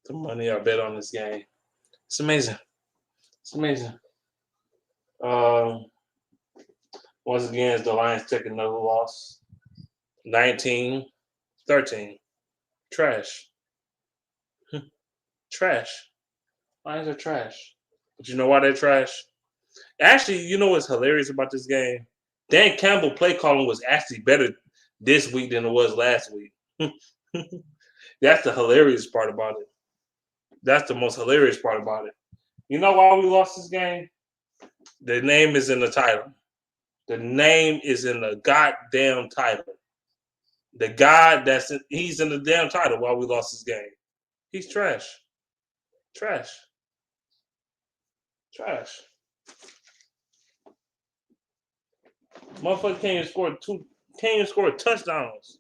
The money I bet on this game. It's amazing. It's amazing. Um, Once again, the Lions take another loss. 19-13. Trash. Trash. Lions are trash. But you know why they're trash? Actually, you know what's hilarious about this game? Dan Campbell play calling was actually better this week than it was last week. That's the hilarious part about it. That's the most hilarious part about it. You know why we lost this game? The name is in the title. The name is in the goddamn title. The guy he's in the damn title while we lost this game. He's trash. Trash. Trash. Motherfucker can't even score touchdowns.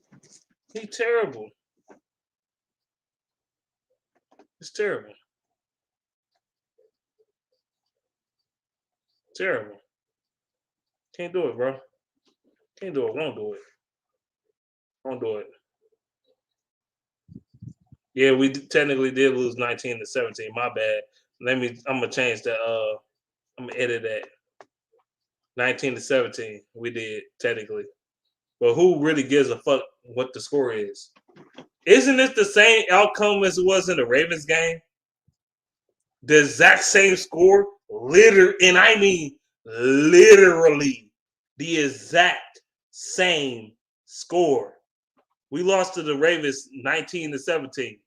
He's terrible. It's terrible. Terrible. Can't do it, bro. Can't do it. Won't do it. Won't do it. Yeah, we technically did lose 19-17. My bad. I'm gonna change that. I'm gonna edit that. 19-17. We did technically, but who really gives a fuck what the score is? Isn't this the same outcome as it was in the Ravens game? The exact same score, and I mean literally the exact same score. We lost to the Ravens 19-17.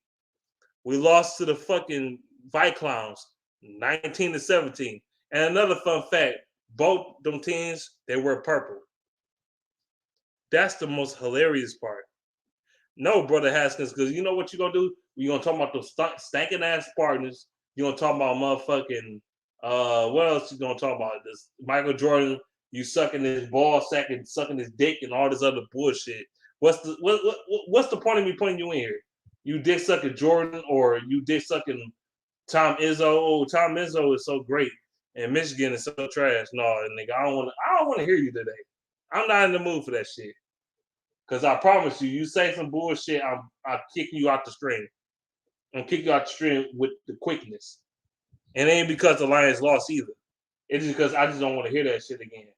We lost to the fucking Vikings 19-17. And another fun fact, both them teams, they were purple. That's the most hilarious part. No, Brother Haskins, because you know what you're going to do? You're going to talk about those stanking ass partners. You're going to talk about motherfucking, what else you going to talk about? This Michael Jordan, you sucking his ball sack and sucking his dick and all this other bullshit. What's the point of me putting you in here? You dick sucking Jordan or you dick sucking Tom Izzo? Oh, Tom Izzo is so great and Michigan is so trash. No, nigga, I don't want to hear you today. I'm not in the mood for that shit. Cause I promise you, you say some bullshit, I'll kick you out the stream. I'm kick you out the stream with the quickness. And it ain't because the Lions lost either. It's just because I just don't want to hear that shit again.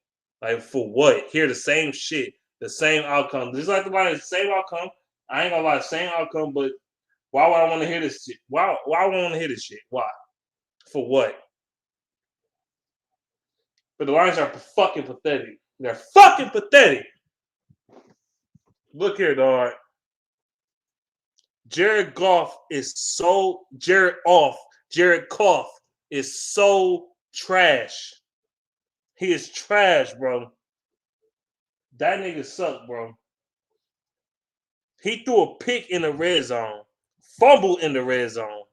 Like for what? Hear the same shit, the same outcome. Just like the Lions, same outcome. I ain't gonna lie, same outcome, but why would I want to hear this shit? Why would I want to hear this shit? Why? For what? But the Lions are fucking pathetic. They're fucking pathetic. Look here, dog. Jared Off Jared Caugh is so trash. He is trash, bro. That nigga suck, bro. He threw a pick in the red zone, fumbled in the red zone,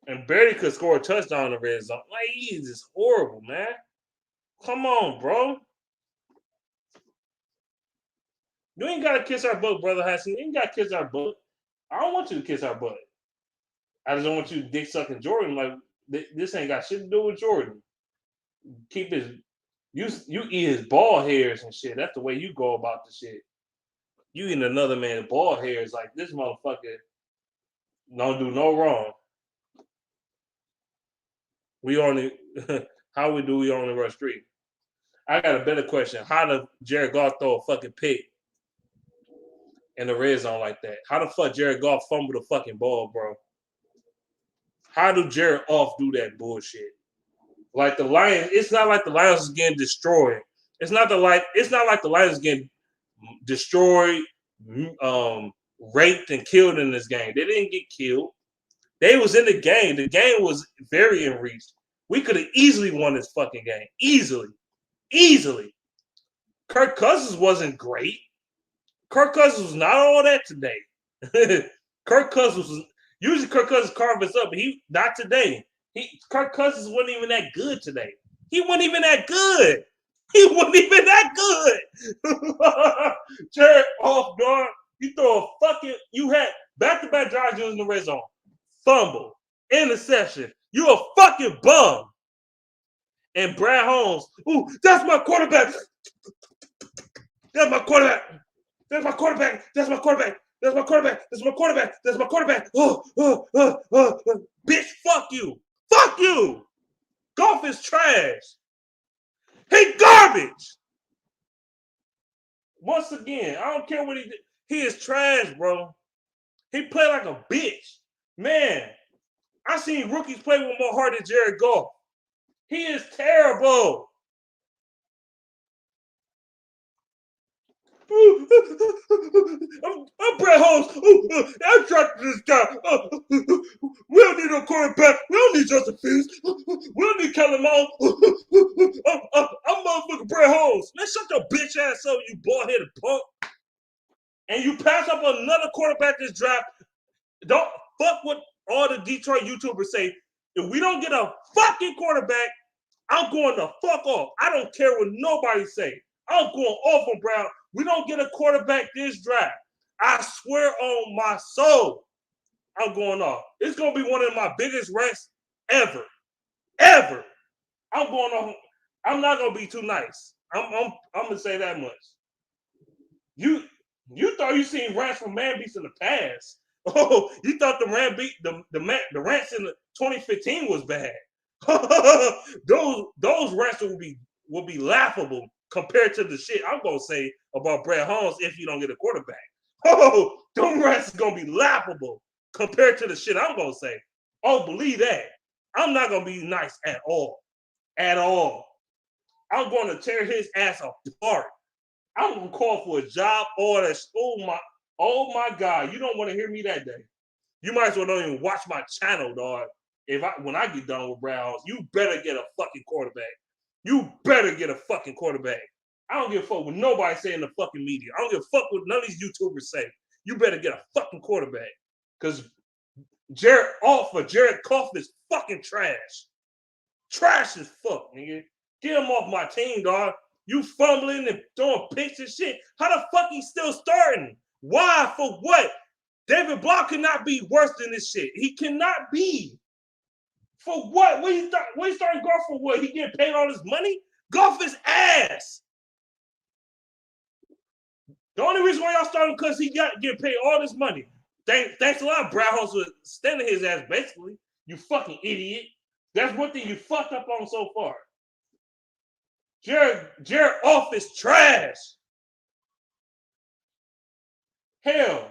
and barely could score a touchdown in the red zone. Like, he is just horrible, man. Come on, bro. You ain't got to kiss our butt, Brother Haskins. You ain't got to kiss our butt. I don't want you to kiss our butt. I just don't want you to dick sucking Jordan. Like, this ain't got shit to do with Jordan. Keep his... You eat his ball hairs and shit. That's the way you go about the shit. You eat another man's ball hairs. Like, this motherfucker don't do no wrong. We only... How we only rush three? I got a better question. How did Jared Goff throw a fucking pick in the red zone like that? How the fuck Jared Goff fumbled the fucking ball, bro? How do Jared Off do that bullshit? Like the Lions, it's not like the Lions is getting destroyed. It's not like the Lions getting destroyed, raped and killed in this game. They didn't get killed. They was in the game. The game was very in reach. We could have easily won this fucking game. Easily. Kirk Cousins wasn't great. Kirk Cousins was not all that today. Kirk Cousins was usually Kirk Cousins carved us up. He not today. Kirk Cousins wasn't even that good today. He wasn't even that good. Jared Off, dog. You had back-to-back drives in the red zone. Fumble. Interception. You a fucking bum. And Brad Holmes, ooh, that's my quarterback. That's my quarterback. That's my quarterback. That's my quarterback. That's my quarterback. Bitch, fuck you. Fuck you. Goff is trash. He garbage. Once again, I don't care what he did. He is trash, bro. He played like a bitch. Man, I seen rookies play with more heart than Jared Goff. He is terrible. I'm Brett Holmes. I drafted this guy. We don't need no quarterback. We don't need Justin Fields. We don't need Kellen Moore. I'm motherfucking Brett Holmes. Man, shut your bitch ass up, you bald-headed punk. And you pass up another quarterback this draft. Don't fuck what all the Detroit YouTubers say. If we don't get a fucking quarterback, I'm going the fuck off. I don't care what nobody say. I'm going off on Brown. We don't get a quarterback this draft. I swear on my soul, I'm going off. It's going to be one of my biggest rants ever. Ever. I'm going off. I'm not going to be too nice. I'm going to say that much. You thought you seen rants from Man Beast in the past. Oh, you thought the rants in 2015 was bad. those rants will be laughable compared to the shit I'm gonna say about Brett Holmes if you don't get a quarterback. Oh, those rants is gonna be laughable compared to the shit I'm gonna say. Oh, believe that. I'm not gonna be nice at all. At all. I'm gonna tear his ass apart. I'm gonna call for a job order. Oh my God, you don't want to hear me that day. You might as well don't even watch my channel, dog. When I get done with Brown, you better get a fucking quarterback. You better get a fucking quarterback. I don't give a fuck what nobody say in the fucking media. I don't give a fuck what none of these YouTubers say. You better get a fucking quarterback. Because Jared Off Jared Caugh is fucking trash. Trash as fuck, nigga. Get him off my team, dog. You fumbling and throwing picks and shit. How the fuck he still starting? Why? For what? David Block cannot be worse than this shit. He cannot be. For what? When he started Goff for what? He getting paid all this money? Goff is ass. The only reason why y'all started because he getting paid all this money. Thanks a lot, Brad Holmes was standing his ass basically. You fucking idiot. That's one thing you fucked up on so far. Jared Off is trash. Hell,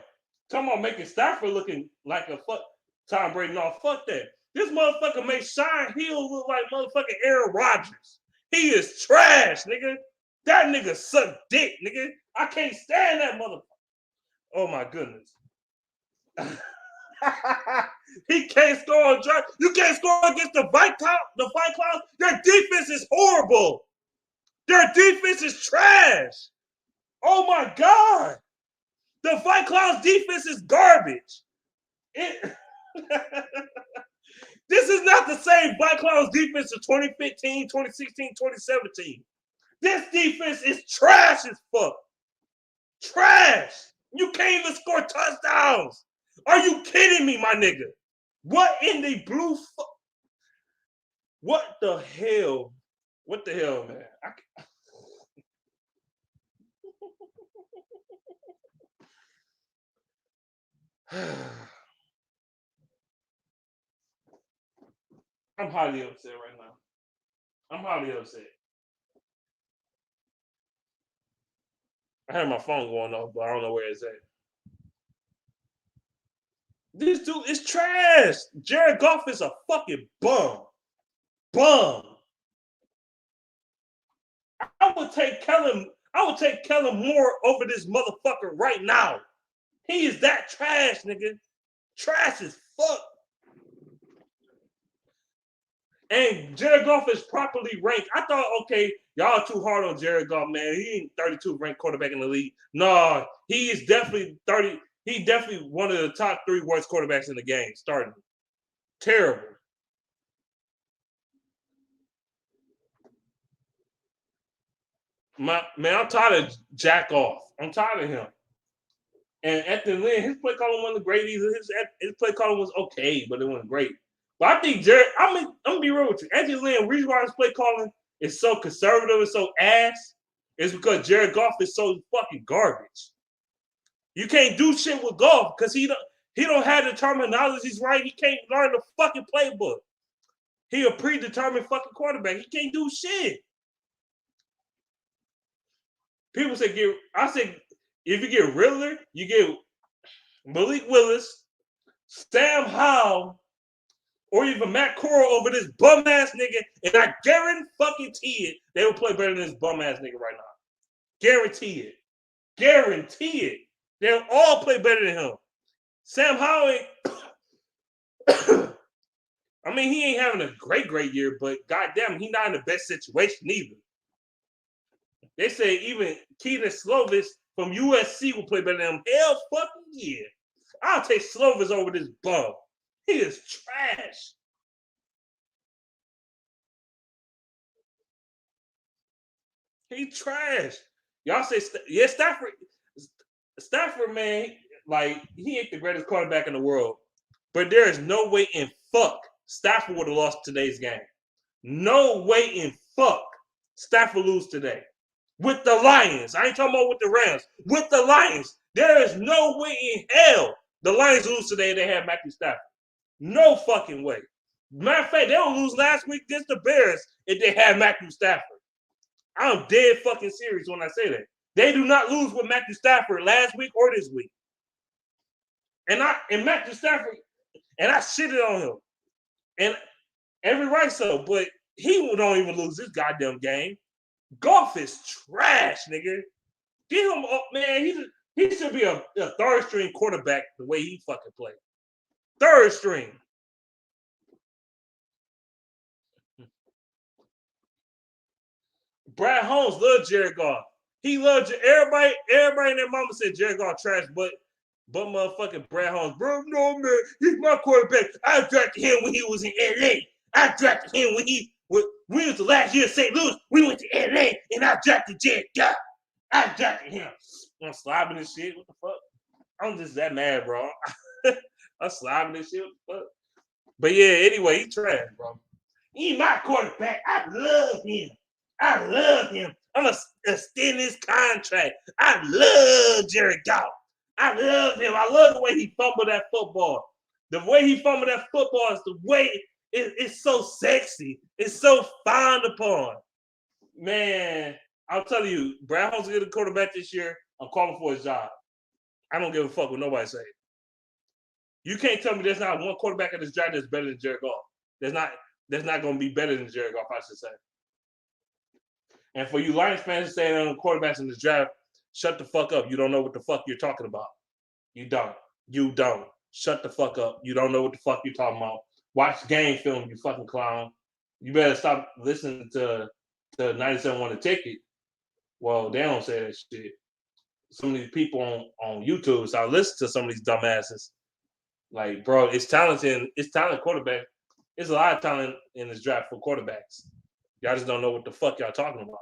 talking about making Stafford looking like a fuck Tom Brady. No, fuck that. This motherfucker made Sean Hill look like motherfucking Aaron Rodgers. He is trash, nigga. That nigga suck dick, nigga. I can't stand that motherfucker. Oh my goodness. He can't score on drive. You can't score against the Fight Clouds. Their defense is horrible. Their defense is trash. Oh my God. The Fight Clouds defense is garbage. This is not the same Fight Clouds defense of 2015, 2016, 2017. This defense is trash as fuck. Trash. You can't even score touchdowns. Are you kidding me, my nigga? What in the blue What the hell? What the hell, man? I'm highly upset right now. I'm highly upset. I had my phone going off, but I don't know where it's at. This dude is trash. Jared Goff is a fucking bum. Bum. I would take Kellen Moore over this motherfucker right now. He is that trash, nigga. Trash as fuck. And Jared Goff is properly ranked. I thought, okay, y'all too hard on Jared Goff, man. He ain't 32 ranked quarterback in the league. No, he is definitely 30. He definitely one of the top 3 worst quarterbacks in the game. Starting terrible. Man, I'm tired of Jack Off. I'm tired of him. And Anthony Lynn, his play calling wasn't great either. His play calling was okay, but it wasn't great. But I think I'm gonna be real with you. Anthony Lynn, reason why his play calling is so conservative and so ass is because Jared Goff is so fucking garbage. You can't do shit with Goff because he don't have the terminologies right. He can't learn the fucking playbook. He a predetermined fucking quarterback. He can't do shit. People say I say if you get Riddler, you get Malik Willis, Sam Howell, or even Matt Corral over this bum ass nigga, and I guarantee it, they will play better than this bum ass nigga right now. Guarantee it. Guarantee it. They'll all play better than him. Sam Howell, I mean, he ain't having a great year, but goddamn, he's not in the best situation either. They say even Keaton Slovis from USC will play better than him. Hell fucking yeah. I'll take Slovis over this bum. He is trash. He trash. Y'all say, yeah, Stafford, man, like, he ain't the greatest quarterback in the world. But there is no way in fuck Stafford would have lost today's game. No way in fuck Stafford lose today. With the Lions. I ain't talking about with the Rams. With the Lions. There is no way in hell the Lions lose today if they have Matthew Stafford. No fucking way. Matter of fact, they don't lose last week against the Bears if they have Matthew Stafford. I'm dead fucking serious when I say that. They do not lose with Matthew Stafford last week or this week. And Matthew Stafford, and I shitted on him. And every right so, but he don't even lose this goddamn game. Goff is trash, nigga. Get him up, man. He should be a third string quarterback the way he fucking play. Third string. Brad Holmes loved Jared Goff. He loved everybody. Everybody and their mama said Jared Goff trash, but motherfucking Brad Holmes, bro, no man, he's my quarterback. I drafted him when he was in LA. I drafted him when we was the last year in St. Louis. We went to LA and I drafted Jared Goff. I drafted him. I'm slobbing this shit. What the fuck? I'm just that mad, bro. I'm slobbing this shit. What the fuck? But yeah, anyway, he trash, bro. He's my quarterback. I love him. I love him. I'm going to extend his contract. I love Jared Goff. I love him. I love the way he fumbled that football. The way he fumbled that football is the way it's so sexy. It's so frowned upon. Man, I'll tell you, Brad Holmes will get a quarterback this year. I'm calling for his job. I don't give a fuck what nobody say. You can't tell me there's not one quarterback in this draft that's better than Jared Goff. There's not going to be better than Jared Goff, I should say. And for you Lions fans saying on quarterbacks in this draft, shut the fuck up. You don't know what the fuck you're talking about. You don't. You don't. Shut the fuck up. You don't know what the fuck you're talking about. Watch game film, you fucking clown. You better stop listening to 97 Want a Ticket. Well, they don't say that shit. Some of these people on YouTube, so I listen to some of these dumbasses. Like, bro, it's talented quarterback. There's a lot of talent in this draft for quarterbacks. Y'all just don't know what the fuck y'all talking about.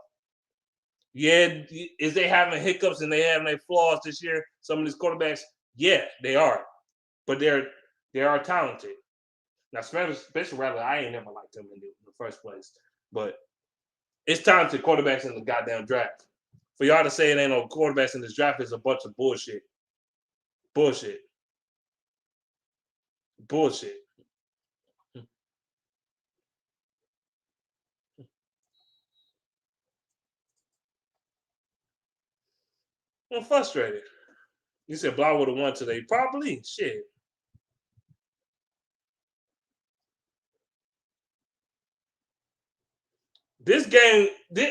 Yeah, is they having hiccups and they having their flaws this year? Some of these quarterbacks, yeah, they are. But they are talented. Now, especially Rattler, I ain't never liked him in the first place. But it's talented quarterbacks in the goddamn draft. For y'all to say it ain't no quarterbacks in this draft is a bunch of bullshit. Bullshit. Bullshit. I'm frustrated. You said Blau would have won today. Probably. Shit. This game,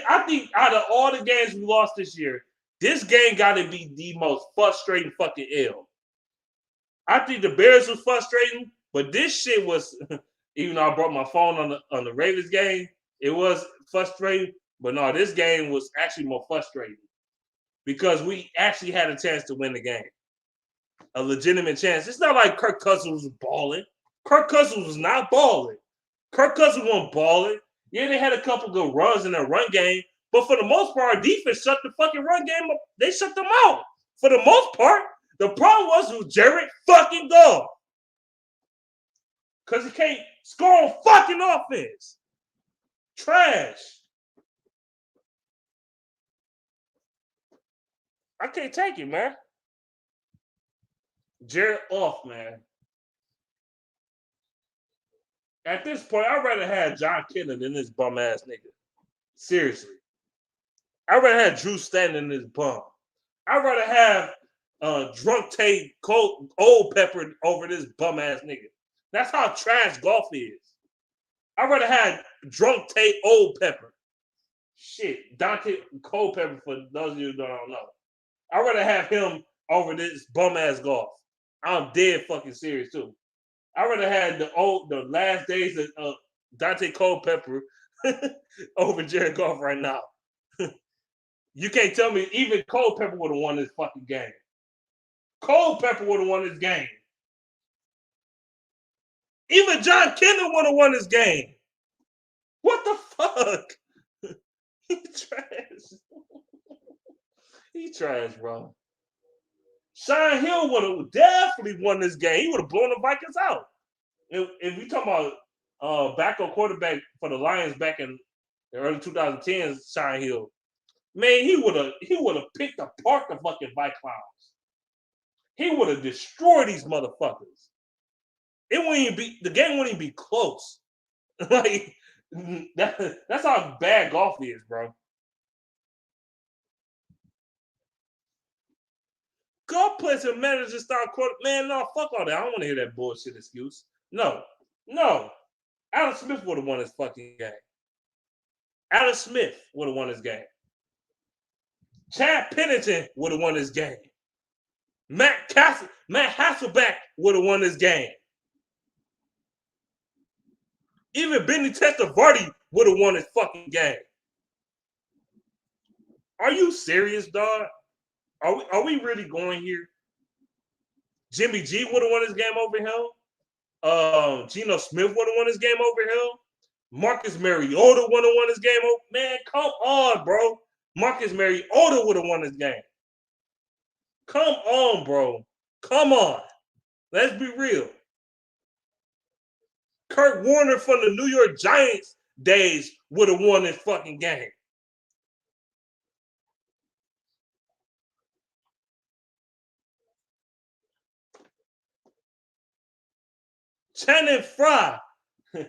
I think out of all the games we lost this year, this game got to be the most frustrating fucking L. I think the Bears was frustrating, but this shit was, even though I brought my phone on the Ravens game, it was frustrating. But no, this game was actually more frustrating because we actually had a chance to win the game. A legitimate chance. It's not like Kirk Cousins was balling. Kirk Cousins was not balling. Kirk Cousins wasn't balling. Yeah, they had a couple good runs in their run game, but for the most part, our defense shut the fucking run game up. They shut them out. For the most part, the problem was Jared fucking Goff. Because he can't score on fucking offense. Trash. I can't take it, man. Jared Off, man. At this point, I'd rather have John Kenner than this bum ass nigga. Seriously. I'd rather have Drew Stanton than this bum. I'd rather have drunk Tate Old Pepper over this bum ass nigga. That's how trash golf is. I'd rather have drunk Tate Old Pepper. Shit, Dante Culpepper, for those of you who don't know. I'd rather have him over this bum ass golf. I'm dead fucking serious too. I'd rather have the last days of Dante Culpepper over Jared Goff right now. You can't tell me even Culpepper would have won this fucking game. Culpepper would have won this game. Even John Kenner would have won this game. What the fuck? He trash. He trash, bro. Sean Hill would have definitely won this game. He would have blown the Vikings out. If we talking about backup quarterback for the Lions back in the early 2010s, Sean Hill, man, he would have picked apart the fucking Vikings. He would have destroyed these motherfuckers. It wouldn't even be the game. Wouldn't even be close. Like that's how bad golf is, bro. Golf players and managers start quarter. Man, no, fuck all that. I don't want to hear that bullshit excuse. No. Alan Smith would have won this fucking game. Alan Smith would have won this game. Chad Pennington would have won this game. Matt Hasselbeck would have won this game. Even Benny Testaverde would have won this fucking game. Are you serious, dog? Are we really going here? Jimmy G would have won this game over him. Geno Smith would have won this game over him. Marcus Mariota would have won this game over. Man, come on, bro. Marcus Mariota would have won this game. Come on, bro. Come on. Let's be real. Kurt Warner from the New York Giants days would have won this fucking game. Channing Frye from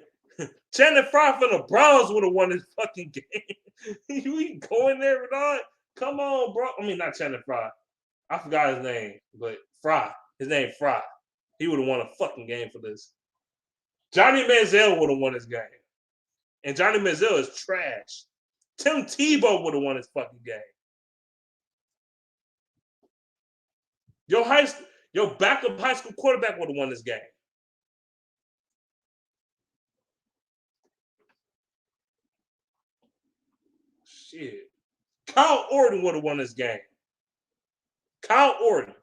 the Browns would have won this fucking game. You going there, dog? Come on, bro. I mean, not Channing Frye. I forgot his name, but Fry. His name Fry. He would have won a fucking game for this. Johnny Manziel would have won this game. And Johnny Manziel is trash. Tim Tebow would have won this fucking game. Your backup high school quarterback would have won this game. Shit. Kyle Orton would have won this game. Kyle Orton.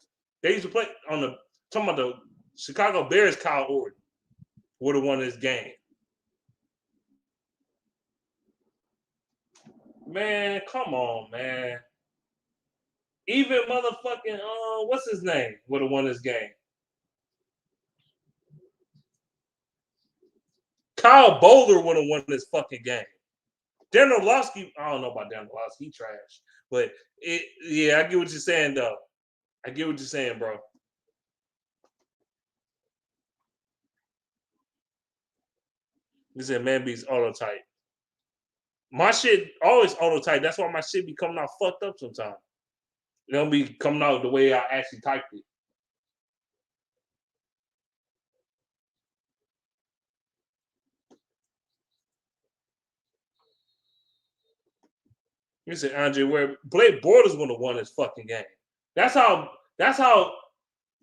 They used to play talking about the Chicago Bears. Kyle Orton would have won this game. Man, come on, man. Even motherfucking what's his name would have won this game. Kyle Bowler would have won this fucking game. Dan Orlovsky, I don't know about Dan Orlovsky, he trash. But yeah, I get what you're saying, though. I get what you're saying, bro. You said man beats auto type. My shit always auto type. That's why my shit be coming out fucked up sometimes. It don't be coming out the way I actually typed it. You said Andre Ware. Blake Bortles would have won this fucking game. That's how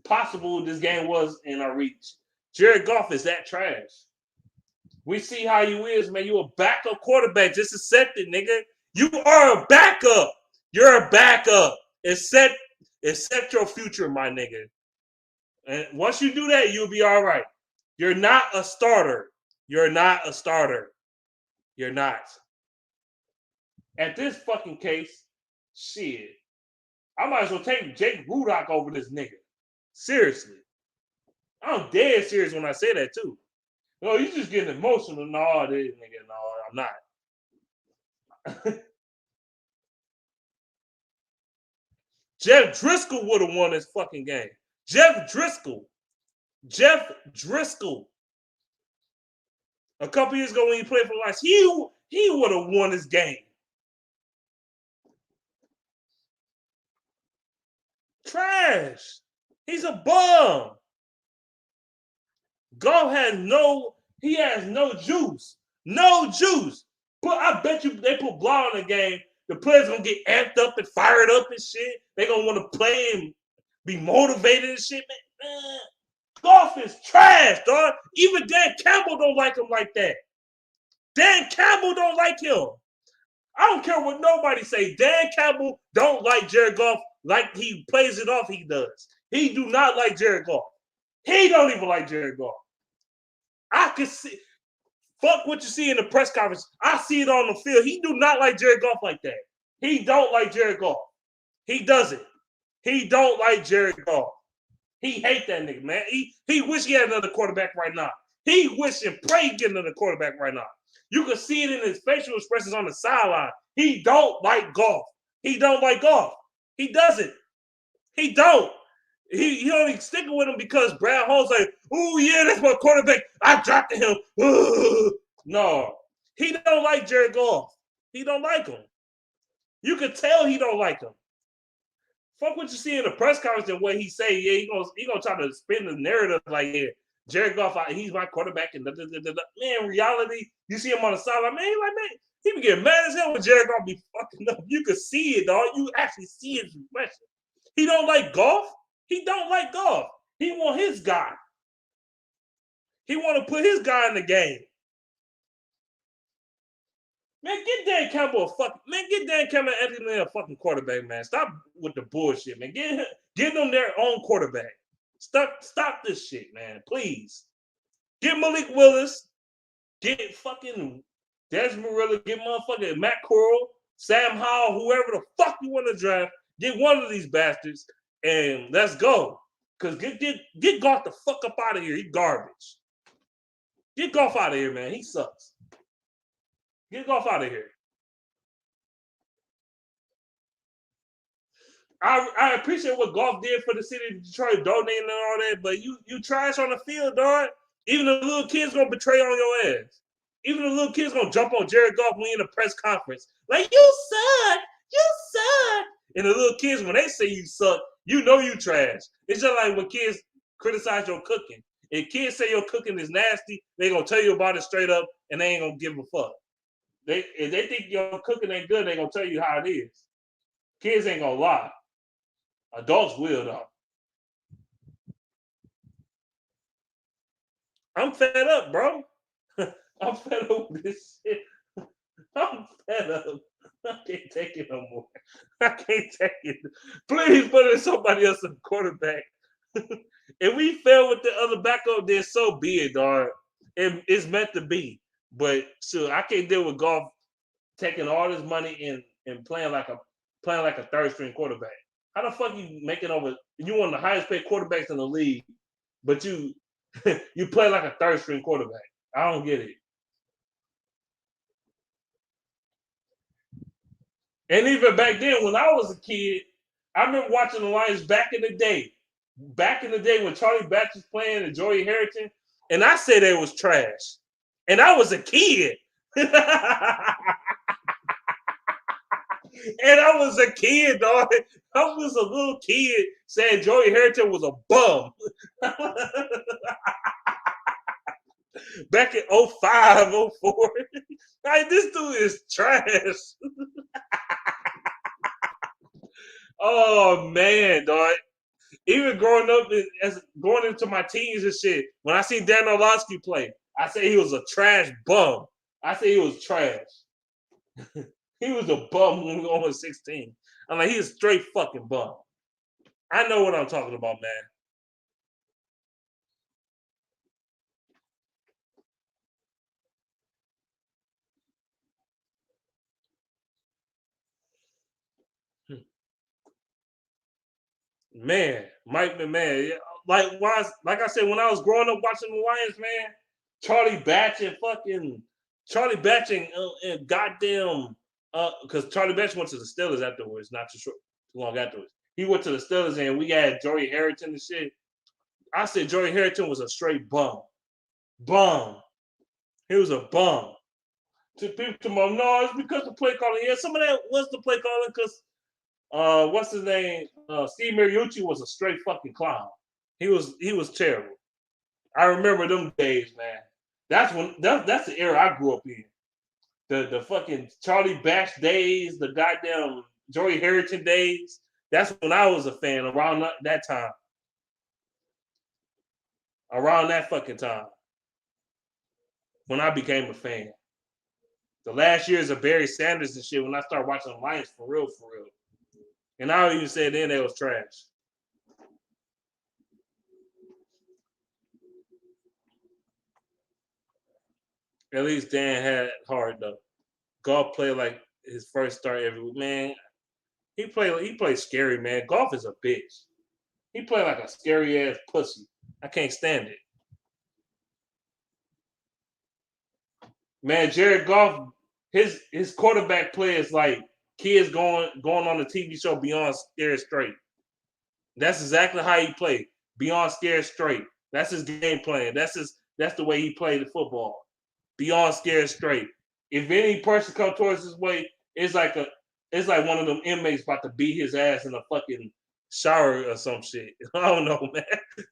possible this game was in our reach. Jared Goff is that trash. We see how you is, man. You a backup quarterback. Just accept it, nigga. You are a backup. You're a backup. Accept your future, my nigga. And once you do that, you'll be all right. You're not a starter. You're not a starter. You're not. At this fucking case, shit. I might as well take Jake Rudock over this nigga. Seriously. I'm dead serious when I say that, too. No, you just getting emotional. No, this nigga. No, I'm not. Jeff Driscoll would have won this fucking game. Jeff Driscoll. A couple years ago when he played for the Lions, he would have won this game. Trash. He's a bum. Goff has no juice. No juice. But I bet you they put Blah in the game, the players gonna get amped up and fired up and shit. They gonna want to play and be motivated and shit, man. Goff is trash, dog. Even Dan Campbell don't like him like that. Dan Campbell don't like him. I don't care what nobody say. Dan Campbell don't like Jared Goff like he plays it off he does. He do not like Jared Goff. He don't even like Jared Goff. I can see. Fuck what you see in the press conference. I see it on the field. He do not like Jared Goff like that. He don't like Jared Goff. He doesn't. He don't like Jared Goff. He hate that nigga, man. He wish he had another quarterback right now. He wish and pray he get another quarterback right now. You can see it in his facial expressions on the sideline. He don't like Goff. He don't like Goff. He doesn't. He don't. He only sticking with him because Brad Hall's like, oh yeah, that's my quarterback. I drafted him. No. He don't like Jared Goff. He don't like him. You could tell he don't like him. Fuck what you see in the press conference and what he say. Yeah, he gonna try to spin the narrative like, yeah, Jared Goff, he's my quarterback. And man, in reality, you see him on the sideline, man, he be getting mad as hell when Jared Goff be fucking up. You can see it, dog. You actually see his expression. He don't like Goff. He don't like Goff. He want his guy. He want to put his guy in the game. Man, get Dan Campbell a fucking quarterback, man. Stop with the bullshit, man. Give them their own quarterback. Stop this shit, man. Please. Get Malik Willis. Get fucking Desmond Marilla. Get motherfucking Matt Corral, Sam Howell, whoever the fuck you want to draft. Get one of these bastards and let's go. Because get Goff the fuck up out of here. He garbage. Get Goff out of here, man. He sucks. Get Goff out of here. I appreciate what Goff did for the city of Detroit, donating and all that, but you trash on the field, dog. Even the little kids gonna betray on your ass. Even the little kids gonna jump on Jared Goff when in a press conference. Like, you suck. And the little kids, when they say you suck, you know you trash. It's just like when kids criticize your cooking. If kids say your cooking is nasty, they gonna tell you about it straight up and they ain't gonna give a fuck. If they think your cooking ain't good, they gonna tell you how it is. Kids ain't gonna lie. Adults will, though. I'm fed up, bro. I'm fed up with this shit. I'm fed up. I can't take it no more. I can't take it. Please put in somebody else in quarterback. If we fail with the other backup, then so be it, dog. It's meant to be. But sure, I can't deal with Goff taking all this money and playing like a third string quarterback. How the fuck you making over? You one of the highest paid quarterbacks in the league, but you you play like a third string quarterback. I don't get it. And even back then, when I was a kid, I remember watching the Lions back in the day. Back in the day when Charlie Batch was playing and Joey Harrington, and I said it was trash. And I was a kid. And I was a kid, dog. I was a little kid saying Joey Harrington was a bum. Back in 05, 04. Like, this dude is trash. Oh, man, dog. Even growing up, going into my teens and shit, when I see Dan Orlovsky play, I say he was a trash bum. I say he was trash. He was a bum when we were only 16. I'm like, he's a straight fucking bum. I know what I'm talking about, man. Man, Mike McMahon. Like I said, when I was growing up watching the Lions, man, Charlie Batch and goddamn because Charlie Batch went to the Steelers afterwards, not too long afterwards. He went to the Steelers and we had Joey Harrington and shit. I said Joey Harrington was a straight bum. Bum. He was a bum. To people tomorrow, no, it's because the play calling. Yeah, some of that was the play calling because what's his name? Steve Mariucci was a straight fucking clown. He was terrible. I remember them days, man. That's the era I grew up in. The fucking Charlie Bash days, the goddamn Joey Harrington days. That's when I was a fan around that time. Around that fucking time. When I became a fan. The last years of Barry Sanders and shit when I started watching the Lions for real. And I don't even say then they was trash. At least Dan had heart though. Golf played like his first start every week. Man, he played scary, man. Golf is a bitch. He played like a scary ass pussy. I can't stand it. Man, Jared Goff, his quarterback play is like kids going on the TV show Beyond Scared Straight. That's exactly how he played. Beyond Scared Straight. That's his game plan. That's the way he played the football. Beyond Scared Straight. If any person come towards his way, it's like one of them inmates about to beat his ass in a fucking shower or some shit. I don't know, man.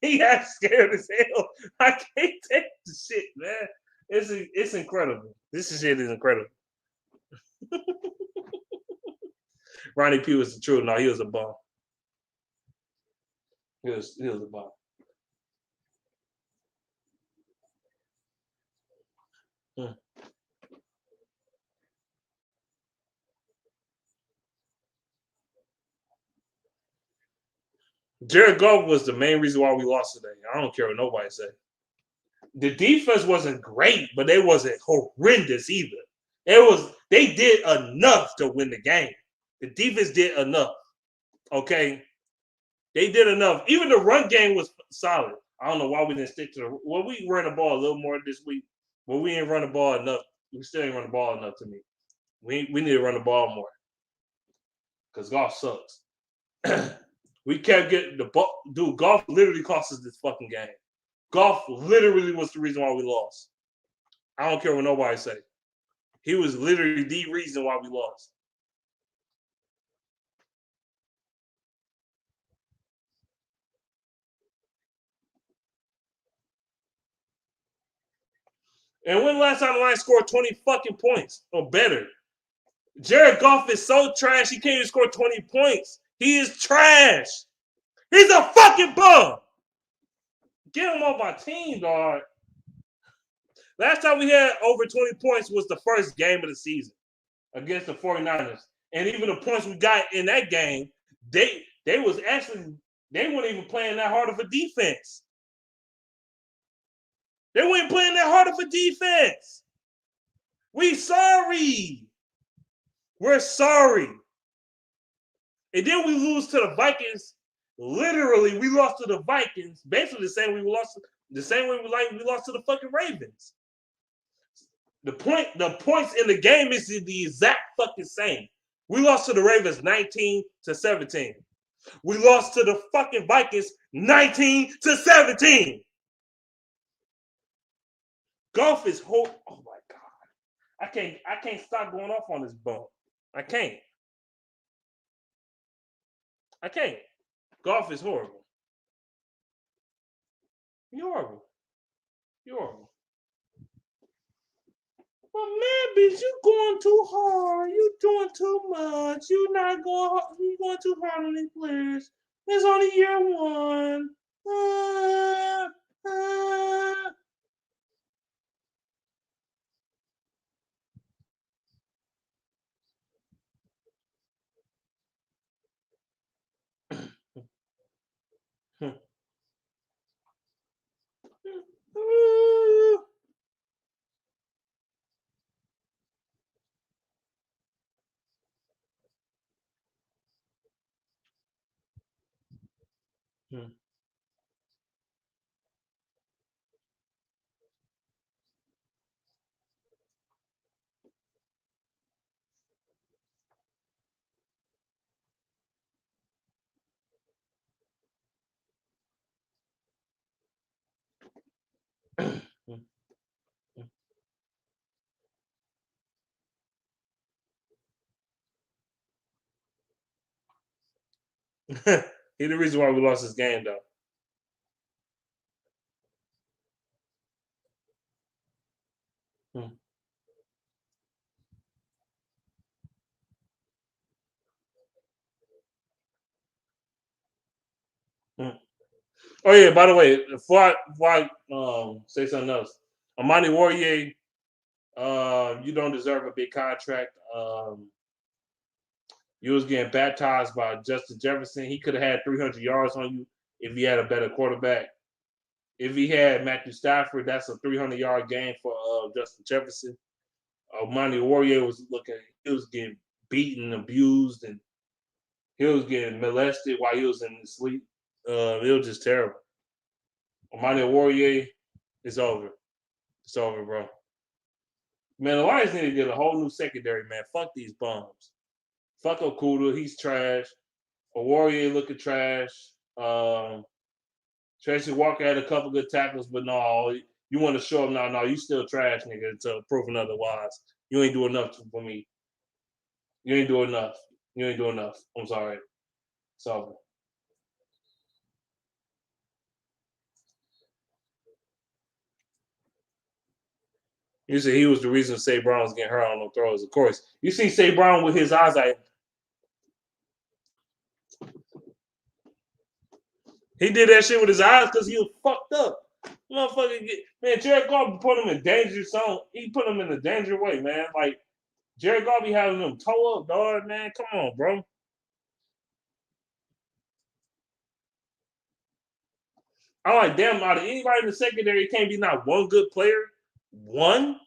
He got scared as hell. I can't take the shit, man. It's incredible. This shit is incredible. Ronnie P was the truth. No, he was a bum. He was a bum. Hmm. Jared Goff was the main reason why we lost today. I don't care what nobody say. The defense wasn't great, but they wasn't horrendous either. They did enough to win the game. The defense did enough. Okay, they did enough. Even the run game was solid. I don't know why we didn't stick to the. Well, we ran the ball a little more this week, but we didn't run the ball enough. We still ain't run the ball enough to me. We need to run the ball more because golf sucks. We kept getting the ball. Dude, golf literally cost us this fucking game. Golf literally was the reason why we lost. I don't care what nobody say. He was literally the reason why we lost. And when last time the Lions scored 20 fucking points or better? Jared Goff is so trash, he can't even score 20 points. He is trash. He's a fucking bum. Get him off my team, dog. Last time we had over 20 points was the first game of the season against the 49ers. And even the points we got in that game, they weren't even playing that hard of a defense. They weren't playing that hard of a defense. We sorry. We're sorry. And then we lose to the Vikings. Literally, we lost to the Vikings. Basically, the same way we lost to the fucking Ravens. The points in the game is the exact fucking same. We lost to the Ravens 19-17. We lost to the fucking Vikings 19-17. Golf is whole. Oh my god, I can't stop going off on this bum. I can't. Golf is horrible. You're horrible. You're horrible. Well, man, bitch, you going too hard. You doing too much. You not going. You going too hard on these players. It's only year one. He the reason why we lost this game, though. Oh yeah, by the way, before I say something else, Amani Warrior, you don't deserve a big contract. You was getting baptized by Justin Jefferson. He could have had 300 yards on you if he had a better quarterback. If he had Matthew Stafford, that's a 300-yard game for Justin Jefferson. Amani Warrior was he was getting beaten, abused, and he was getting molested while he was in his sleep. It was just terrible. Amani Warrior, it's over. It's over, bro. Man, the Lions need to get a whole new secondary, man. Fuck these bums. Fuck Okuda, he's trash. A Warrior looking trash. Tracy Walker had a couple good tackles, but no, you want to show him now? No, you still trash, nigga. Until proven otherwise, you ain't doing enough for me. You ain't doing enough. You ain't doing enough. I'm sorry. It's over. You said he was the reason Say Brown was getting hurt on those throws. Of course, you see Say Brown with his eyes like he did that shit with his eyes because he was fucked up. Motherfucker, man, Jared Goff put him in danger zone. He put him in a danger way, man. Like Jared Goff be having them toe up, dog, man. Come on, bro. I'm like, damn, out of anybody in the secondary, it can't be not one good player. One.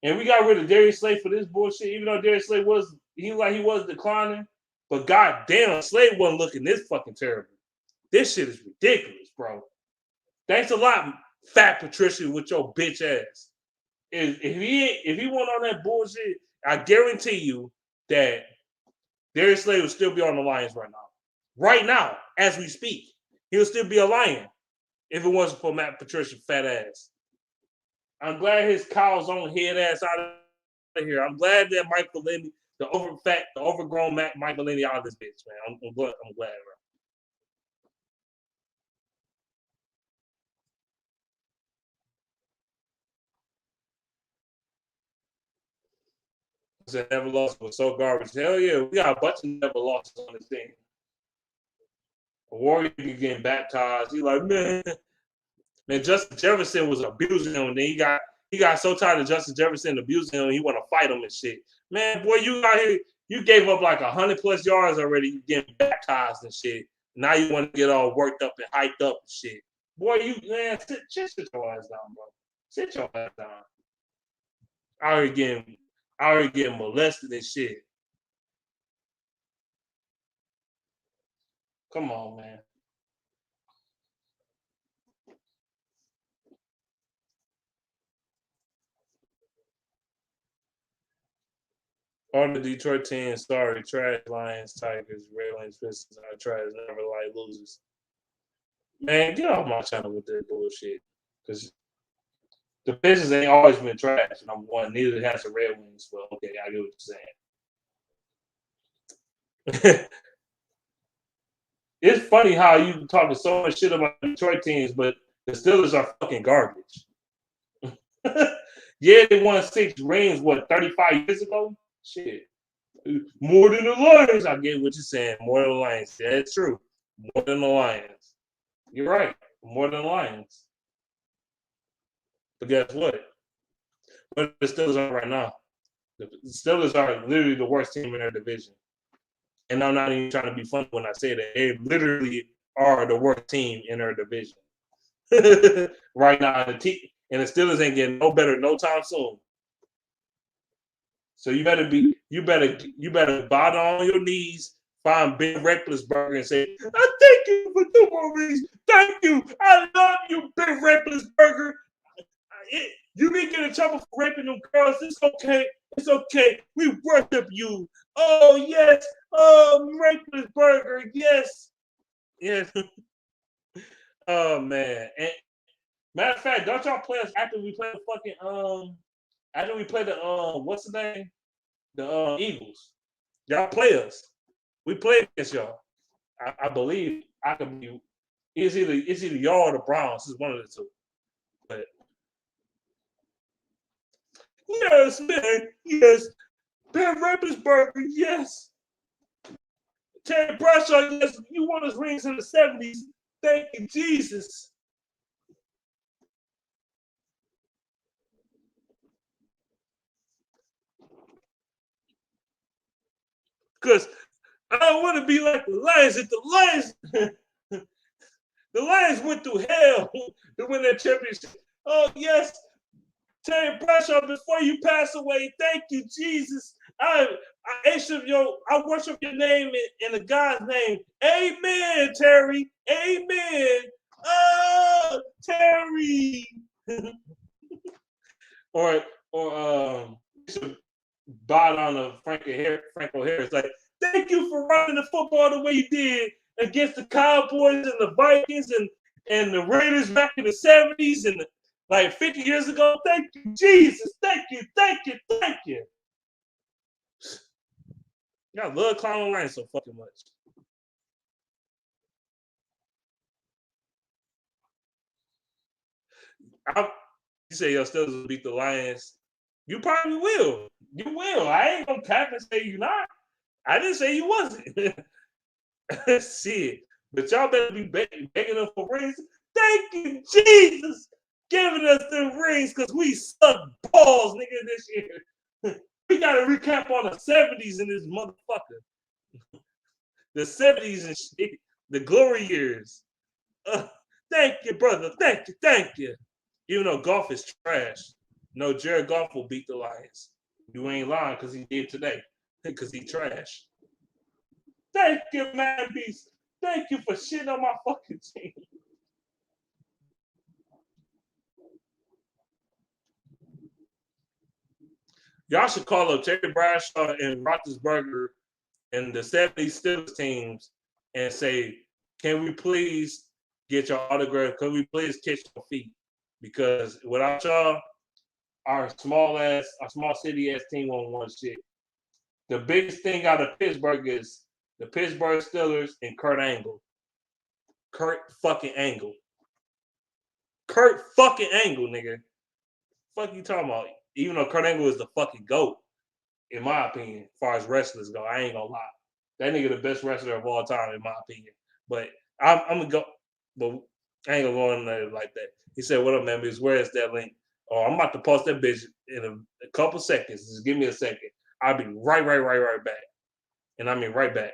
And we got rid of Darius Slay for this bullshit, even though Darius Slay was declining. But goddamn, Slade wasn't looking this fucking terrible. This shit is ridiculous, bro. Thanks a lot, Fat Patricia, with your bitch ass. If he went on that bullshit, I guarantee you that Darius Slade would still be on the Lions right now. Right now, as we speak, he'll still be a Lion if it wasn't for Matt Patricia fat ass. I'm glad his cow's on head ass out of here. I'm glad that Mike Valenti, the overgrown Mike Valenti out of this bitch, man. I'm glad, bro. Never lost was so garbage. Hell yeah, we got a bunch of never losses on this thing. A Warrior getting baptized. He like, man, Justin Jefferson was abusing him, and then he got so tired of Justin Jefferson abusing him, he want to fight him and shit. Man, boy, you out here, you gave up like 100+ yards already. You getting baptized and shit. Now you want to get all worked up and hyped up and shit. Boy, sit your ass down, bro. Sit your ass down. Out here getting molested and shit. Come on, man. All the Detroit teams, sorry, trash, Lions, Tigers, Red Wings, Pistons are trash, never like losers. Man, get off my channel with that bullshit. Because the Pistons ain't always been trash, number one. Neither has the Red Wings, but okay, I get what you're saying. It's funny how you talking so much shit about Detroit teams, but the Steelers are fucking garbage. Yeah, they won 6 rings, 35 years ago? Shit. More than the Lions. I get what you're saying. More than the Lions. Yeah, it's true. More than the Lions. You're right. More than the Lions. But guess what? What the Steelers are right now? The Steelers are literally the worst team in their division. And I'm not even trying to be funny when I say that. They literally are the worst team in their division. Right now, and the Steelers ain't getting no better no time soon. So you better bow down on your knees, find Ben Roethlisberger and say, "I thank you for 2 more rings. Thank you. I love you, Ben Roethlisberger. You didn't get in trouble for raping them girls. It's okay. It's okay. We worship you. Oh yes. Oh, Roethlisberger. Yes. Yes. Oh man. And matter of fact, don't y'all play us after we play the fucking after we play the what's the name? The Eagles. Y'all play us. We play against y'all. I believe I could be it's either y'all or the Browns. It's one of the two. But yes, man, yes. Ben Roethlisberger, yes. Terry Bradshaw, yes. You won us rings in the 70s. Thank you, Jesus. Because I don't want to be like the Lions. If the Lions went through hell to win that championship. Oh yes, Terry Bradshaw, before you pass away, thank you, Jesus. I worship your name in the God's name. Amen, Terry. Amen. Oh, Terry. or or bow down to Franco Harris. Like, thank you for running the football the way you did against the Cowboys and the Vikings and the Raiders back in the 70s and like 50 years ago. Thank you, Jesus. Thank you, thank you, thank you. I love Clown Line so fucking much. You say your Steelers will beat the Lions. You probably will. You will. I ain't gonna cap and say you not. I didn't say you wasn't. Shit. But y'all better be begging them for rings. Thank you, Jesus, giving us the rings because we suck balls, nigga, this year. We got to recap on the 70s in this motherfucker. The 70s and shit. The glory years. Thank you, brother. Thank you. Thank you. Even though golf is trash. No, Jared Goff will beat the Lions. You ain't lying because he did today. Because he trash. Thank you, man, beast. Thank you for shitting on my fucking team. Y'all should call up Terry Bradshaw and Roethlisberger and the 70s Steelers teams and say, can we please get your autograph? Can we please kiss your feet? Because without y'all, our small city ass team won't want shit. The biggest thing out of Pittsburgh is the Pittsburgh Steelers and Kurt Angle. Kurt fucking Angle. Kurt fucking Angle, nigga. Fuck you talking about? Even though Kurt Angle is the fucking GOAT, in my opinion, as far as wrestlers go, I ain't gonna lie. That nigga the best wrestler of all time, in my opinion. But I'm gonna go, but I ain't gonna go in there like that. He said, "What up, man? Where is that link? Oh, I'm about to post that bitch in a couple seconds. Just give me a second. I'll be right back." And I mean right back.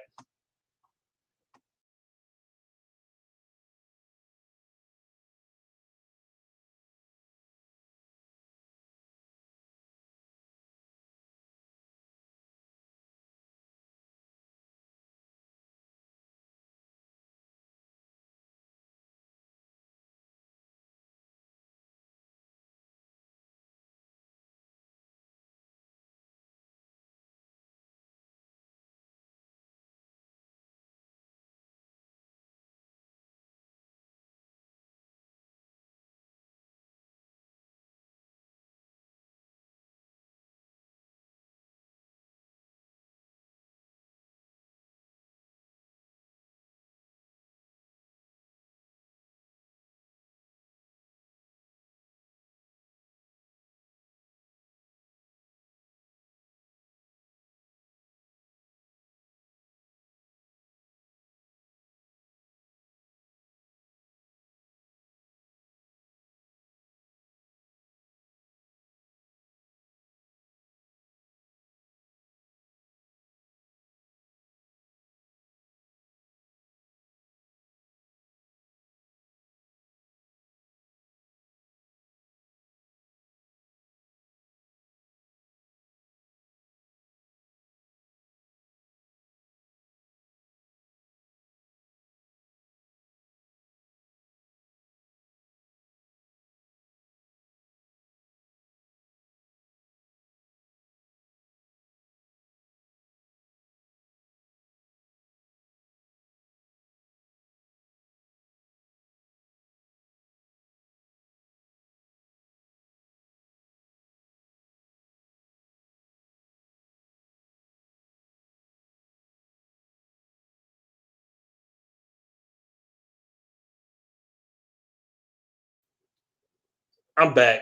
I'm back.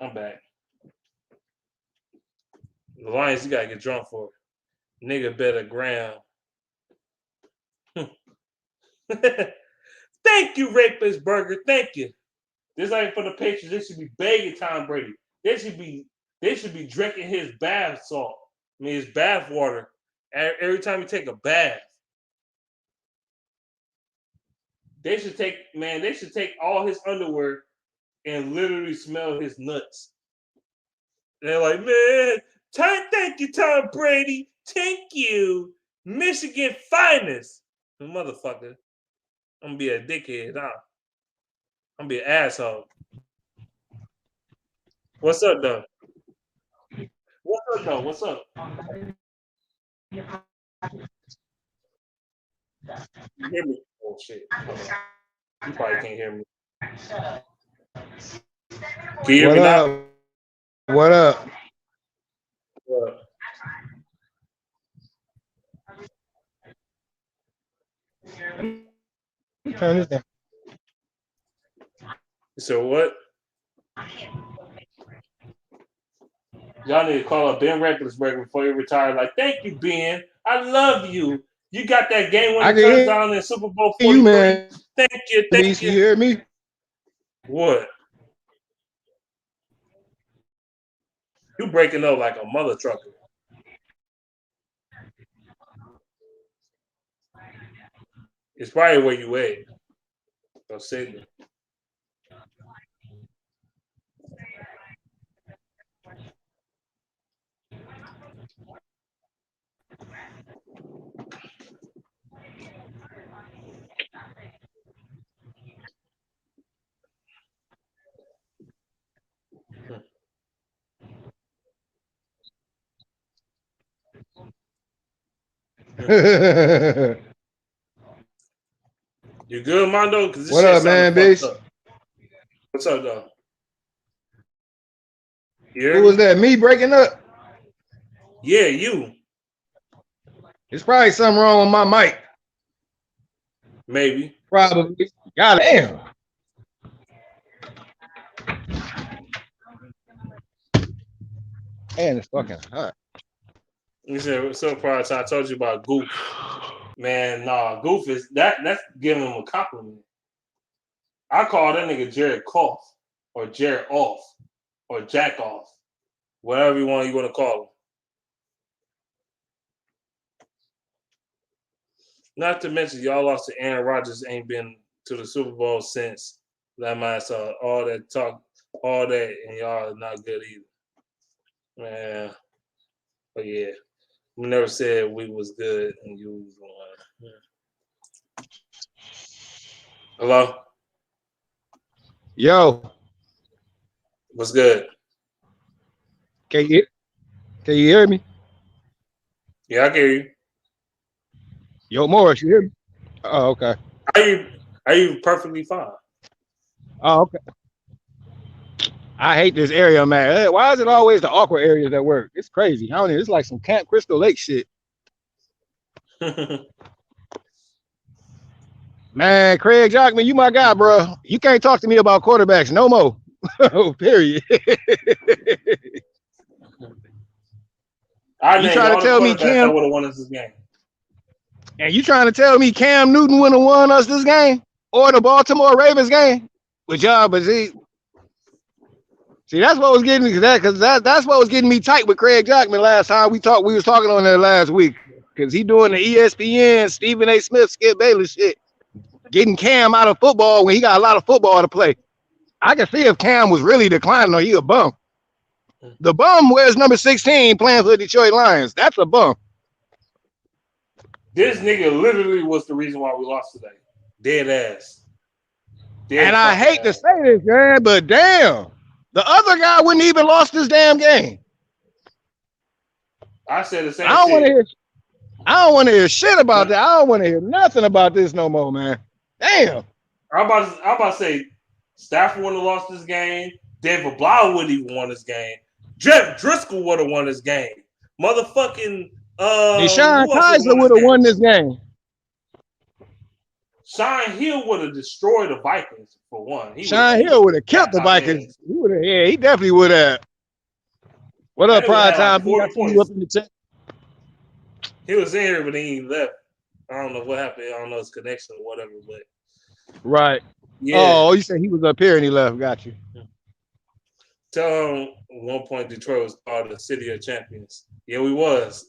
The Lions, you gotta get drunk for. Nigga better ground. Thank you, Rapist Burger. Thank you. This ain't for the Patriots. They should be begging Tom Brady. They should be drinking his bath salt. His bath water every time he take a bath. They should take all his underwear and literally smell his nuts. They're like, man, thank you, Tom Brady. Thank you. Michigan finest. Motherfucker. I'm gonna be a dickhead, huh? I'm gonna be an asshole. What's up, though? What's up? You hear me? Oh, shit. You probably can't hear me. Can you hear me now? What up? Turn this down. So what? Y'all need to call up Ben Roethlisberger before he retires. Like, thank you, Ben. I love you. You got that game winning touchdown in Super Bowl 43. Man. Thank you. You hear me? What? You breaking up like a mother trucker. It's probably where you at. Or Sydney. You good, Mondo? Because this what shit up, man, bitch? Up. What's up, though? Who was that? Me breaking up? Yeah, you. It's probably something wrong with my mic. Maybe. Probably. God damn. Man, it's fucking hot. You said so far. I told you about Goof. Man, nah, Goof is that's giving him a compliment. I call that nigga Jared Caugh or Jared Off or Jack Off, whatever you want to call him. Not to mention, y'all lost to Aaron Rodgers. Ain't been to the Super Bowl since that man saw all that talk, all that, and y'all are not good either. Man, but yeah, we never said we was good and you was one. Yeah. Hello? Yo. What's good? Can you hear me? Yeah, I can hear you. Yo, Morris, you hear me? Oh, okay. Are you perfectly fine? Oh, okay. I hate this area, man. Why is it always the awkward areas that work? It's crazy. I don't know. It's like some Camp Crystal Lake shit. Man, Craig Jockman, you my guy, bro. You can't talk to me about quarterbacks no more. Period. You trying to tell me Cam would have won us this game? And you trying to tell me Cam Newton wouldn't have won us this game or the Baltimore Ravens game? But y'all, but see, that's what was getting me that's what was getting me tight with Craig Jockman last time we talked. We was talking on that last week because he doing the ESPN Stephen A. Smith, Skip Bayless shit, getting Cam out of football when he got a lot of football to play. I can see if Cam was really declining or he a bum. The bum wears number 16 playing for the Detroit Lions. That's a bum. This nigga literally was the reason why we lost today. Dead ass. And I hate to say this, man, but damn, the other guy wouldn't even lost this damn game. I said the same shit. I don't want to hear shit about that. I don't want to hear nothing about this no more, man. Damn. I'm about to say Stafford would have lost this game. David Blau would have even won this game. Jeff Driscoll would have won this game. Motherfucking Deshaun Kaiser would have won this game. Sean Hill would have destroyed the Vikings for one. Sean Hill would have killed the Vikings. He definitely would have. What up, Pride Time? 40 points. You up in the chat? He was in here, but he ain't left. I don't know what happened. I don't know his connection or whatever, but right. Yeah. Oh, you said he was up here and he left. Got you. Tell him 1 point Detroit was part of the City of Champions. Yeah, we was.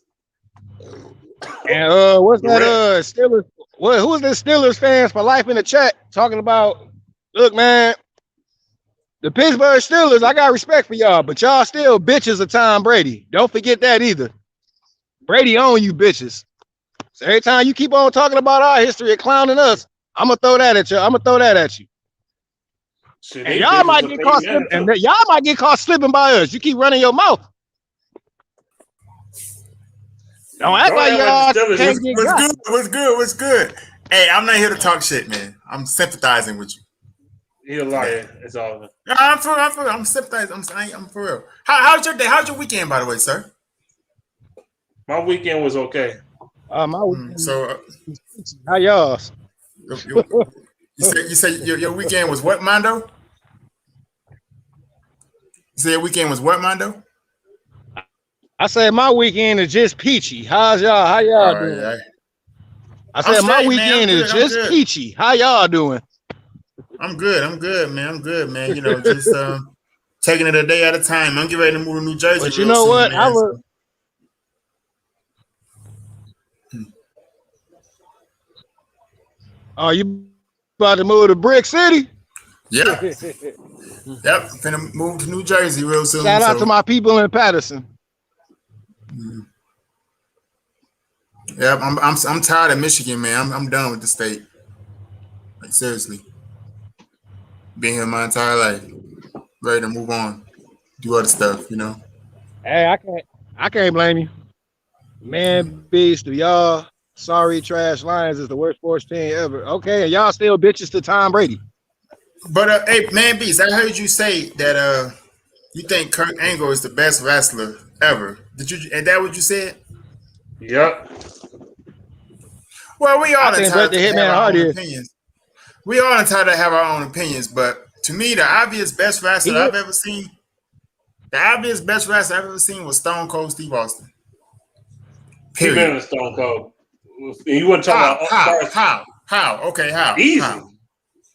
And what's that? Steelers. Who's the Steelers fans for life in the chat talking about? Look, man, the Pittsburgh Steelers. I got respect for y'all, but y'all still bitches of Tom Brady. Don't forget that either. Brady own you bitches. So every time you keep on talking about our history and clowning us, I'm gonna throw that at you. And y'all might get caught slipping, and y'all might get caught slipping by us. You keep running your mouth. Don't act like y'all can't get got. What's good? Hey, I'm not here to talk shit, man. I'm sympathizing with you. You're a liar. It's all. No, I'm for real. I'm sympathizing. I'm for real. How's your day? How's your weekend, by the way, sir? My weekend was okay. My weekend. So, how y'all's? You said your weekend was what, Mondo? You said your weekend was what, Mondo? I said my weekend is just peachy. How's y'all? How y'all doing? Yeah. I said my weekend is just peachy. How y'all doing? I'm good, man. You know, just taking it a day at a time. I'm getting ready to move to New Jersey. But you know what? Man. Oh, you about to move to Brick City? Yeah. Yep. Finna move to New Jersey real soon. Shout out to my people in Patterson. Yeah, I'm tired of Michigan, man. I'm done with the state. Like seriously. Been here my entire life. Ready to move on. Do other stuff, you know. Hey, I can't blame you. Man, beast to y'all. Sorry, Trash Lions is the worst sports team ever. Okay, and y'all still bitches to Tom Brady. But hey, man, beast, I heard you say that you think Kurt Angle is the best wrestler ever. Did you? Is that what you said? Yep. Well, we all entitled to have our own opinions. We all entitled to have our own opinions, but to me, the obvious best wrestler I've ever seen was Stone Cold Steve Austin. Period. He better than Stone Cold. You want to talk about how? Okay, how? Easy. How?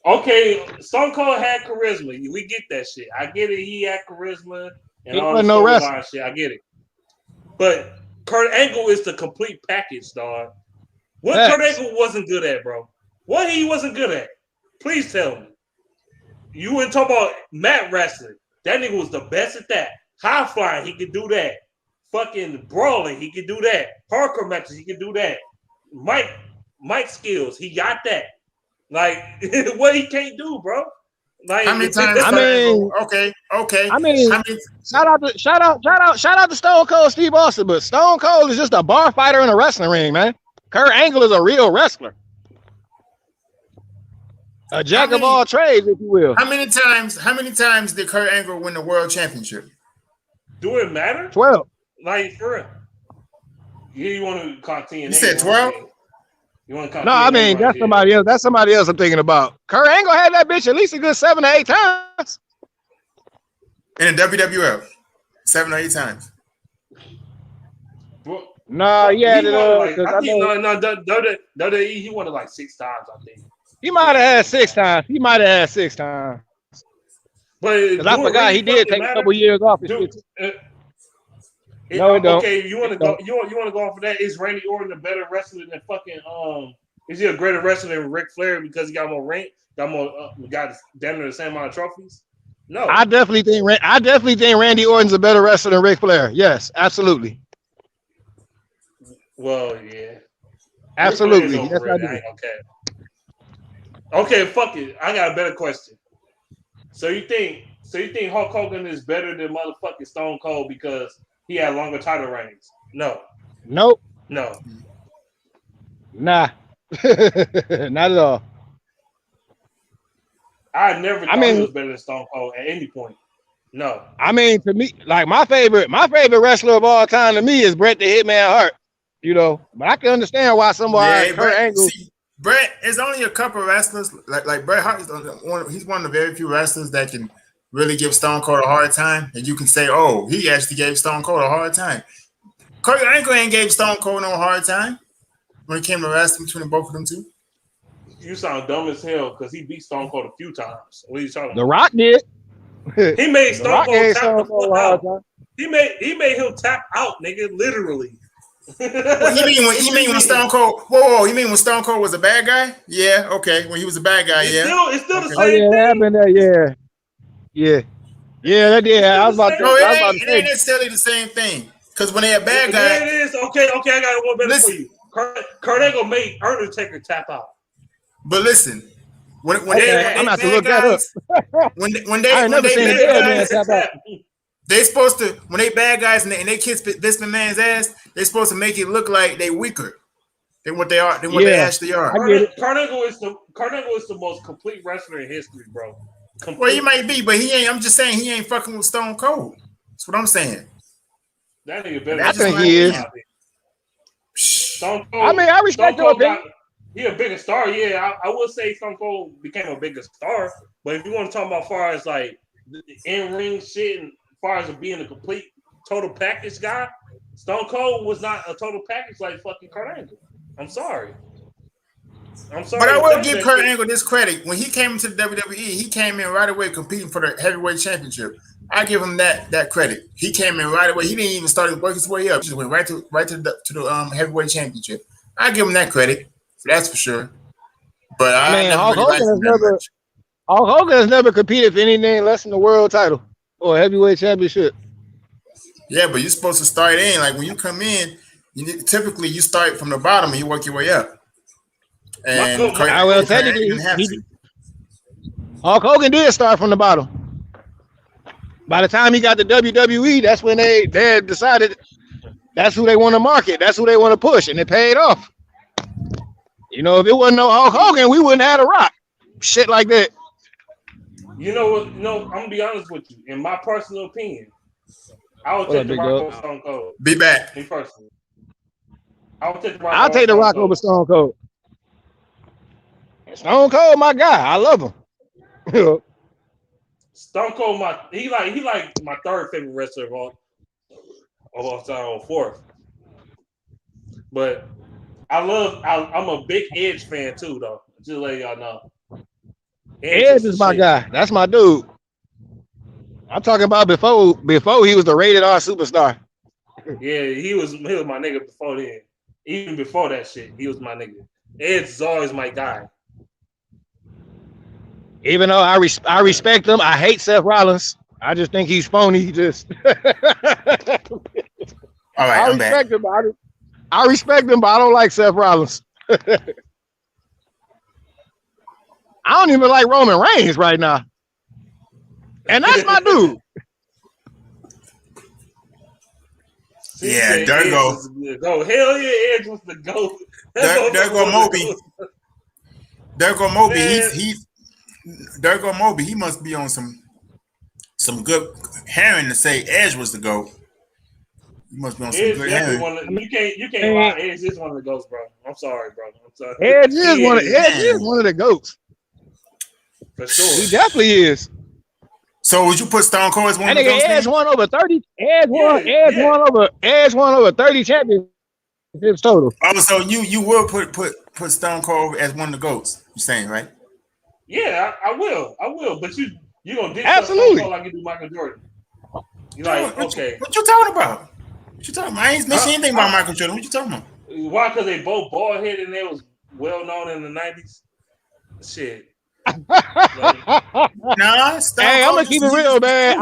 Okay, Stone Cold had charisma. We get that shit. I get it. He had charisma and all the storyline shit. I get it. But Kurt Angle is the complete package, dog. What Kurt Angle wasn't good at, bro? What he wasn't good at? Please tell me. You wouldn't talk about mat wrestling. That nigga was the best at that. High flying, he could do that. Fucking brawling, he could do that. Hardcore matches, he could do that. Mike skills, he got that. Like what he can't do, bro. Like how many times? Okay. Shout out to Stone Cold Steve Austin, but Stone Cold is just a bar fighter in a wrestling ring, man. Kurt Angle is a real wrestler. A jack of all trades, if you will. How many times did Kurt Angle win the world championship? Do it matter? 12. Like for real. Yeah, you want to call TNA? You said 12? You want to call? No, I mean that's somebody else. That's somebody else I'm thinking about. Kurt Angle had that bitch at least a good 7 or 8 times. In the WWF, 7 or 8 times. Well, no, yeah, he won it like 6 times, I think. He might have had 6 times. But I forgot he did take a couple years off. No, it don't. Okay, you want to go? You want to go off of that? Is Randy Orton a better wrestler than fucking? Is he a greater wrestler than Ric Flair because he got more rank? Got damn near the same amount of trophies? No, I definitely think Randy Orton's a better wrestler than Ric Flair. Yes, absolutely. Well, yeah, absolutely. Yes, I do. Okay, fuck it. I got a better question. So you think Hulk Hogan is better than motherfucking Stone Cold because he had longer title reigns? No. Nope. No. Nah. Not at all. I never thought he was better than Stone Cold at any point. No. I mean, to me, like my favorite wrestler of all time to me is Bret the Hitman Hart. You know, but I can understand why somebody Kurt Angle. Bret, there's only a couple of wrestlers like Bret Hart. He's one of the very few wrestlers that can really give Stone Cold a hard time, and you can say, "Oh, he actually gave Stone Cold a hard time." Kurt Angle ain't gave Stone Cold no hard time when it came to wrestling between both of them two. You sound dumb as hell because he beat Stone Cold a few times. What are you talking about? The Rock did. He made Stone Cold tap the fuck out. Time. He made him tap out, nigga, literally. What you mean when Stone Cold? Whoa! You mean when Stone Cold was a bad guy? Yeah, okay. When he was a bad guy, It's still the same thing. Oh yeah, that happened there. Yeah. That did. I was about to. It ain't necessarily the same thing. Because when they had bad guys, it is. Okay. I got one better for you. Kurt Angle made Undertaker tap out. But listen, when I'm gonna have to look that up. when they supposed to, when they bad guys and they kiss Vince McMahon's ass, they supposed to make it look like they weaker than what they are, than what they actually are. Kurt Angle is the most complete wrestler in history, bro. Well, he might be, but he ain't. I'm just saying he ain't fucking with Stone Cold. That's what I'm saying. That nigga better. I think he is. Stone Cold, I mean, I respect your opinion. He a bigger star, yeah. I would say Stone Cold became a bigger star, but if you want to talk about far as like in-ring shit and far as being a complete total package guy, Stone Cold was not a total package like fucking Kurt Angle. I'm sorry. But I will give Kurt Angle this credit. When he came into the WWE, he came in right away competing for the heavyweight championship. I give him that credit. He came in right away. He didn't even start working his way up. He just went right to the heavyweight championship. I give him that credit. That's for sure. But Hulk Hogan has never competed for anything less than the world title or heavyweight championship. Yeah, but you're supposed to start in. Like when you come in, typically you start from the bottom and you work your way up. And technically, Hulk Hogan did start from the bottom. By the time he got to WWE, that's when they had decided that's who they want to market. That's who they want to push, and it paid off. You know, if it wasn't no Hulk Hogan, we wouldn't have The Rock. Shit like that. You know what? No, I'm gonna be honest with you. In my personal opinion, I would take The Rock over Stone Cold. Be back. Me personally. I'll take The Rock over Stone Cold. Stone Cold, my guy. I love him. Stone Cold, he like my third favorite wrestler of all time, or fourth. But I'm a big Edge fan too, though. Just to let y'all know. Edge is my guy. That's my dude. I'm talking about before he was the rated R superstar. Yeah, he was my nigga before then. Even before that shit, he was my nigga. Edge is always my guy. Even though I respect him, I hate Seth Rollins. I just think he's phony. All right, I respect him, but I don't like Seth Rollins. I don't even like Roman Reigns right now. And that's my dude. Yeah, there go. Hell yeah, Edge was the GOAT. There go Moby. There go Moby. There go Moby. He must be on some good herring to say Edge was the GOAT. He must be on some good herring. You can't lie. Edge is one of the GOATs, bro. I'm sorry, bro. I'm sorry. Edge is one of the GOATs. For sure. He definitely is. So would you put Stone Cold as one of the GOATs? Edge won over 30. Edge won over 30 championships total. Oh, so you will put Stone Cold as one of the GOATs? You're saying, right? Yeah, I will. But you gonna diss absolutely Stone Cold like you do Michael Jordan? You like okay? What you talking about? I ain't mentioned anything about Michael Jordan. What you talking about? Why? Because they both bald headed and they was well known in the 90s. Shit. Nah, hey, I'm gonna keep it real, man.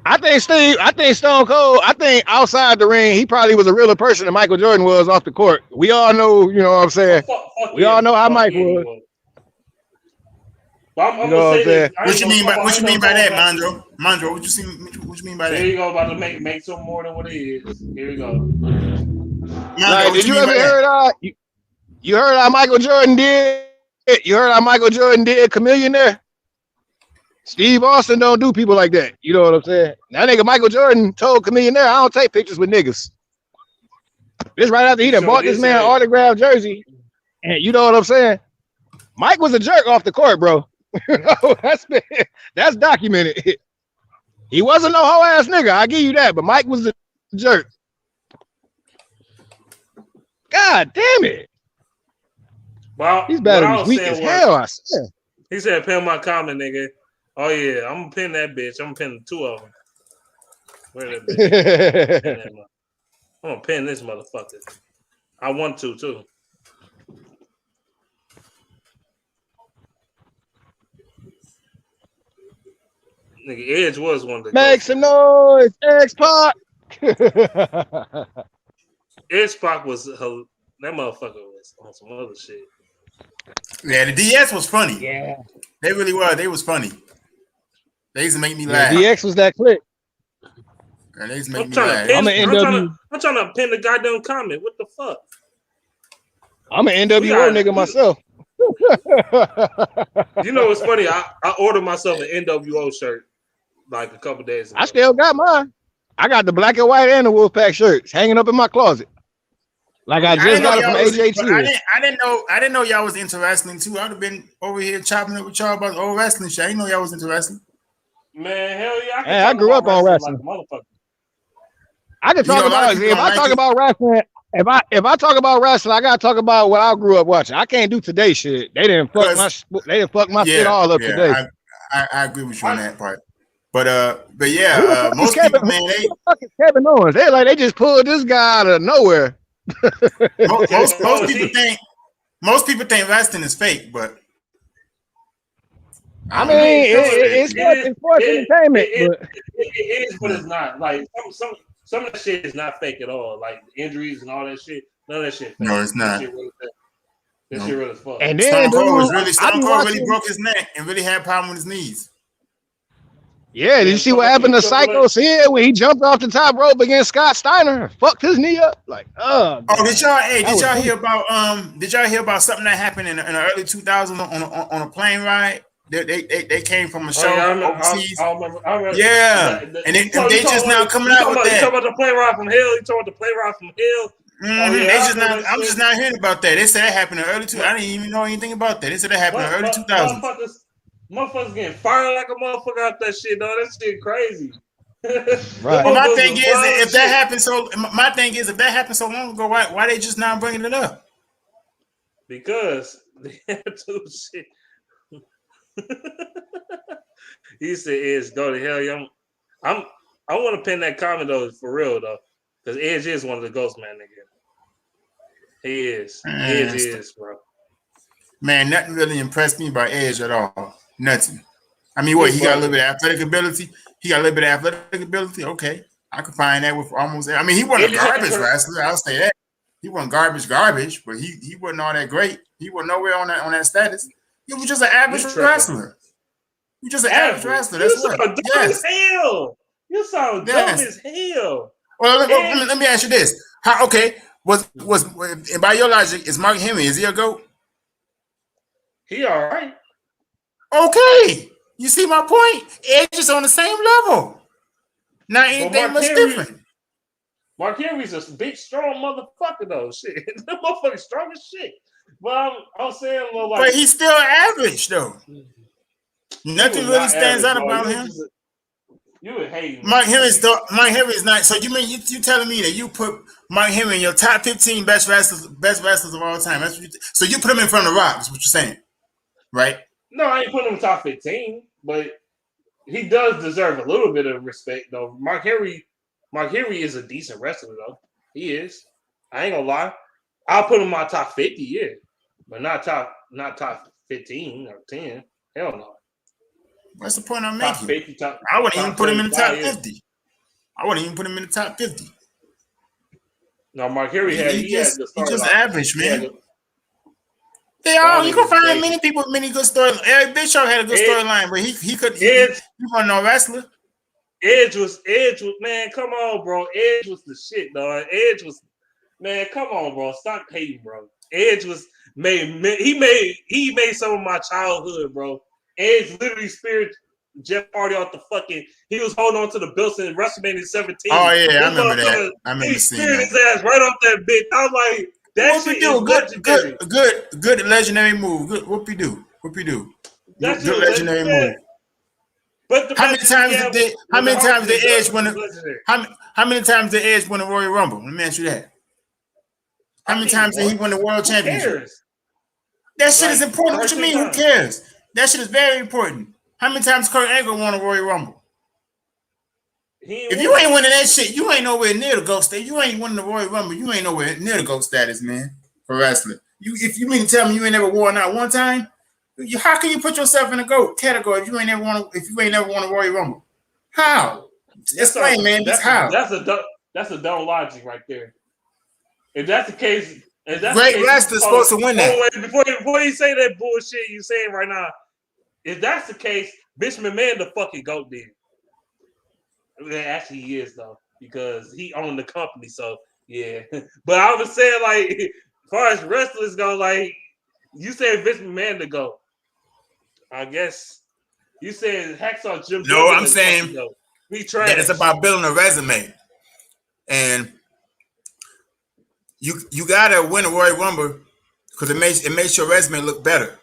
I think Stone Cold, I think outside the ring, he probably was a realer person than Michael Jordan was off the court. We all know, you know what I'm saying? We all know how Mike was. I'm gonna say this. What you mean by that, Mandro? Mandro, what you mean by that? There you go, about to make some more than what it is. Here we go. Like, did you ever heard you heard how Michael Jordan did? You heard how Michael Jordan did Chameleon there? Steve Austin don't do people like that. You know what I'm saying? That nigga Michael Jordan told Chameleon there, I don't take pictures with niggas. This right after he done bought this man autographed jersey. And you know what I'm saying? Mike was a jerk off the court, bro. That's documented. He wasn't no hoe ass nigga. I give you that. But Mike was a jerk. God damn it. Well, These batteries weak as hell, I swear. He said, pin my comment, nigga. Oh, yeah. I'm going to pin that bitch. I'm going to pin 2 of them. Where that bitch? I'm going to pin this motherfucker. I want to, too. Nigga, Edge was one of the. Make some noise, X-Pac. X-Pac was that motherfucker was on some other shit. Yeah, the DS was funny. Yeah, they really were. They was funny. They used to make me laugh. DX was that click. And they used to make me laugh. I'm trying to pin the goddamn comment. What the fuck? I'm an NWO nigga myself. You know what's funny? I ordered myself an NWO shirt like a couple days ago. I still got mine. I got the black and white and the Wolfpack shirts hanging up in my closet. Like I just got it from AJT. I didn't know y'all was into wrestling too. I'd have been over here chopping it with y'all about old wrestling shit. I didn't know y'all was into wrestling. Man, hell yeah! Hey, I grew up on wrestling. Like I can talk about if I talk about wrestling. If I talk about wrestling, I gotta talk about what I grew up watching. I can't do today shit. They didn't fuck my shit all up today. I agree with you on that part. But yeah, most people, man, Kevin Owens. They just pulled this guy out of nowhere. most people think wrestling is fake, but I mean it's sports entertainment. It is, but it's not. Like some of that shit is not fake at all. Like injuries and all that shit. None of that shit fake. No, it's not. That shit really fuck. And then Stone Cold really broke his neck and really had a problem with his knees. Yeah, did you see what happened to Psycho's head when he jumped off the top rope against Scott Steiner? Fucked his knee up. Like, did y'all hear about something that happened in the early 2000s on a plane ride? They came from a show overseas. I remember. Yeah, and they just now coming out with that. You talking about the plane ride from hell? You talking about the plane ride from hell? Mm-hmm. I'm just not hearing about that. They said that happened in early 2000s. I didn't even know anything about that. They said that happened in early 2000s. Motherfuckers getting fired like a motherfucker out that shit, dog. That shit crazy. Right. But my thing is, if that happened so long ago, why they just now bringing it up? Because they had to shit. He said, "Edge, go to hell." I want to pin that comment though, for real though, because Edge is one of the ghost man nigga. He is. Edge is, bro. Man, nothing really impressed me about Edge at all. Nothing. I mean, what, he got a little bit of athletic ability? Okay. I could find that with almost. I mean, he wasn't a garbage wrestler. I'll say that. He wasn't garbage, but he wasn't all that great. He wasn't nowhere on that status. He was just an average wrestler. He was just an average wrestler. That's what. Dumb as hell. You sound dumb as hell. Well, let me ask you this. Was by your logic, is Mark Henry, is he a GOAT? He all right. Okay. You see my point? Edge is on the same level. Not anything much different. Mark Henry's a big, strong motherfucker, though. Shit. That motherfucker's strong as shit. But I'm saying, well, like. But he's still average, though. Nothing really stands out about him. You would hate Mark Henry is not. So you mean you telling me that you put Mark Henry in your top 15 best wrestlers of all time? That's what so you put him in front of The Rock, is what you're saying, right? No, I ain't putting him in top 15, but he does deserve a little bit of respect, though. Mark Henry is a decent wrestler, though. He is. I ain't gonna lie. I'll put him in my top 50, yeah, but not top 15 or 10. Hell no. What's the point I'm making? 50, I wouldn't even put him in the top 50. I wouldn't even put him in the top 50. No, Mark Henry he just average, man. You can find many people with many good storylines. Eric Bischoff had a good storyline, but he wasn't no wrestler. Edge was man. Come on, bro. Edge was the shit, dog. Edge was man. Come on, bro. Stop hating, bro. Edge was he made some of my childhood, bro. Edge literally speared Jeff Hardy off the fucking. He was holding on to the belts in WrestleMania 17. Oh yeah, I remember that. I remember seeing that. He speared his ass right off that bitch. I was like, That Whoopie shit do is legendary. good legendary move. Good whoopie do. That shit Good was legendary legendary. move. But the How many times did they? How many times did Edge win? How many times did Edge win the Royal Rumble? Let me ask you that. How many times did he win the World Championship? Cares? That shit is important. What you mean? Who cares? That shit is very important. How many times Kurt Angle won a Royal Rumble? If you ain't winning that shit, you ain't nowhere near the GOAT status. You ain't winning the Royal Rumble. You ain't nowhere near the GOAT status, man. For wrestling, if you mean to tell me you ain't never won out one time, how can you put yourself in the GOAT category if you ain't never won a Royal Rumble? How? Explain, man. Just how? That's a dumb logic right there. If that's the case, great wrestlers supposed to win that. Before you say that bullshit you saying right now, if that's the case, Vince McMahon the fucking GOAT then. Actually, he is though because he owned the company. So yeah, but I was saying like, as far as wrestlers go, like you said, Vince McMahon the GOAT. I guess you said Hacksaw Jim. No, I'm saying that it's about building a resume, and you gotta win a Royal Rumble because it makes your resume look better.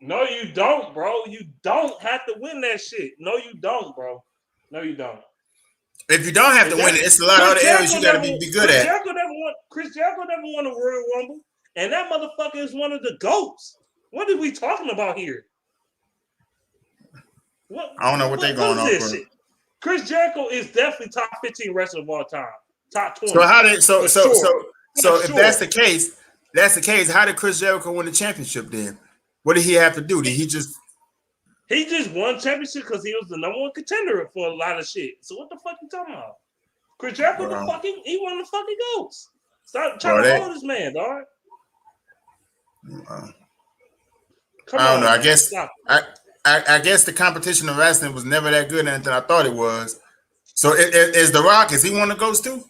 No, you don't, bro. You don't have to win that shit. No, you don't, bro. No, you don't. If you don't have to win it, it's a lot of other areas you gotta be good at. Chris Jericho never won a Royal Rumble, and that motherfucker is one of the GOATs. What are we talking about here? I don't know what they're going on for. Chris Jericho is definitely top 15 wrestler of all time. Top 20. So if that's the case, how did Chris Jericho win the championship then? What did he have to do? Did he just won championship because he was the number one contender for a lot of shit. So what the fuck you talking about? Chris Jericho he won the fucking GOATs. Stop trying to hold this man, dog. I don't know. I guess the competition of wrestling was never that good than I thought it was. So is The Rock, is he one of the GOATs too?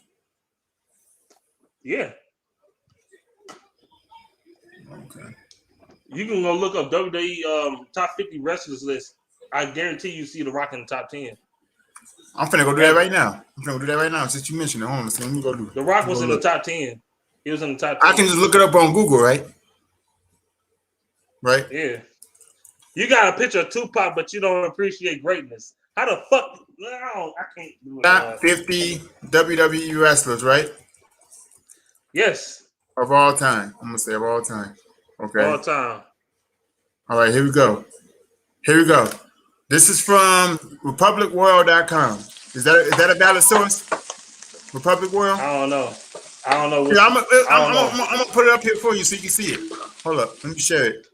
Yeah. Okay. You can go look up WWE top 50 wrestlers list. I guarantee you see The Rock in the top 10. I'm finna go do that right now. Since you mentioned it. Hold on, let me go do it. The Rock was in the top 10. He was in the top 10. I can just look it up on Google, right? Right? Yeah. You got a picture of Tupac, but you don't appreciate greatness. How the fuck? No, I can't do it. Top 50 WWE wrestlers, right? Yes. Of all time. I'm gonna say of all time. Okay. All time. All right, here we go. This is from RepublicWorld.com. Is that a valid source? Republic World? I don't know. I'm gonna put it up here for you so you can see it. Hold up, let me share it.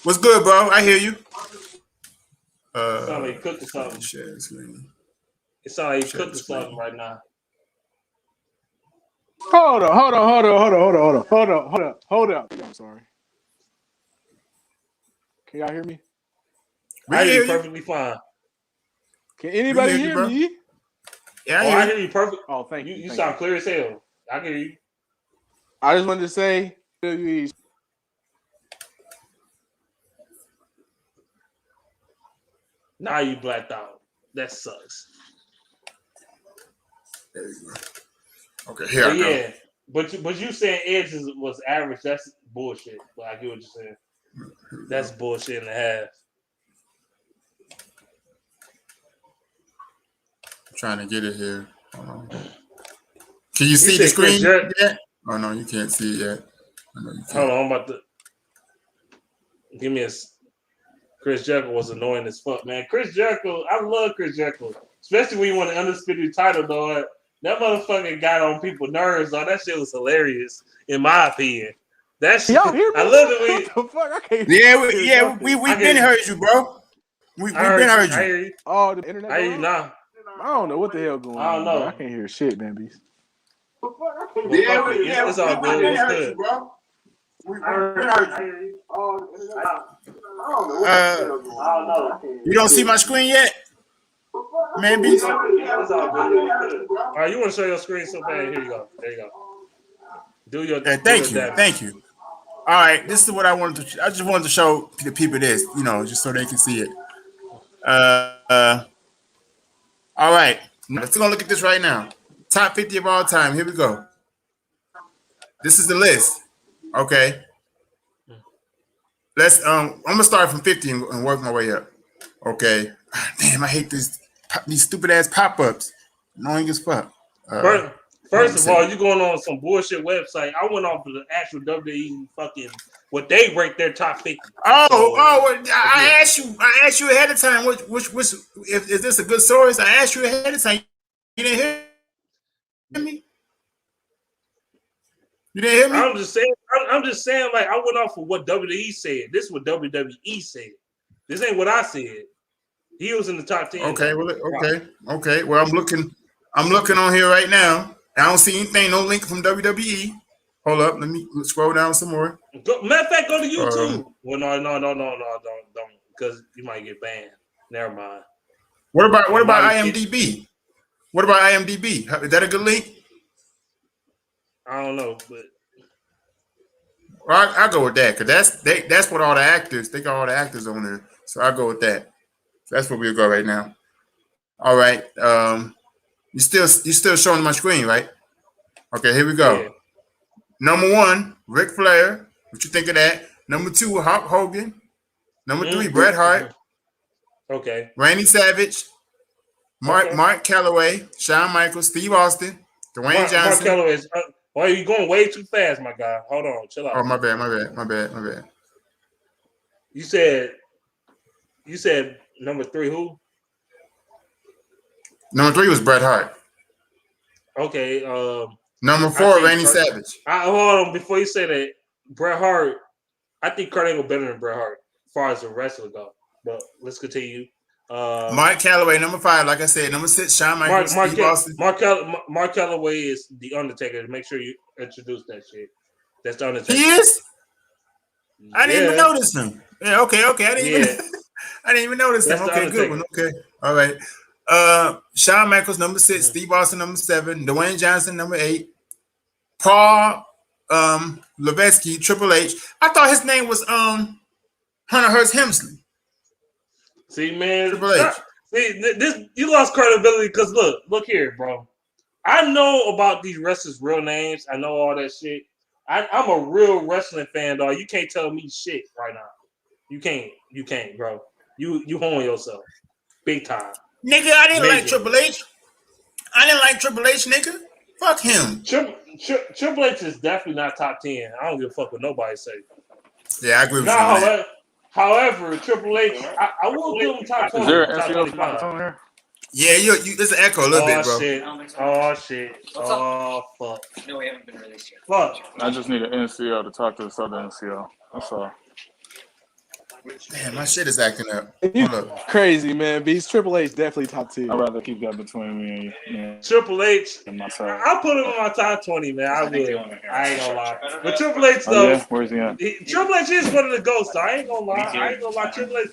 What's good, bro? I hear you. It sounds like you cooking something. Share screen. It sounds like you cooking something right now. Hold up. I'm sorry. Can y'all hear me? I hear you perfectly fine. Can anybody hear me? Yeah, I hear you perfect. Oh, thank you. You sound clear as hell. I can hear you. I just wanted to say, now you blacked out. That sucks. There you go. Okay, here I go. Yeah, but you saying Edge was average? That's bullshit. But I get what you're saying. That's bullshit and a half. I'm trying to get it here. Can you see the screen yet? Oh no, you can't see it yet. Hold on, I'm about to give me a. Chris Jericho was annoying as fuck, man. Chris Jericho, I love Chris Jericho, especially when you want an undisputed title, dog. That motherfucker got on people's nerves, dog. That shit was hilarious, in my opinion. That shit, y'all hear me? I love it. What the fuck? I can't. We've been heard you, bro. We've been heard you. I hear you. Oh, the internet. I hear you now. I don't know what the hell going on. I don't know. Bro. I can't hear shit, man. Beast. It's all good. It's good. Bro. You don't see my screen yet, man. Beast. It's all good. All right, you want to show your screen so bad? Here you go. There you go. Do your. Thank you. All right, this is what I wanted to. I just wanted to show the people this, just so they can see it. All right, let's go look at this right now. Top 50 of all time. Here we go. This is the list. Okay. Let's I'm gonna start from 50 and work my way up. Okay. Damn, I hate these stupid ass pop-ups. Annoying as fuck. First of all, you going on some bullshit website. I went off of the actual WWE fucking what they rate their top 50. I asked you ahead of time. Which is this a good source? I asked you ahead of time. You didn't hear me. You didn't hear me. I'm just saying. Like I went off of what WWE said. This is what WWE said. This ain't what I said. He was in the top 10. Okay. Well, I'm looking on here right now. I don't see anything. No link from WWE. Hold up. Let me scroll down some more. Matter of fact, go to YouTube. Well, no, don't, because you might get banned. Never mind. What about IMDb? What about IMDb? Is that a good link? I don't know, but I go with that because that's what all the actors. They got all the actors on there, so I go with that. So that's where we'll go right now. All right. You still showing my screen, right? Okay, here we go. Yeah. Number 1, Ric Flair. What you think of that? Number 2, Hulk Hogan. Number 3, Bret Hart. Okay. Randy Savage. Mark Calloway. Shawn Michaels. Steve Austin. Dwayne Johnson. Mark Calloway. Well, you're going way too fast, my guy. Hold on, chill out. Oh, my bad. You said number 3 who? Number 3 was Bret Hart. Okay. Number 4, Randy Savage. Hold on, before you say that, Bret Hart. I think Kurt Angle better than Bret Hart as far as the wrestler go. But let's continue. Mark Calloway, number 5, like I said. Number 6, Shawn Michaels. Steve Austin. Mark Calloway is the Undertaker. Make sure you introduce that shit. That's the Undertaker. He is? I didn't even notice him. Yeah, okay. I didn't even notice him. Okay, good one. Okay. All right. Shawn Michaels, number 6, Steve Austin, number 7, Dwayne Johnson, number 8, Paul Levesque, Triple H. I thought his name was Hunter Hearst Helmsley. See, man, Triple H. This you lost credibility because look here, bro. I know about these wrestlers' real names. I know all that shit. I'm a real wrestling fan, dog. You can't tell me shit right now. You can't, bro. You hone yourself, big time. Nigga, I didn't like Triple H. Nigga. Fuck him. Triple H is definitely not top 10. I don't give a fuck what nobody say. Yeah, I agree with you. However, Triple H, I will give him top 20. Is there an top SEO 25. on here? Yeah, there's an echo a little bit, bro. Shit. Oh, shit. Oh, fuck. No, we haven't been released yet. Fuck. I just need an NCO to talk to this other NCO. That's all. Damn, my shit is acting up. Hold up. Crazy, man. Beast Triple H definitely top 10. I'd rather keep that between me and you. Man. Triple H, And myself. I'll put him in my top 20, man. I will. I ain't gonna lie. But Triple H, though, Yeah? Where's he at? Triple H is one of the ghosts, so I ain't gonna lie. Triple H.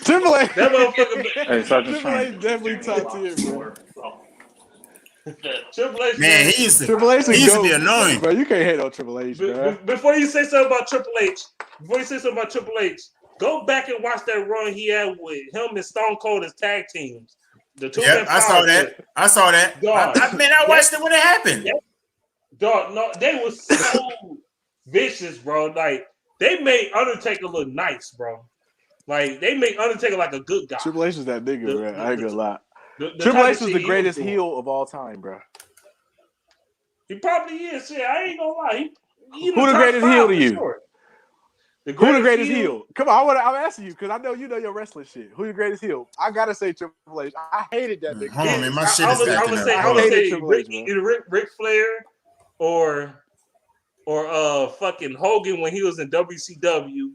Triple H. That motherfucker. Hey, Sergeant Triple H Sean. definitely top 10, bro. Triple H. Man, he used Triple H to be annoying. Bro, you can't hate on Triple H, bro. Before you say something about Triple H, go back and watch that run he had with him and Stone Cold as tag teams. The two. Yep, I saw that. Dog. I watched it when it happened. Yep. Dog, no, they were so vicious, bro. Like they made Undertaker look nice, bro. Like they made Undertaker like a good guy. Triple H is that nigga, bro. I ain't gonna lie. The Triple type H of was shit the he greatest doing. heel of all time, bro. He probably is. Yeah, I ain't gonna lie. He Who the greatest heel to you? Sure. Who the greatest heel? Come on, I'm asking you because I know you know your wrestling shit. Who the greatest heel? I gotta say Triple H. I hated that nigga. Hold on, man. My shit is I acting would up. say Hold on. either Ric Flair or fucking Hogan when he was in WCW.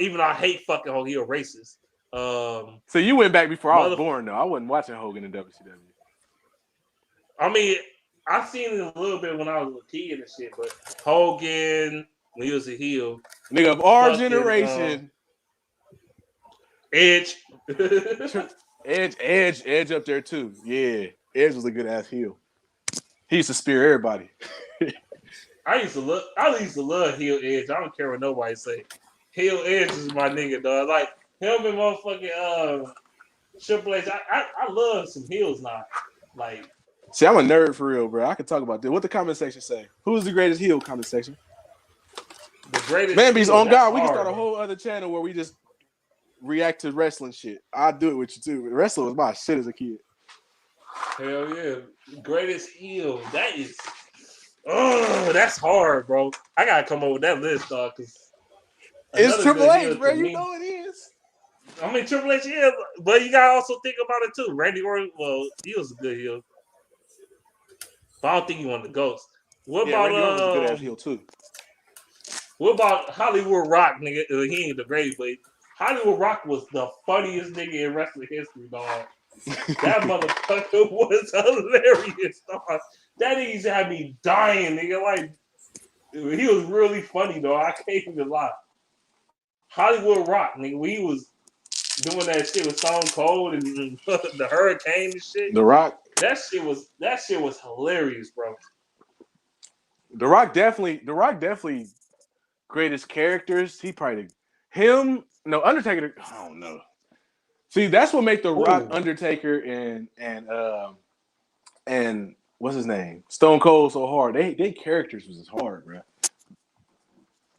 Even though I hate fucking Hogan, he a racist. So you went back before I was born, though. I wasn't watching Hogan in WCW. I mean, I seen it a little bit when I was a kid and shit, but Hogan when he was a heel, nigga of our generation, Edge, Edge up there too. Yeah, Edge was a good ass heel. He used to spear everybody. I used to love heel Edge. I don't care what nobody say. Heel Edge is my nigga, dog. Like him and motherfucking Triple H. I love some heels now. Like See, I'm a nerd for real, bro. I can talk about this. What the comment section say? Who's the greatest heel? Comment section. The greatest. Man, beast on God. We can hard, start a whole other channel where we just react to wrestling shit. I'll do it with you too. Wrestling was my shit as a kid. Hell yeah. Greatest heel. That is that's hard, bro. I gotta come up with that list, dog. It's Triple H, bro. You know it is. I mean Triple H, yeah, but you gotta also think about it too. Randy Orton, well, he was a good heel. But I don't think he won the Ghost. What about Randy Orton was a good ass heel too. What about Hollywood Rock, nigga? He ain't the greatest, but Hollywood Rock was the funniest nigga in wrestling history, dog. That motherfucker was hilarious, dog. That nigga used to have me dying, nigga. Like, he was really funny, dog. I can't even lie. Hollywood Rock, nigga, when he was doing that shit with Stone Cold and the Hurricane and shit. The Rock. That shit was hilarious, bro. The Rock definitely greatest characters. He probably Undertaker. I don't know. See, that's what make The Rock, Undertaker, and what's his name, Stone Cold so hard. They characters was as hard, bro.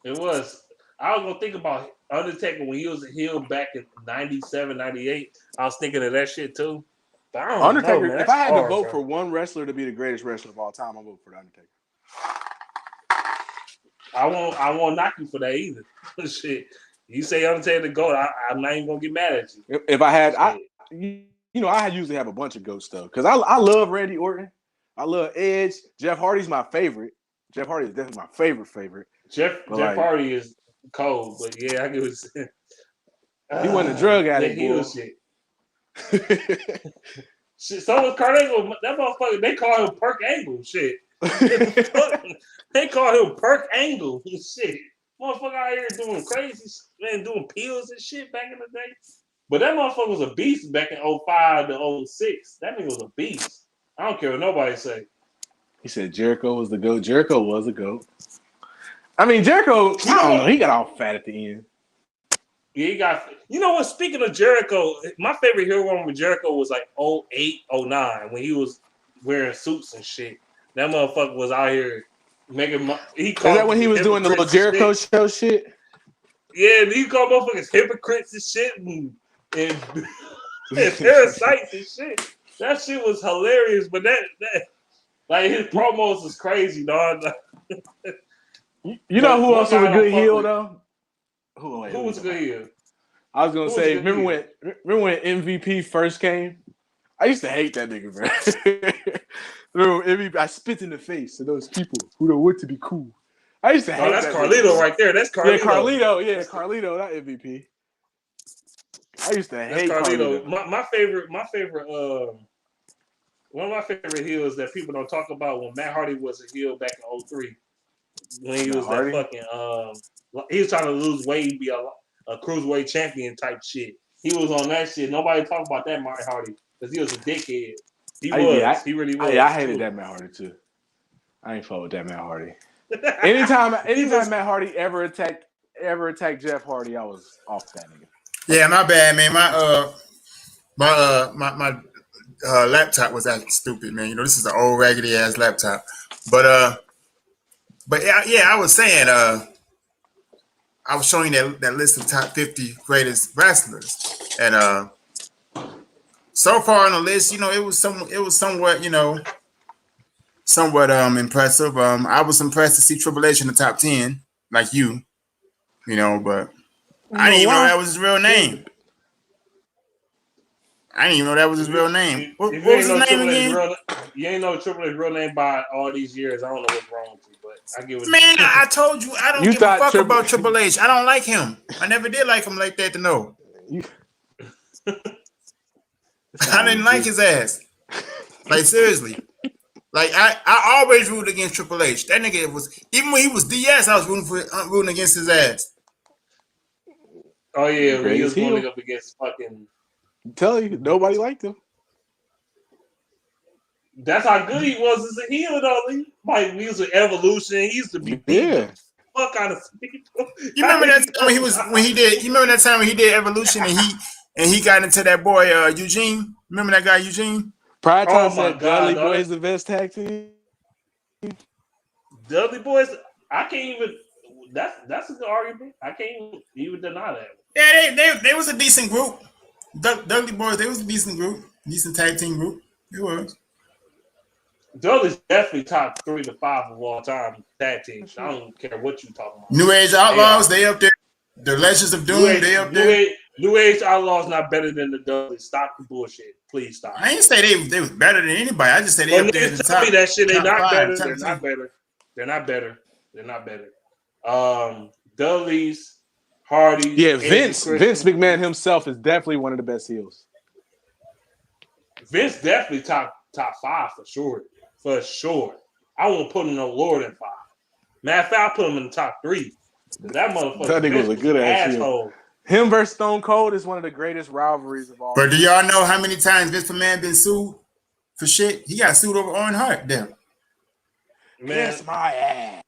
It was. I was gonna think about Undertaker when he was a heel back in 97, 98. I was thinking of that shit too. But I don't Undertaker. know, man. If I had hard, to vote bro. for one wrestler to be the greatest wrestler of all time, I'll vote for the Undertaker. I won't knock you for that either. Shit. You say Undertaker the GOAT, I'm not even gonna get mad at you. If I had, I usually have a bunch of GOATs though, because I love Randy Orton, I love Edge. Jeff Hardy's my favorite. Jeff Hardy is definitely my favorite. Jeff Hardy is cold, but yeah, I get what you're saying. He wasn't a drug addict. Heel shit. Shit. So was Kurt Angle. That motherfucker. They call him Perk Angle. Shit. They call him Perk Angle. Shit. Motherfucker out here doing crazy, man, doing pills and shit back in the day. But that motherfucker was a beast back in 05 to 06. That nigga was a beast. I don't care what nobody say. He said Jericho was the GOAT. Jericho was a GOAT. I mean, Jericho, I don't know. He got all fat at the end. Yeah, he got. You know what? Speaking of Jericho, my favorite heel run with Jericho was like 08, 09 when he was wearing suits and shit. That motherfucker was out here making. Is that when he was doing the little Jericho show shit? Yeah, he called motherfuckers hypocrites and shit and parasites and shit. That shit was hilarious, but that like his promos was crazy, dog. You know who else was a good heel though? Who was a good heel? I was gonna say, remember when MVP first came? I used to hate that nigga, bro. Remember MVP? I spit in the face of those people who don't want to be cool. I used to hate that's that Carlito nigga. right there. That's Carlito. Carlito, not MVP. I used to hate Carlito. Carlito. My favorite. One of my favorite heels that people don't talk about when Matt Hardy was a heel back in 03. When he was that fucking he was trying to lose weight, be a cruiserweight champion type shit. He was on that shit. Nobody talk about that Matt Hardy because he was a dickhead. He really was. I hated that Matt Hardy too. I ain't fuck with that Matt Hardy. Anytime Matt Hardy ever attacked Jeff Hardy, I was off that nigga. Yeah, my bad, man. My laptop was acting stupid, man. You know, this is an old raggedy ass laptop. But yeah, I was saying, I was showing that list of top 50 greatest wrestlers, and so far on the list, you know, it was somewhat, you know, impressive. I was impressed to see Triple H in the top 10, like you know, but I didn't even know that was his real name. What was his name again? You ain't know Triple H's real name by all these years. I don't know what's wrong with you, but I get what man, I told you I don't give a fuck about Triple H. I don't like him. I never did like him like that to know. I didn't like his ass. Like seriously. Like I always rooted against Triple H. That nigga was, even when he was DS, I was rooting against his ass. Oh yeah, when he was going up against fucking. I'm telling you, nobody liked him. That's how good he was as a heel, though. Like he was an Evolution. He used to be fuck out of people. You remember that time You remember that time when he did Evolution and he got into that boy Eugene? Remember that guy Eugene? Pride Time Oh my said God, Dudley dog. Boys the best tag team. Dudley Boys, I can't even. That's a good argument. I can't even deny that. Yeah, they was a decent group. Dudley Boys, they was a decent group, decent tag team group. It was. Dudley's definitely top 3 to 5 of all time tag teams. I don't care what you talking about. New Age Outlaws, they up there. The Legends of Doom, they up there. New Age Outlaws not better than the Dudleys. Stop the bullshit. Please stop. I ain't say they was better than anybody. I just said they up there in the top. Tell me that shit. They're not better. Top They're not 10. better. They're not better. They're not better. Dudleys, Hardys. Yeah, Vince McMahon himself is definitely one of the best heels. Vince definitely top 5 for sure. For sure. I won't put him no lower than 5. Matter of fact, I put him in the top 3. That motherfucker. That nigga was a good ass asshole. Him versus Stone Cold is one of the greatest rivalries of all. But do y'all know how many times Vince McMahon been sued for shit? He got sued over Owen Hart. Damn. Man, Kiss my ass.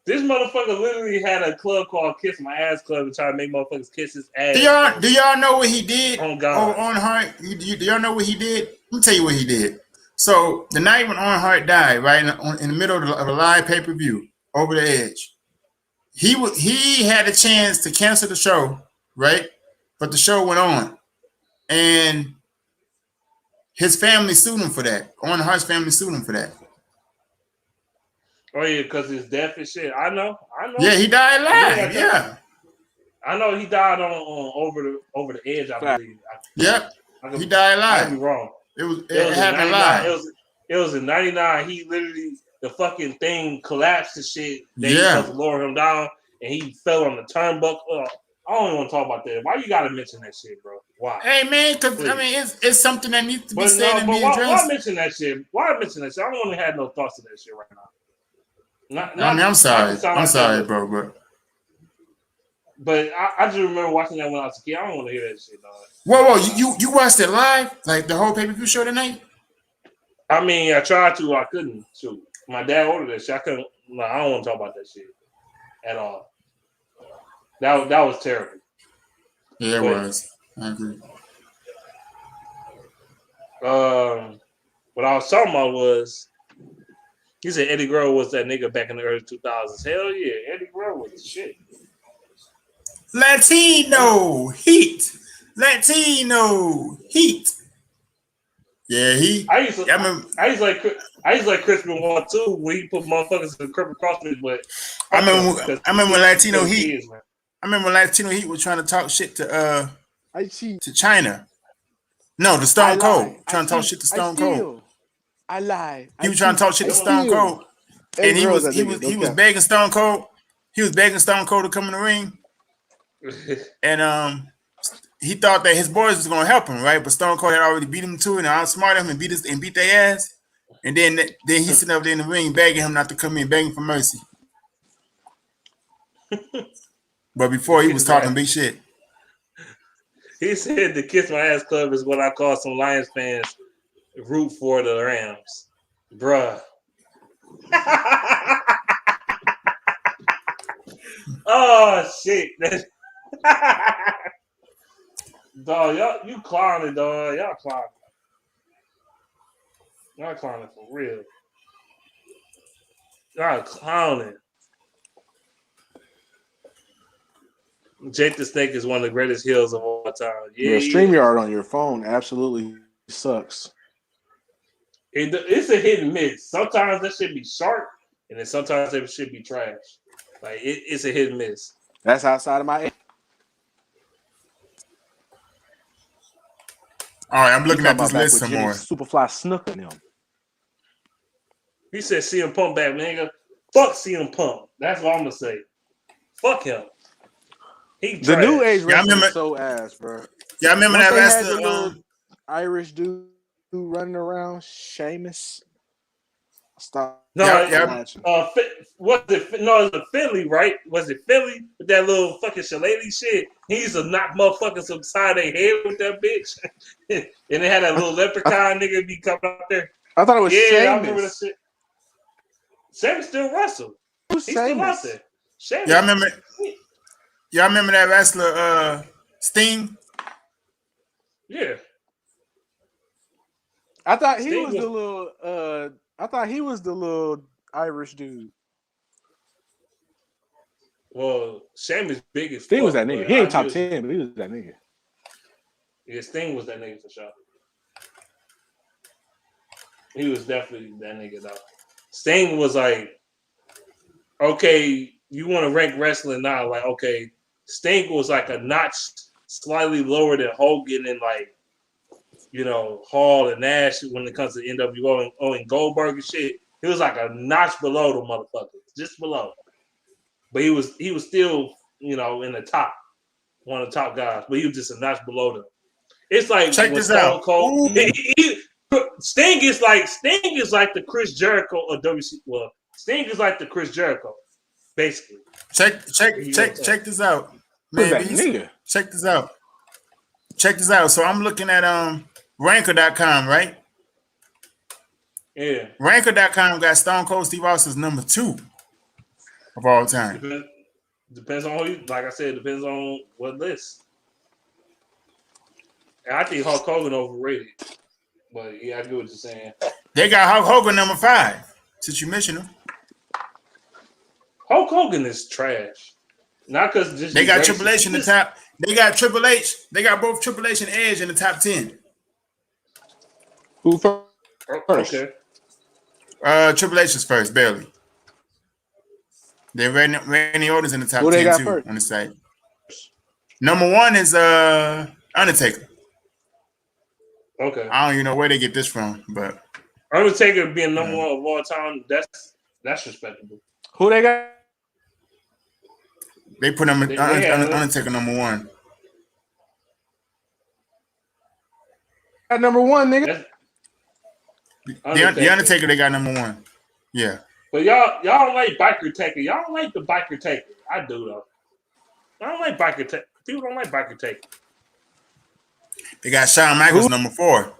This motherfucker literally had a club called Kiss My Ass Club and try to make motherfuckers kiss his ass. Do y'all know what he did? Oh God. Owen Hart. Do y'all know what he did? Let me tell you what he did. So the night when Owen Hart died, right in the middle of a live pay-per-view, Over the Edge, he had a chance to cancel the show, right? But the show went on, and his family sued him for that. Owen Hart's family sued him for that. Oh yeah, because his death and shit. I know. Yeah, he died live. Yeah. I know he died on over the edge. I believe. Yep. He died live. I could be wrong. It happened live. It was in '99. He literally the fucking thing collapsed and shit. They supposed to lower him down, and he fell on the turnbuckle. I don't even want to talk about that. Why you gotta mention that shit, bro? Why? Hey man, because I mean it's something that needs to be said and be addressed. Why mention that shit? Why mention that shit? I don't want to have no thoughts of that shit right now. I'm sorry, bro. But I just remember watching that when I was a kid. I don't want to hear that shit, dog. Whoa, you watched it live? Like the whole pay-per-view show tonight? I mean, I tried to. I couldn't. Shoot. My dad ordered that shit. I couldn't. No, I don't want to talk about that shit at all. That was terrible. Yeah, it was. I agree. What I was talking about was, he said Eddie Guerrero was that nigga back in the early 2000s. Hell yeah, Eddie Guerrero was the shit. Latino Heat. Yeah, I used to like Chris Benoit too when he put motherfuckers in the cripple crossfit, but I remember when Latino Heat. I remember when Latino Heat was trying to talk shit to China. No, to Stone Cold. Trying to talk shit to Stone Cold. I lie. He was trying to talk shit to Stone Cold. And he was begging Stone Cold. He was begging Stone Cold to come in the ring. And he thought that his boys was gonna help him, right? But Stone Cold had already beat him to it and outsmarted him and beat their ass. And then he's sitting up there in the ring begging him not to come in, begging for mercy. But before he was talking big shit. He said the Kiss My Ass Club is what I call some Lions fans root for the Rams. Bruh. Oh shit. Dog, y'all, you clowning, dog. Y'all clowning. Y'all clowning for real. Y'all clowning. Jake the Snake is one of the greatest heels of all time. Yeah, StreamYard on your phone absolutely sucks. It's a hit and miss. Sometimes that should be sharp, and then sometimes it should be trash. Like it's a hit and miss. That's outside of my. All right, I'm looking at this list some more. Superfly Snook in them. He said CM Punk back, nigga. Fuck CM Punk. That's what I'm gonna say. Fuck him. The new age wrestling is so ass, bro. Yeah, I remember that wrestler, little Irish dude running around, Sheamus. Stop. No, was it Philly, right? Was it Philly with that little fucking shillelagh shit? He used to knock motherfuckers upside their head with that bitch, and they had that little leprechaun nigga be coming out there. I thought it was Sheamus. I remember that shit. Sheamus still wrestle. Who's He's Sheamus? still out there. Sheamus. Yeah, I remember. Y'all remember that wrestler, Sting? Yeah. I thought he Sting was the little. I thought he was the little Irish dude. Well, Sham is big as Sting fuck, was that nigga. but He ain't I top just- 10, but he was that nigga. Yeah, Sting was that nigga for sure. He was definitely that nigga though. Sting was like, okay, you want to rank wrestling now? Like, okay, Sting was like a notch slightly lower than Hogan and like, Hall and Nash when it comes to NWO and Goldberg and shit. He was like a notch below the motherfuckers, just below. But he was still, in the top, one of the top guys. But he was just a notch below them. It's like Check when this Stone out. Cold. Sting is like the Chris Jericho of WC. Well, Sting is like the Chris Jericho, basically. Check this out. Who's that Beast. nigga? Check this out. So I'm looking at Ranker.com, right? Yeah. Ranker.com got Stone Cold Steve Austin's number 2 of all time. Depends on who you, like I said, depends on what list. And I think Hulk Hogan overrated. But yeah, I get what you're saying. They got Hulk Hogan number 5, since you mentioned him. Hulk Hogan is trash. Not because they got Triple H in the top. They got Triple H. They got both Triple H and Edge in the top 10. Who first? Okay. Triple H is first, barely. Then Randy Orton's in the top 10 too first? On the site. Number 1 is Undertaker. Okay. I don't even know where they get this from, but Undertaker being number 1 of all time, that's respectable. Who they got? They put Undertaker number 1. At number 1, nigga. The Undertaker, they got number 1. Yeah. But y'all don't like Biker Taker. Y'all don't like the Biker Taker. I do though. I don't like Biker Taker. People don't like Biker Taker. They got Shawn Michaels number 4.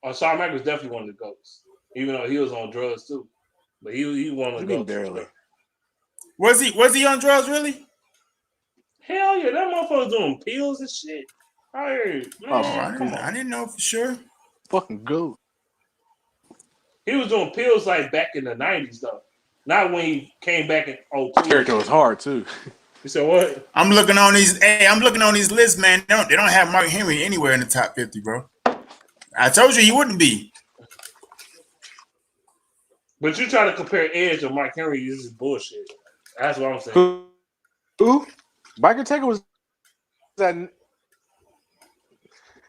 Oh, Shawn Michaels definitely one of the GOATs. Even though he was on drugs too. But he one of the GOATs. Barely. Was he on drugs really? Hell yeah, that motherfucker doing pills and shit. I heard, man, I didn't know for sure. Fucking GOAT. He was doing pills like back in the 90s though. Not when he came back in 02. Character was hard too. You said what? I'm looking on these lists, man. They don't have Mark Henry anywhere in the top 50, bro. I told you he wouldn't be. But you try to compare Edge to Mark Henry, this is bullshit. That's what I'm saying. Who? Biker Taker was that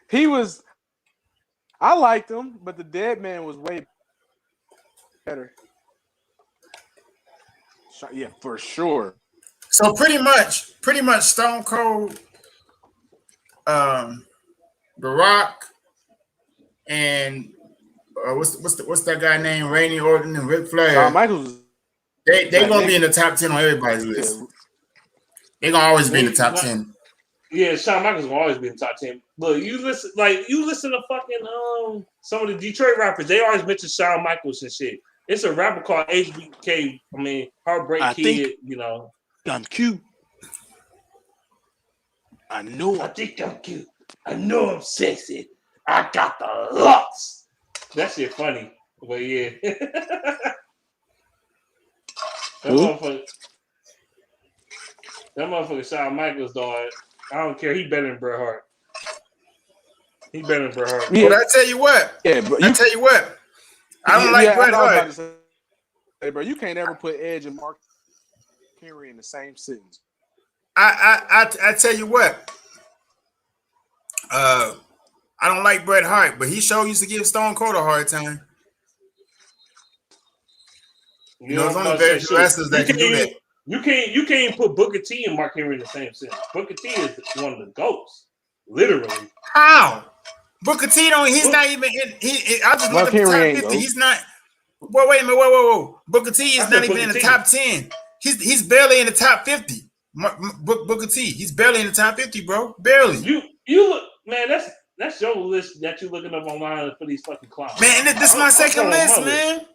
he was. I liked him, but the Dead Man was way better. Yeah, for sure. So pretty much Stone Cold, The Rock, and what's that guy named Randy Orton and Ric Flair. Shawn Michaels. They gonna be in the top 10 on everybody's list. They gonna always be in the top 10. Yeah, Shawn Michaels will always be in the top 10. Look, you listen to fucking some of the Detroit rappers. They always mention Shawn Michaels and shit. It's a rapper called HBK. I mean, Heartbreak Kid. I'm cute. I think I'm cute. I know I'm sexy. I got the looks. That shit funny, but yeah. That motherfucker Shawn Michaels, dog. I don't care. He better than Bret Hart. He better than Bret Hart. Yeah. But I tell you what. Yeah, bro. I tell you what. I don't like Bret Hart. Hey, bro, you can't ever put Edge and Mark Henry in the same sentence. I tell you what. I don't like Bret Hart, but he sure used to give Stone Cold a hard time. You know, it's only very few wrestlers that can do that. You can't even put Booker T and Mark Henry in the same sentence. Booker T is one of the GOATs, literally. How? Booker T he's not even in. I just look at the top 50. He's not. Well, wait a minute. Whoa. Booker T is not even in the top 10. He's barely in the top 50. Booker T. He's barely in the top 50, bro. Barely. You look, man. That's your list that you looking up online for these fucking clowns. Man, this is my second list, man.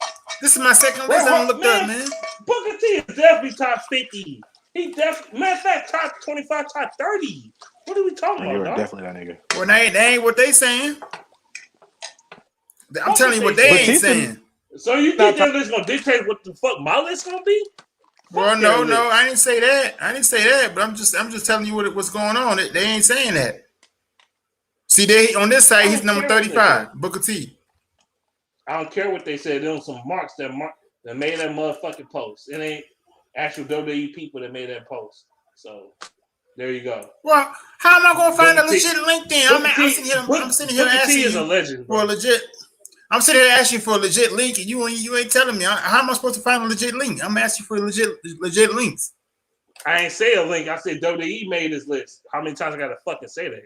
This is my second list I looked up, man. Booker T is definitely top 50. He definitely, matter of fact, top 25, top 30. What are we talking about? You're definitely that nigga. Well, that ain't what they saying. I'm telling you what they ain't saying. So you think that list gonna dictate what the fuck my list gonna be? Well, no, I didn't say that. But I'm just telling you what's going on. They ain't saying that. See, they on this side, he's number 35, Booker T. I don't care what they said. There was some marks that made that motherfucking post. It ain't actual WWE people that made that post. So there you go. Well, how am I gonna find a legit link then? I'm sitting here asking is a legend, for a legit. I'm sitting here asking for a legit link, and you ain't telling me. How am I supposed to find a legit link? I'm asking for legit links. I ain't say a link. I said WWE made this list. How many times I gotta fucking say that?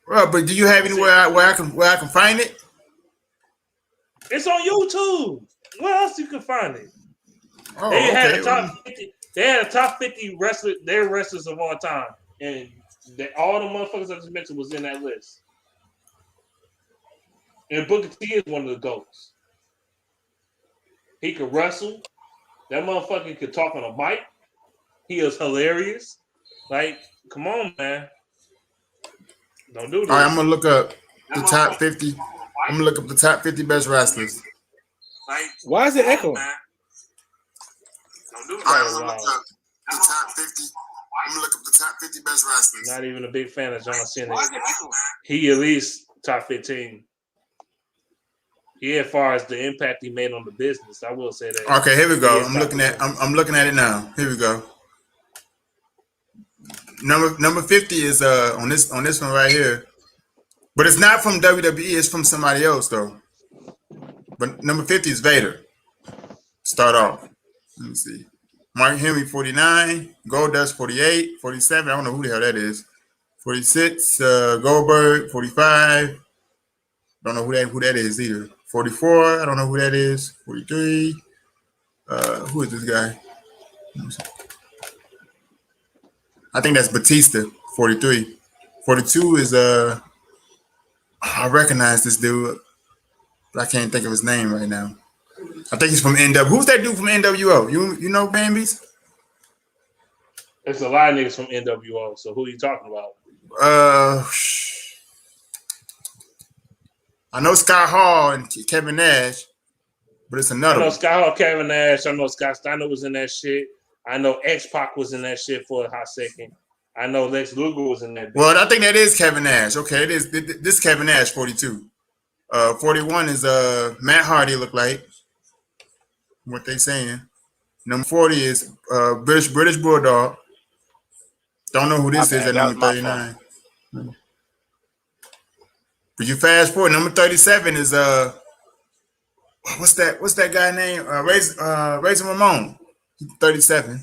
Well, but do you have anywhere where I can find it? It's on YouTube. Where else you can find it? Oh, they had okay. a top 50. They had a top 50 wrestlers of all time, and all the motherfuckers I just mentioned was in that list. And Booker T is one of the GOATs. He could wrestle. That motherfucker could talk on a mic. He is hilarious. Like, come on, man. Don't do this. All right, I'm gonna look up the top 50. I'm gonna look up the top 50 best wrestlers. Like, why is it echoing? Don't do that. All right, I'm gonna look up the top 50. I'm gonna look up the top 50 best wrestlers. Not even a big fan of John Cena. He at least top 15. Yeah, as far as the impact he made on the business, I will say that. Okay, here we go. I'm looking at it now. Here we go. Number 50 is on this one right here. But it's not from WWE, it's from somebody else though. But number 50 is Vader. Start off. Let me see. Mark Henry 49, Goldust 48, 47. I don't know who the hell that is. 46, Goldberg 45. Don't know who that is either. 44, I don't know who that is. 43. Who is this guy? I think that's Batista, 43. 42 is I recognize this dude, but I can't think of his name right now. I think he's from NW. Who's that dude from NWO? You know Bambies? There's a lot of niggas from NWO, so who are you talking about? I know Scott Hall and Kevin Nash, but it's another I know one. Scott Hall, Kevin Nash. I know Scott Steiner was in that shit. I know X-Pac was in that shit for a hot second. I know Lex Luger was in that. Well, I think that is Kevin Nash. Okay, it is. This Kevin Nash, 42. 41 is Matt Hardy, look like. What they saying. Number 40 is British Bulldog. Don't know who this is at number 39. But you fast forward, number 37 is what's that guy name? Razor Ramon. 37.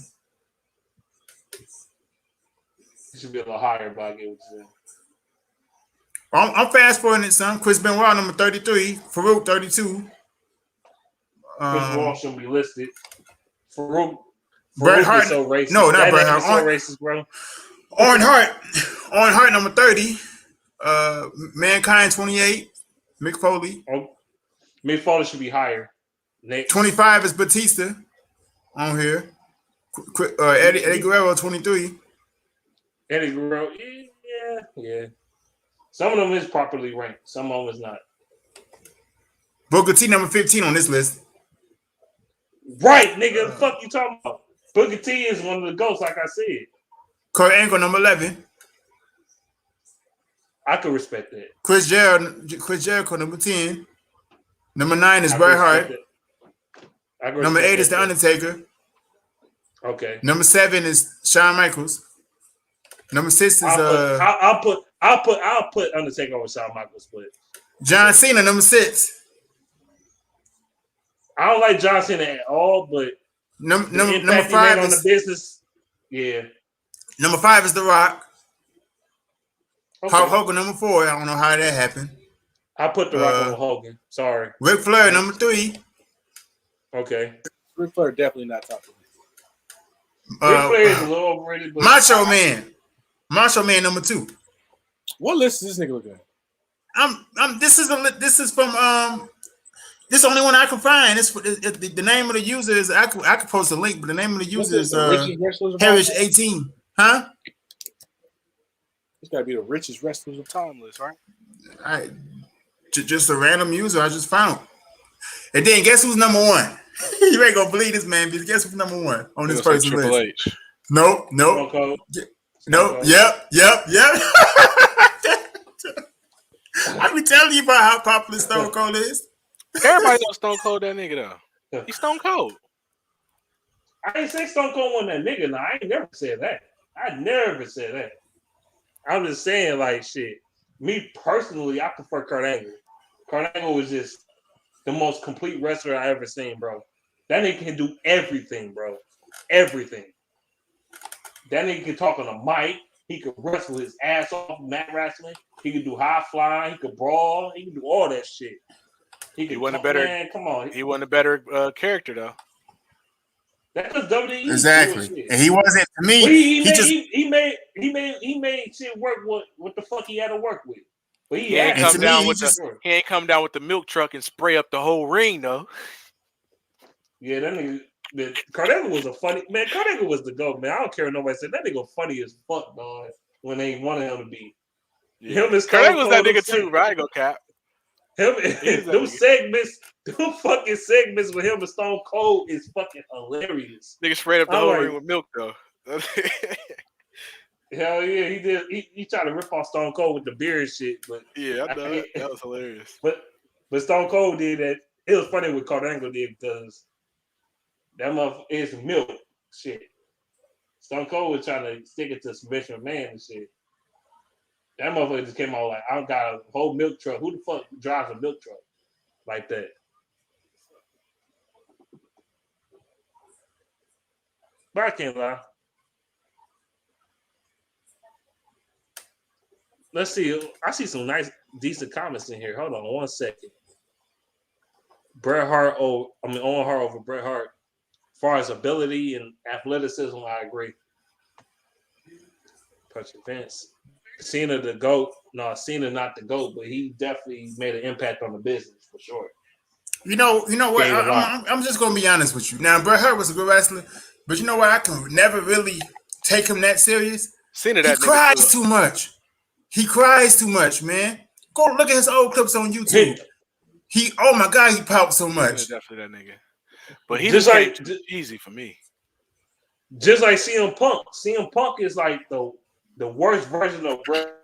It should be a little higher, but I get what you're saying. I'm fast forwarding it, son. Chris Benoit, number 33. Farouk, 32. Chris Benoit shouldn't be listed. Farouk Bret Hart. is so racist. No, not Bret Hart. So racist, bro. Owen Hart, number 30. Mankind, 28. Mick Foley. Mick Foley should be higher. Next. 25 is Batista on here. Eddie Guerrero, 23. Eddie Guerrero, yeah. Some of them is properly ranked. Some of them is not. Booker T, number 15 on this list. Right, nigga. The fuck you talking about? Booker T is one of the GOATs, like I said. Kurt Angle, number 11. I could respect that. Chris Jericho, number 10. Number 9 is Bret Hart. Number 8 is The Undertaker. Okay. Number 7 is Shawn Michaels. Number 6 is I'll put Undertaker over Shawn Michaels, but John Cena, number 6. I don't like John Cena at all, but number 5 on the business. Yeah. Number 5 is The Rock. Okay. Hulk Hogan, number 4. I don't know how that happened. I put The Rock over Hogan. Sorry. Ric Flair, number 3. Okay. Ric Flair definitely not top 3. Ric Flair is a little overrated. But Macho Man, number 2. What list is this nigga looking at? This is from this is the only one I can find. The name of the user is I could post a link, but the name of the user is Heritage 18. Huh? It's gotta be the richest wrestlers of time list, right? Just a random user I just found. And then guess who's number one? You ain't gonna believe this, man. Because guess who's number one on this person's Triple list? H. Nope. Stone Cold. Nope. Yep. I be telling you about how popular Stone Cold is. Everybody knows Stone Cold that nigga though. He's Stone Cold. I ain't say Stone Cold wasn't that nigga. No, I ain't never said that. I never said that. I'm just saying, like, shit. Me personally, I prefer Kurt Angle. Kurt Angle was just the most complete wrestler I ever seen, bro. That nigga can do everything, bro. Everything. That nigga can talk on a mic. He could wrestle his ass off mat wrestling. He could do high flying. He could brawl. He could do all that shit. He wasn't a better. Man, come on. He wasn't a better character though. That's just WWE. Exactly, and he wasn't to me. He made shit work what the fuck he had to work with. But he ain't come down with the milk truck and spray up the whole ring though. Yeah, that nigga. Kurt Angle was a funny man. Kurt Angle was the GOAT, man. I don't care what nobody said. That nigga funny as fuck, dog. When they wanted him to be. Yeah. Kurt Angle was that nigga too, bro. I ain't gonna cap. Them segments, them fucking segments with him and Stone Cold is fucking hilarious. Nigga sprayed up the whole ring with milk though. Hell yeah, he did. He tried to rip off Stone Cold with the beer and shit, but yeah, I know that was hilarious. But Stone Cold did that. It was funny what Kurt Angle did because that motherfucker is milk shit. Stone Cold was trying to stick it to submission man and shit. That motherfucker just came out like, I got a whole milk truck. Who the fuck drives a milk truck like that? But I can't lie. Let's see. I see some nice, decent comments in here. Hold on 1 second. Owen Hart over Bret Hart. As far as ability and athleticism, I agree. Punch Vince. Cena the GOAT. No, Cena not the GOAT, but he definitely made an impact on the business for sure. You know what? I'm just gonna be honest with you. Now, Bret Hart was a good wrestler, but you know what? I can never really take him that serious. Cena that he cries too much. He cries too much, man. Go look at his old clips on YouTube. Oh my God, he pouts so much. Definitely that nigga. But he just like easy for me. Just like CM Punk. CM Punk is like the worst version of Bret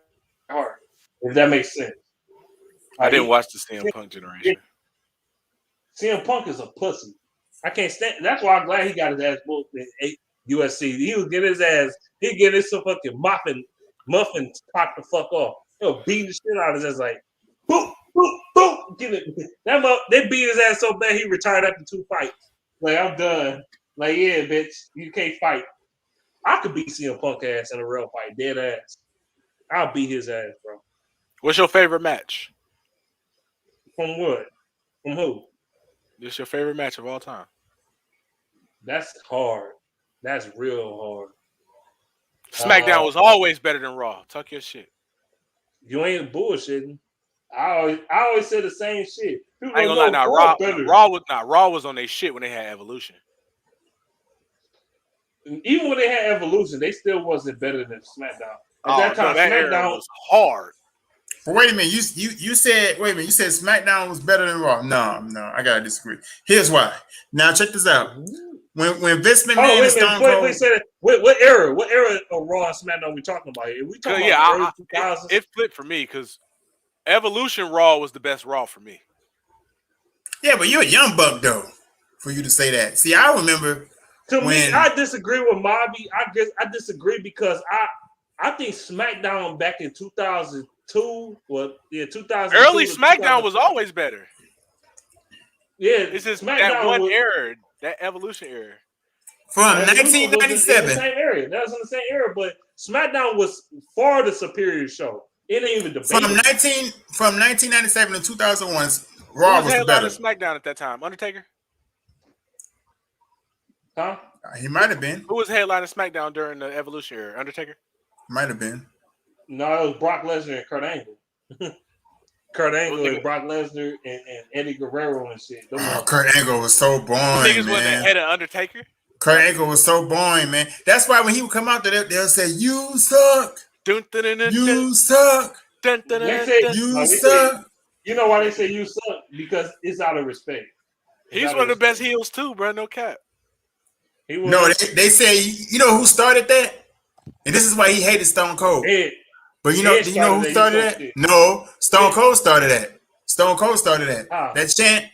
Hart, if that makes sense. I didn't watch the CM Punk generation. CM Punk is a pussy. I can't stand. That's why I'm glad he got his ass booked in USC. He was getting his ass. He getting his fucking muffin popped the fuck off. He'll beat the shit out of his ass like boop boop boop. Get it. They beat his ass so bad he retired after 2 fights. Like, I'm done. Like, yeah, bitch, you can't fight. I could beat CM Punk ass in a real fight, dead ass. I'll beat his ass, bro. What's your favorite match? From what? From who? What's your favorite match of all time? That's hard. That's real hard. SmackDown was always better than Raw. Talk your shit. You ain't bullshitting. I always say the same shit. People I ain't gonna lie. Now Raw was on their shit when they had Evolution. Even when they had Evolution, they still wasn't better than SmackDown. At that time, SmackDown was hard. But wait a minute, you said SmackDown was better than Raw. No, I gotta disagree. Here's why. Now check this out. When Vince McMahon and Stone Cold, what era of Raw and SmackDown we talking about here? We talking about the early 2000s? It flipped for me because Evolution Raw was the best Raw for me. Yeah, but you're a young buck though, for you to say that. See, I remember. To me, I disagree with Mobby. I disagree because I think SmackDown back in 2002, 2000. Early SmackDown was always better. Yeah, it's just that one era, that Evolution era. From 1997. That was in the same era, but SmackDown was far the superior show. It ain't even debatable. From 1997 to 2001, Raw was the better. SmackDown at that time, Undertaker. Huh? He might have been. Who was headlining SmackDown during the Evolution era? Undertaker? Might have been. No, it was Brock Lesnar and Kurt Angle. Kurt Angle and Brock Lesnar and Eddie Guerrero and shit. Kurt Angle was so boring, niggas man. wasn't ahead of Undertaker? Kurt Angle was so boring, man. That's why when he would come out there, they'll say, "You suck. You suck. You suck." You know why they say you suck? Because it's out of respect. He's one of the best heels too, bro. No cap. He was. No, they say you know who started that, and this is why he hated Stone Cold. Ed, But do you know who started that? Shit. No, Stone Cold started that. Stone Cold started that. Ah. That chant,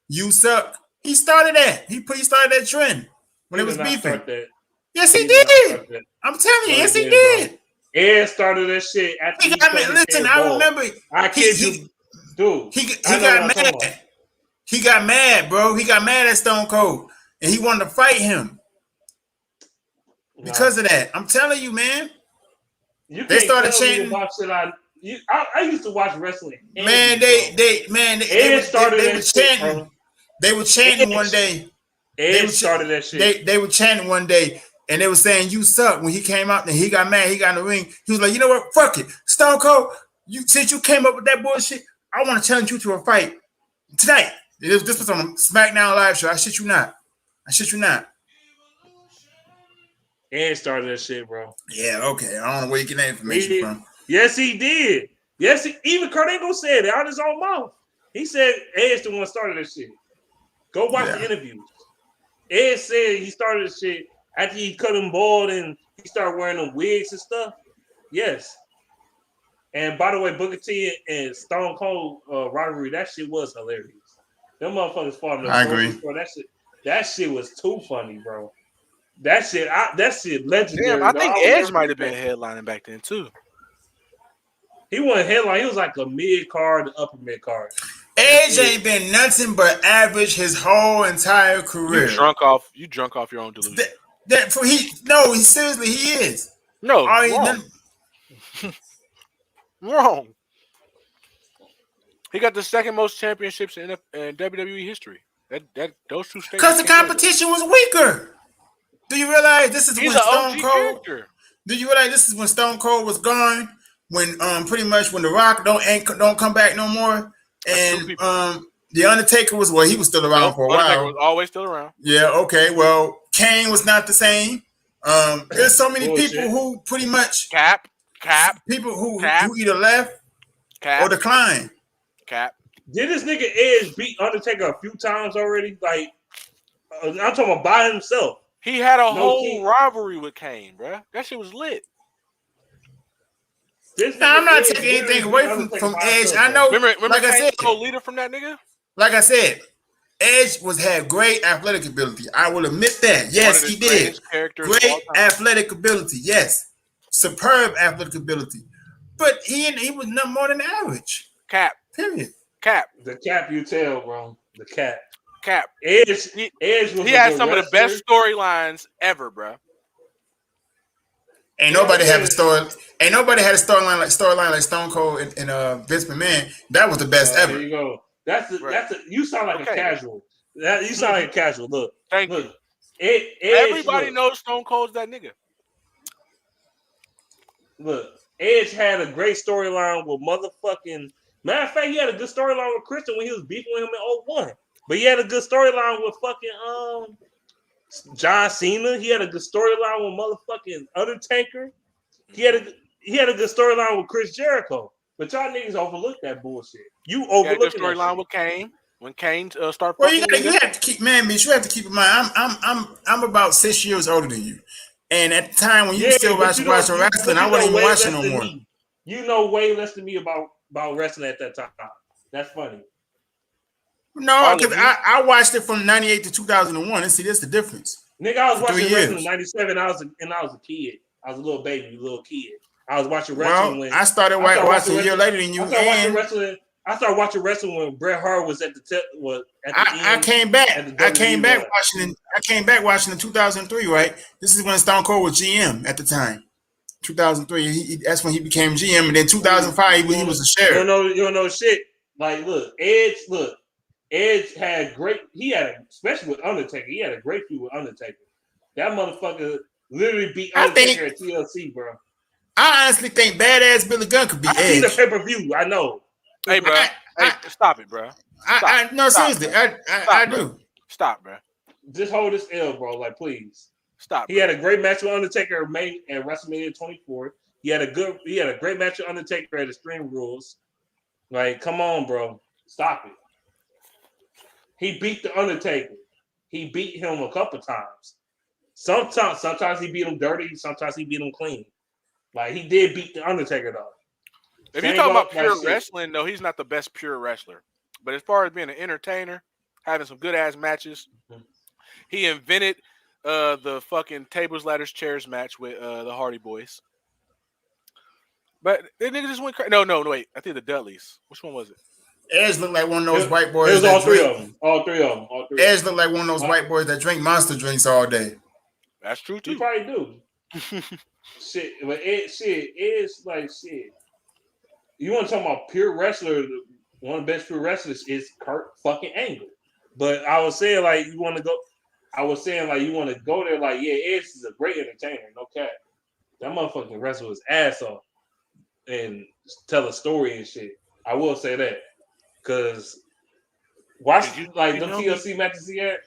"You suck." He started that. He started that trend when He it was did not beefing. start that. Yes, he He did not did. start that. I'm telling you, No, yes, he he didn't, did. Ed started that shit after he cut his Listen, head I bald. remember. I kid you, dude. He I know got what I'm talking mad. He got mad, bro. He got mad at Stone Cold, and he wanted to fight him because of that. I'm telling you, man. You They can't started tell me chanting. about shit. I used to watch wrestling. Man, Ed started they that were shit, chanting. bro. They were chanting Ed one day. Ed started that shit. They were chanting one day, and they were saying "You suck." When he came out, and he got mad. He got in the ring. He was like, "You know what? Fuck it, Stone Cold. Since you came up with that bullshit, I want to challenge you to a fight tonight." This was on a SmackDown live show. I shit you not. Ed started that shit, bro. Yeah, okay. I don't know where you get that information from. Yes, he did. Yes, even Kurt Angle said it out his own mouth. He said Ed's the one that started that shit. Go watch the interviews. Ed said he started the shit after he cut him bald and he started wearing them wigs and stuff. Yes. And by the way, Booker T and Stone Cold rivalry, that shit was hilarious. Them motherfuckers fought in the agree. That shit was too funny, bro. That shit legendary. Damn, I think Edge might have been headlining back then too. He wasn't headline. He was like a mid card, upper mid card. Edge ain't been nothing but average his whole entire career. You drunk off your own delusion. Seriously, he is. No, wrong. He got the second most championships in WWE history. Those two statements. Because the competition was weaker. Do you realize this is when Stone Cold? Do you realize this is when Stone Cold was gone? When pretty much when The Rock don't come back no more, and The Undertaker was he was still around for a while. Undertaker was always still around. Yeah, okay. Well, Kane was not the same. There's so many people who pretty much people who either left or declined. Did this nigga Edge beat Undertaker a few times already? Like I'm talking about by himself. He had a whole rivalry with Kane, bro. That shit was lit. I'm not taking anything away from Edge. I know. Remember like I said, co-leader from that nigga. Like I said, Edge had great athletic ability. I will admit that. Yes, he did. Great athletic ability. Yes, superb athletic ability. But he was nothing more than average. Period. The cap you tell, bro. The cap. Edge was he had some of the best storylines ever, bro. Ain't nobody had a storyline like Stone Cold and Vince McMahon. That was the best ever. There you go. You sound like a casual. You sound like a casual. Look. Thank you. Everybody knows Stone Cold's that nigga. Look, Edge had a great storyline with motherfucking. Matter of fact, he had a good storyline with Christian when he was beefing with him in 01. But he had a good storyline with fucking John Cena. He had a good storyline with motherfucking Undertaker. He had a good storyline with Chris Jericho. But y'all niggas overlooked that bullshit. You overlooked the storyline with Kane. When Kane started. Well, you have to keep, man. You have to keep in mind. I'm about 6 years older than you, and at the time when you still watching wrestling, I wasn't even watching no more. You know way less than me about wrestling at that time. That's funny. No, because I watched it from 98 to 2001, and see, that's the difference. Nigga, I was watching wrestling in 97. I was a kid. I was a little baby, little kid. I was watching wrestling when I started watching a year later than you. I started watching wrestling when Bret Hart was at the end. I came back watching in 2003. Right, this is when Stone Cold was GM at the time. 2003. That's when he became GM, and then 2005 he was a sheriff. You don't know shit. Like, Edge had especially with Undertaker. He had a great feud with Undertaker. That motherfucker literally beat Undertaker at TLC, bro. I honestly think badass Billy Gunn could be Edge. I see the pay-per-view. I know. Hey, bro. Stop it, bro. Seriously, I do. Stop, bro. Just hold this L, bro. Like, please. Stop. He had a great match with Undertaker at WrestleMania 24. He had a great match with Undertaker at Extreme Rules. Like, come on, bro. Stop it. He beat The Undertaker. He beat him a couple times. Sometimes he beat him dirty. Sometimes he beat him clean. Like, he did beat The Undertaker, though. If you're talking about pure wrestling, though, he's not the best pure wrestler. But as far as being an entertainer, having some good-ass matches, he invented the fucking tables, ladders, chairs match with the Hardy Boys. But they nigga just went crazy. No, wait. I think the Dudleys. Which one was it? Edge looked like one of those white boys. It was all three of them. All three of them. Edge looked like one of those white boys that drink Monster drinks all day. That's true too. You probably do. Shit, but Edge like shit. You want to talk about pure wrestler? One of the best pure wrestlers is Kurt fucking Angle. But I was saying like you want to go. I was saying like you want to go there. Like Edge is a great entertainer. No cap. That motherfucking wrestler his ass off and tell a story and shit. I will say that. Cause watch like the TLC matches he had.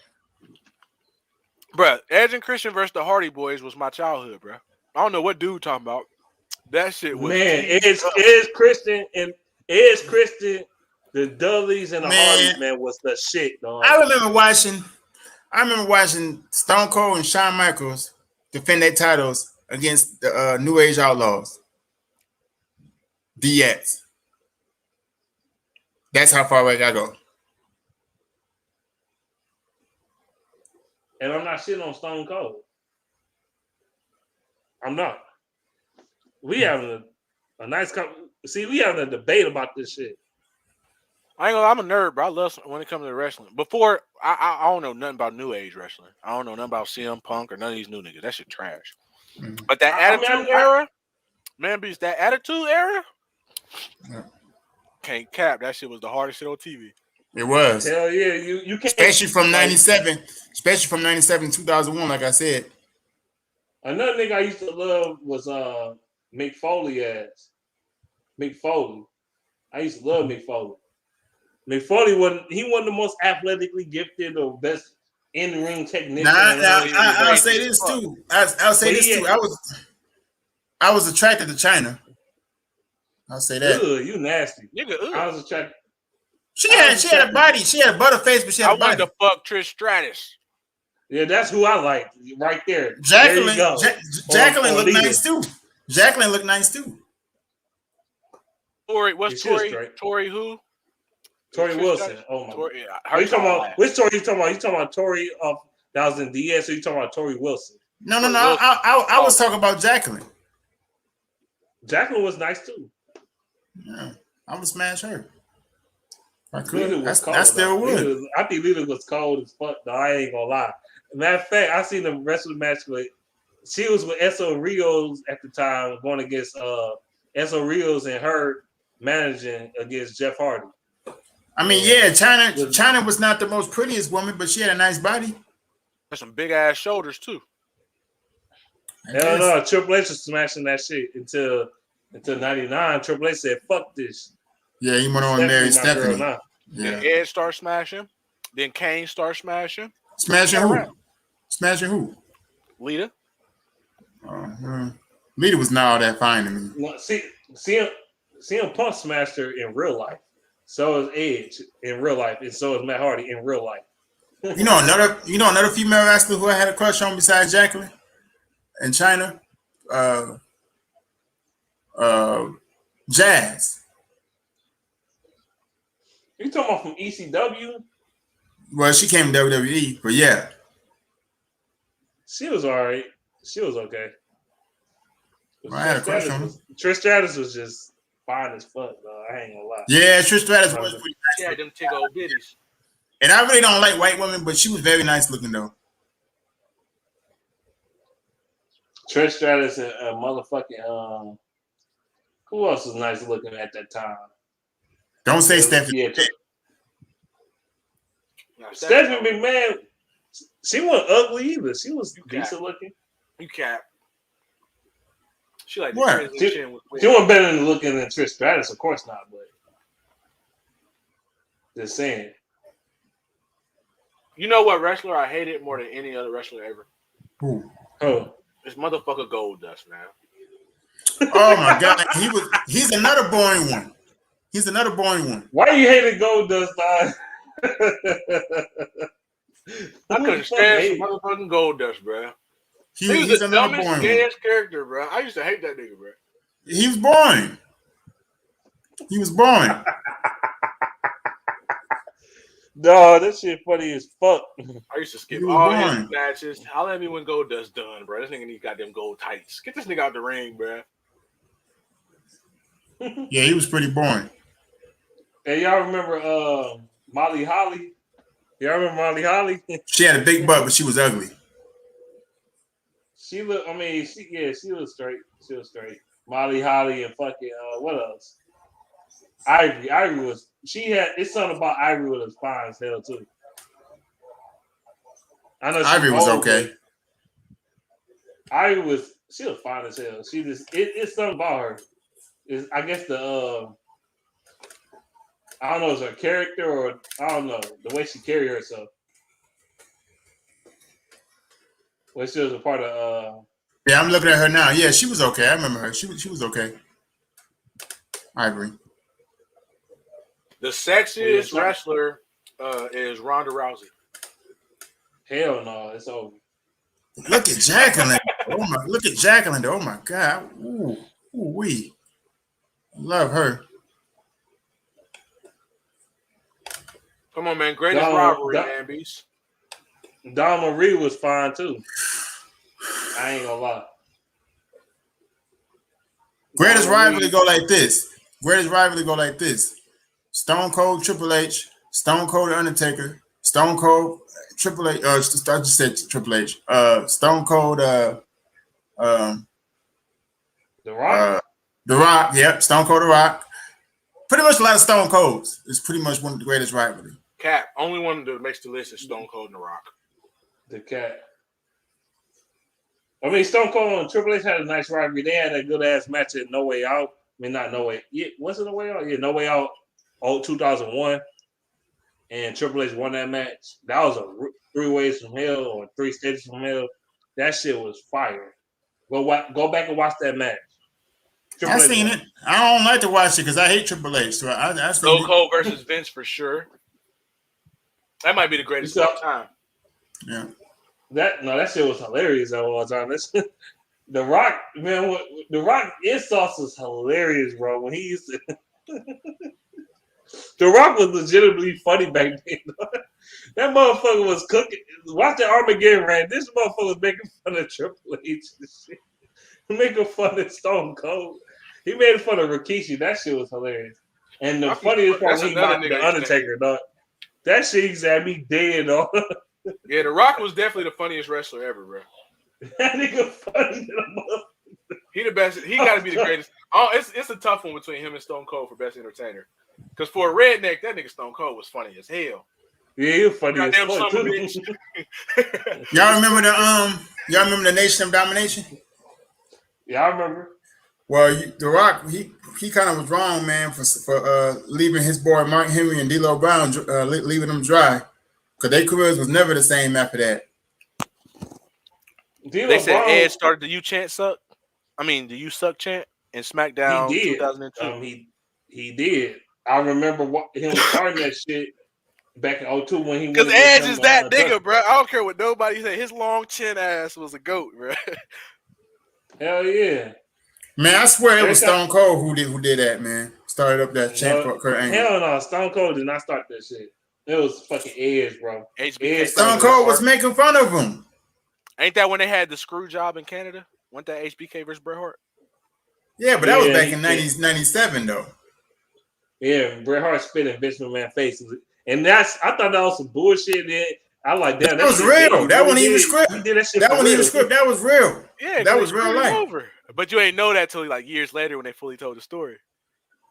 Bruh, Edge and Christian versus the Hardy Boys was my childhood, bruh. I don't know what dude talking about. That shit was Edge Christian, the Dudleys and the Hardys, man, was the shit, dog. I remember watching Stone Cold and Shawn Michaels defend their titles against the New Age Outlaws. DX. That's how far back I go. And I'm not shitting on Stone Cold. I'm not. We having a nice we having a debate about this shit. I ain't gonna. I'm a nerd, bro. I love when it comes to wrestling. Before I don't know nothing about New Age wrestling. I don't know nothing about CM Punk or none of these new niggas. That shit trash. Mm-hmm. But that Attitude Era, man, beast that Attitude Era. Yeah. Can't cap. That shit was the hardest shit on TV. It was. Hell yeah, you can't. Especially from 97. Especially from 97 to 2001, like I said. Another nigga I used to love was Mick Foley ass. Mick Foley. I used to love Mick Foley. Mick Foley wasn't the most athletically gifted or best in-ring technician. I'll say this too. I'll say this too. I was attracted to China. I'll say that. Ugh, you nasty. Nigga, I was attracted. She had a body. She had a butter face, but she had a body. I wanted to fuck Trish Stratus. Yeah, that's who I like right there. Jacqueline, Jacqueline looked nice too. Jacqueline looked nice too. Tori, what's Tori? Tori who? Tori Wilson. Oh my. Tori, you talking about which Tori you talking about? You talking about Tori that was in DS, or you talking about Tori Wilson? No. I was talking about Jacqueline. Jacqueline was nice too. Yeah, I would smash her. I could. I still would. I think Lita was cold as fuck, though. I ain't gonna lie. Matter of fact, I seen the rest of the match with. She was with Eso Rios at the time, going against Eso Rios and her managing against Jeff Hardy. I mean, yeah, China was not the most prettiest woman, but she had a nice body. Had some big ass shoulders too. Hell no, Triple H was smashing that shit until '99. Triple H said, "Fuck this." Yeah, he went on and married Stephanie. Yeah. Then Ed started smashing. Then Kane started smashing. Smashing who? Smashing who? Lita. Lita was not all that fine to me. No, CM Punk smashed her in real life. So is Edge in real life, and so is Matt Hardy in real life. You know another female wrestler who I had a crush on besides Jacqueline in China? Jazz. You talking about from ECW? Well, she came to WWE, but yeah. She was all right. She was okay. I had a crush on her. Trish Stratus was just fine as fuck, though. I ain't gonna lie. Yeah, Trish Stratus was pretty nice. She had them tick old bitties. And I really don't like white women, but she was very nice looking, though. Trish Stratus and motherfucking who else was nice looking at that time? Don't say Stephanie. Yeah, Stephanie McMahon, she wasn't ugly either. She was decent looking. You cap. She like what? She wasn't better than looking than Trish Stratus, of course not, but just saying. You know what wrestler I hated more than any other wrestler ever? Who? Oh. It's motherfucker Goldust, man. Oh my god, he's another boring one. He's another boring one. Why you hated Goldust, dog? I couldn't stand some motherfucking Goldust, bro. He was He's the another dumbest, boring gayest character, bro. I used to hate that nigga, bro. He was boring. He was boring. No, that shit funny as fuck. I used to skip He was all boring. his matches. Holla at me when Goldust done, bro. This nigga need goddamn gold tights. Get this nigga out the ring, bro. Yeah, he was pretty boring. Hey, y'all remember Molly Holly? Y'all remember Molly Holly? She had a big butt, but she was ugly. She looked. I mean, she was straight. She was straight. Molly Holly and fucking what else? Ivory. Ivory was. She had. It's something about Ivory with a fine as hell too. I know Ivory was okay. Ivory was. She was fine as hell. She just. It's something about her. Is I guess the. I don't know, it's her character or I don't know the way she carried herself. When she was a part of. Yeah, I'm looking at her now. Yeah, she was okay. I remember her. She was okay. Ivory. The sexiest wrestler is Ronda Rousey. Hell no, it's over. Look at Jacqueline. Look at Jacqueline. Oh my God. Ooh, wee. Love her. Come on, man. Greatest rivalry, man, beast. Dawn Marie was fine too. I ain't gonna lie. Greatest rivalry go like this. Greatest rivalry go like this. Stone Cold Triple H, Stone Cold The Stone Cold Triple H. I just said Triple H. Stone Cold. The Rock. The Rock. Yep. Stone Cold The Rock. Pretty much a lot of Stone Colds. It's pretty much one of the greatest rivalry. Cap. Only one that makes the list is Stone Cold and The Rock. The Cat. I mean, Stone Cold and Triple H had a nice rivalry. They had a good ass match at No Way Out. I mean, not No Way. Yeah, was it No Way Out? Yeah, No Way Out. 2001. And Triple H won that match. That was a 3 ways from hell or 3 stages from hell. That shit was fire. Go back and watch that match. I seen it. I don't like to watch it because I hate Triple H. So I Stone Cold versus Vince for sure. That might be the greatest of all time. Yeah. That shit was hilarious at all time. The Rock, man, the Rock insults was hilarious, bro. When he used to The Rock was legitimately funny back then. That motherfucker was cooking. Watch the Armageddon rant. This motherfucker was making fun of Triple H and shit. Making fun of Stone Cold. He made fun of Rikishi. That shit was hilarious. And the funniest part was he knocked the Undertaker, dog. That shit used to have me dead, dog. Yeah, The Rock was definitely the funniest wrestler ever, bro. That nigga funny than a motherfucker. He the best. He got to be the greatest. Oh, it's a tough one between him and Stone Cold for best entertainer. Because for a redneck, that nigga Stone Cold was funny as hell. Yeah, he was funny as fuck too. Y'all remember the Nation of Domination? Yeah, I remember. Well, The Rock, he kind of was wrong, man, for leaving his boy Mark Henry and D'Lo Brown, leaving them dry, because their careers was never the same after that. They said Ed started the "You Chant Suck." I mean, the "You Suck" chant in SmackDown 2002. He did. I remember him starting that shit back in 02 when he because Edge is that nigga, bro. I don't care what nobody say. His long chin ass was a goat, bro. Hell yeah. Man, I swear it was Stone Cold who did that, man. Started up that chant for Kurt Angle. Hell no, Stone Cold did not start that shit. It was fucking Edge, bro. Stone Cold was making fun of him. Ain't that when they had the screw job in Canada? Wasn't that HBK versus Bret Hart? Yeah, but that was back in 97, though. Yeah, Bret Hart spit in Vince McMahon's face. And I thought that was some bullshit. I like that. That was real. That wasn't even script. That wasn't even script. That was real. Yeah, that was real life. Over. But you ain't know that till like years later when they fully told the story.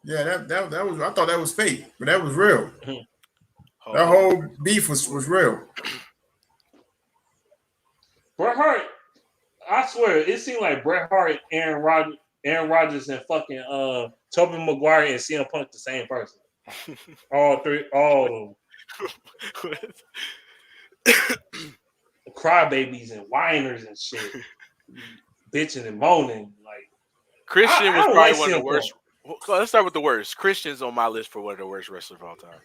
Yeah, that was. I thought that was fake, but that was real. That whole beef was real. Bret Hart, I swear, it seemed like Bret Hart, Aaron Rodgers, and fucking Tobey Maguire and CM Punk the same person. All of them. Crybabies and whiners and shit. Bitching and moaning. Like Christian was probably one of the worst. Well, let's start with the worst. Christian's on my list for one of the worst wrestlers of all time.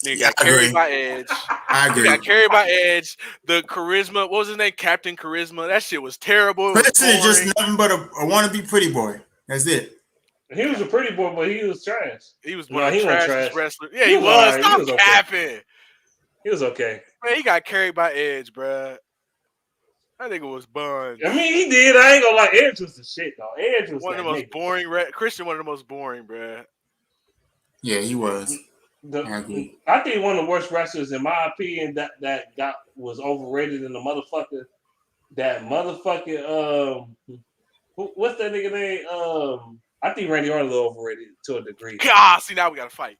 Nigga Yeah, got I carried agree. by Edge. I He agree. got carried by Edge. The charisma. What was his name? Captain Charisma. That shit was terrible. It was Christian is just boring. nothing but a wannabe pretty boy. That's it. He was a pretty boy, but he was trash. He was one No, of the he wasn't trashiest trash. wrestlers. Yeah, He he was was. alright. He Stop was okay. capping. He was okay. Man, he got carried by Edge, bruh. That nigga was buns. I mean, he did. I ain't gonna lie. Edge was the shit, though. Edge was One of that the most nigga. boring. Christian, one of the most boring, bruh. Yeah, he was. I I agree. think one of the worst wrestlers, in my opinion, that was overrated in the motherfucker. That motherfucking what's that nigga name? I think Randy Orton a little overrated to a degree. God, see now we gotta fight.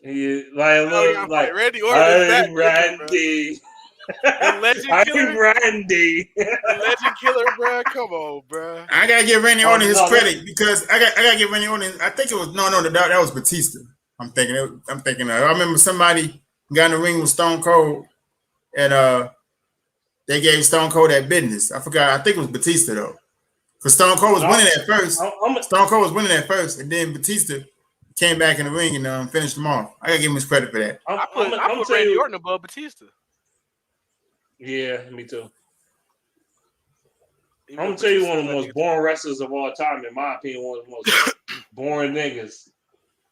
He like a Now we little gotta like fight. Randy Orton is that I'm nigga, bruh. Randy. The legend I'm killer. Randy. The legend killer, bruh. Come on, bruh. I gotta give Randy Orton his no, credit because I gotta give Randy Orton. I think it was that was Batista. I'm thinking. I remember somebody got in the ring with Stone Cold, and they gave Stone Cold that business. I forgot. I think it was Batista though, because Stone Cold was winning at first. Stone Cold was winning at first, and then Batista came back in the ring and finished him off. I gotta give him his credit for that. I put Randy Orton above Batista. Yeah, me too. I'm gonna tell you one of the most boring wrestlers of all time, in my opinion, one of the most boring niggas.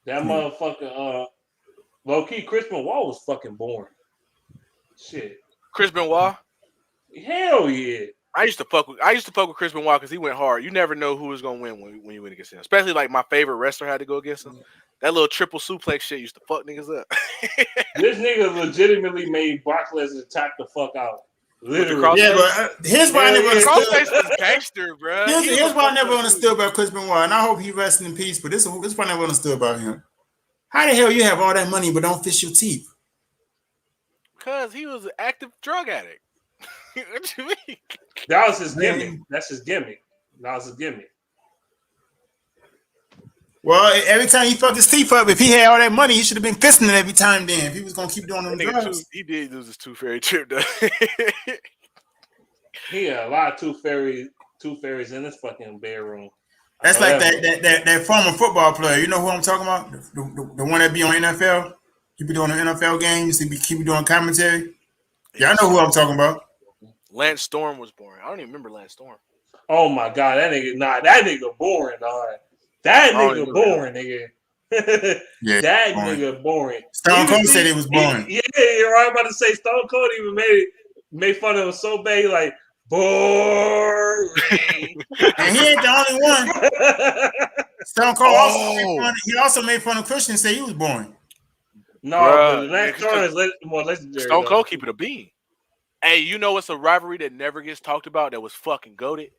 That motherfucker, low key, Chris Benoit was fucking boring. Shit. Chris Benoit? Hell yeah. I used to fuck with Chris Benoit because he went hard. You never know who was gonna win when you went against him. Especially like my favorite wrestler had to go against him. That little triple suplex shit used to fuck niggas up. This nigga legitimately made Brock Lesnar tap the fuck out. Literally. Yeah, but here's why I never Crossface understood. was gangster, bro. Here's what I never understood about Chris Benoit, and I hope he rests in peace. But this is what I never understood about him. How the hell you have all that money but don't fix your teeth? Because he was an active drug addict. What you mean? That was his gimmick. That's his gimmick. That was his gimmick. Well, every time he fucked his teeth up, if he had all that money, he should have been fisting it every time. Then, if he was gonna keep doing them drugs, he did lose his tooth fairy trip, though. He had a lot of tooth fairies in his fucking bedroom. That's like that former football player. You know who I'm talking about? The one that be on NFL. He be doing the NFL games. He keep doing commentary. Yeah, I know who I'm talking about. Lance Storm was boring. I don't even remember Lance Storm. Oh my god, that nigga boring, dog. That nigga boring, nigga. Yeah, that boring. nigga boring. Stone Cold said it was boring. Yeah, you're right about to say Stone Cold even made fun of him so bad, like boring. And he ain't the only one. Stone Cold also made fun of Christian and said he was boring. No, but Lance Storm is more legendary. Stone Cold keep it a bean. Hey, you know what's a rivalry that never gets talked about that was fucking goated?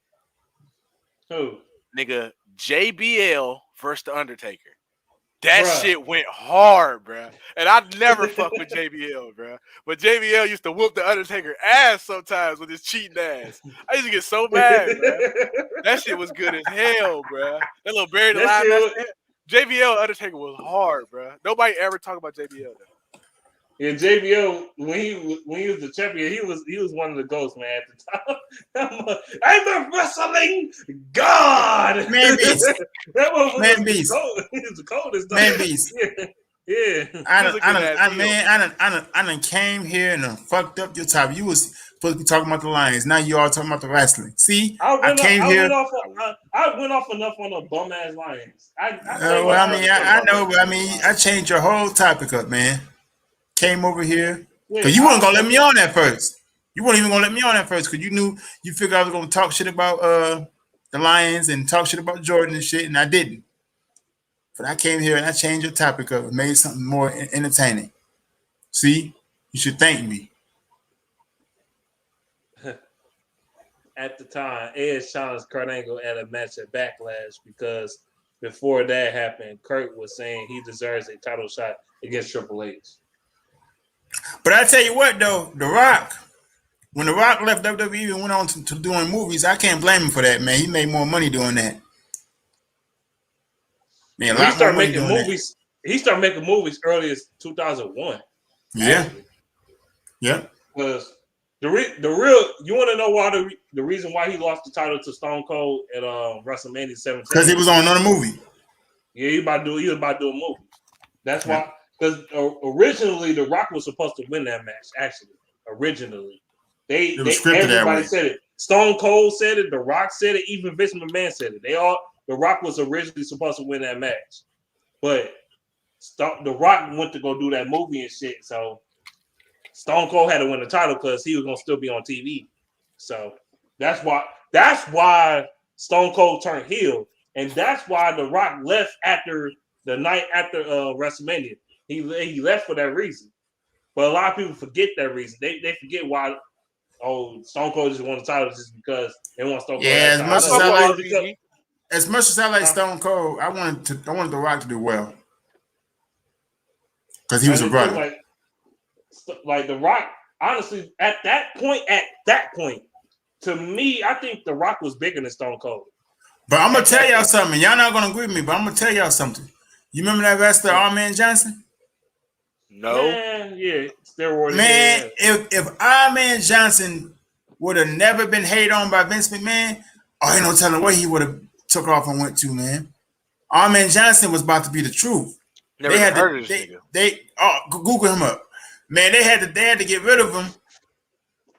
Who? Nigga, JBL versus The Undertaker. That shit went hard, bruh. And I never fuck with JBL, bruh. But JBL used to whoop The Undertaker ass sometimes with his cheating ass. I used to get so mad, bruh. That shit was good as hell, bruh. That little buried alive. JBL Undertaker was hard, bruh. Nobody ever talk about JBL, though. Yeah, JBL when he was the champion, he was one of the ghosts, man. At the time, I'm a wrestling god. Man beast. Man beast. He was the coldest. Man beast. Yeah. I done came here and fucked up your top. You was supposed to be talking about the Lions. Now you all talking about the wrestling. See, I went off enough on the bum ass Lions. I know, but I changed your whole topic up, man. Came over here because you weren't gonna let me on that first. You weren't even gonna let me on that first because you figured I was gonna talk shit about the Lions and talk shit about Jordan and shit, and I didn't. But I came here and I changed your topic up and made something more entertaining. See, you should thank me. At the time, Edge challenged Kurt Angle at a match at Backlash because before that happened, Kurt was saying he deserves a title shot against Triple H. But I tell you what, though, when The Rock left WWE and went on to doing movies, I can't blame him for that, man. He made more money doing that. Man, he started making movies. He started making movies early as 2001. Yeah, yeah. Because the real, you want to know why the reason why he lost the title to Stone Cold at WrestleMania 17? Because he was on another movie. Yeah, he was about to do a movie. That's why, because originally The Rock was supposed to win that match. Actually, originally, It was scripted that everybody way. said it. Stone Cold said it. The Rock said it. Even Vince McMahon said it. The Rock was originally supposed to win that match, but The Rock went to go do that movie and shit. So Stone Cold had to win the title because he was gonna still be on TV. So that's why Stone Cold turned heel, and that's why The Rock left after the night after WrestleMania. He left for that reason. But a lot of people forget that reason. They forget why. Oh, Stone Cold just won the title just because they want Stone Cold. Yeah, as much as I like Huh? Stone Cold, I wanted The Rock to do well because he was a brother. Like The Rock, honestly, at that point, to me, I think The Rock was bigger than Stone Cold. But I'm gonna tell y'all something. Y'all not gonna agree with me, but I'm gonna tell y'all something. You remember that wrestler, Arman Johnson? No. Man, yeah, steroids. Man, Yeah. if Arman Johnson would have never been hated on by Vince McMahon, ain't no telling where he would have took off and went to, man. Arman Johnson was about to be the truth. Never heard of this nigga. Google him up. Man, they had to get rid of him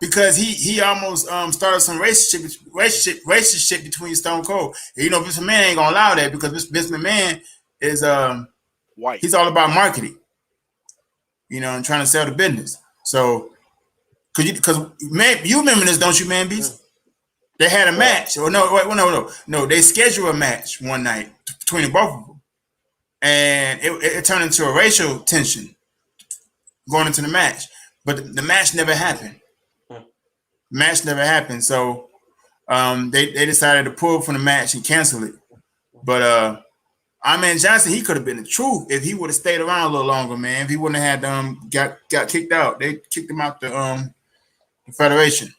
because he almost started some racist shit between Stone Cold. And, Vince McMahon ain't gonna allow that because Vince McMahon is white. He's all about marketing, and trying to sell the business. So, because you remember this, don't you, Man Beast? They had a match. No. They scheduled a match one night between both of them, and it turned into a racial tension going into the match. But the match never happened. So they decided to pull from the match and cancel it. But Arman Johnson, he could have been the truth if he would have stayed around a little longer, man. If he wouldn't have had got kicked out. They kicked him out the Federation.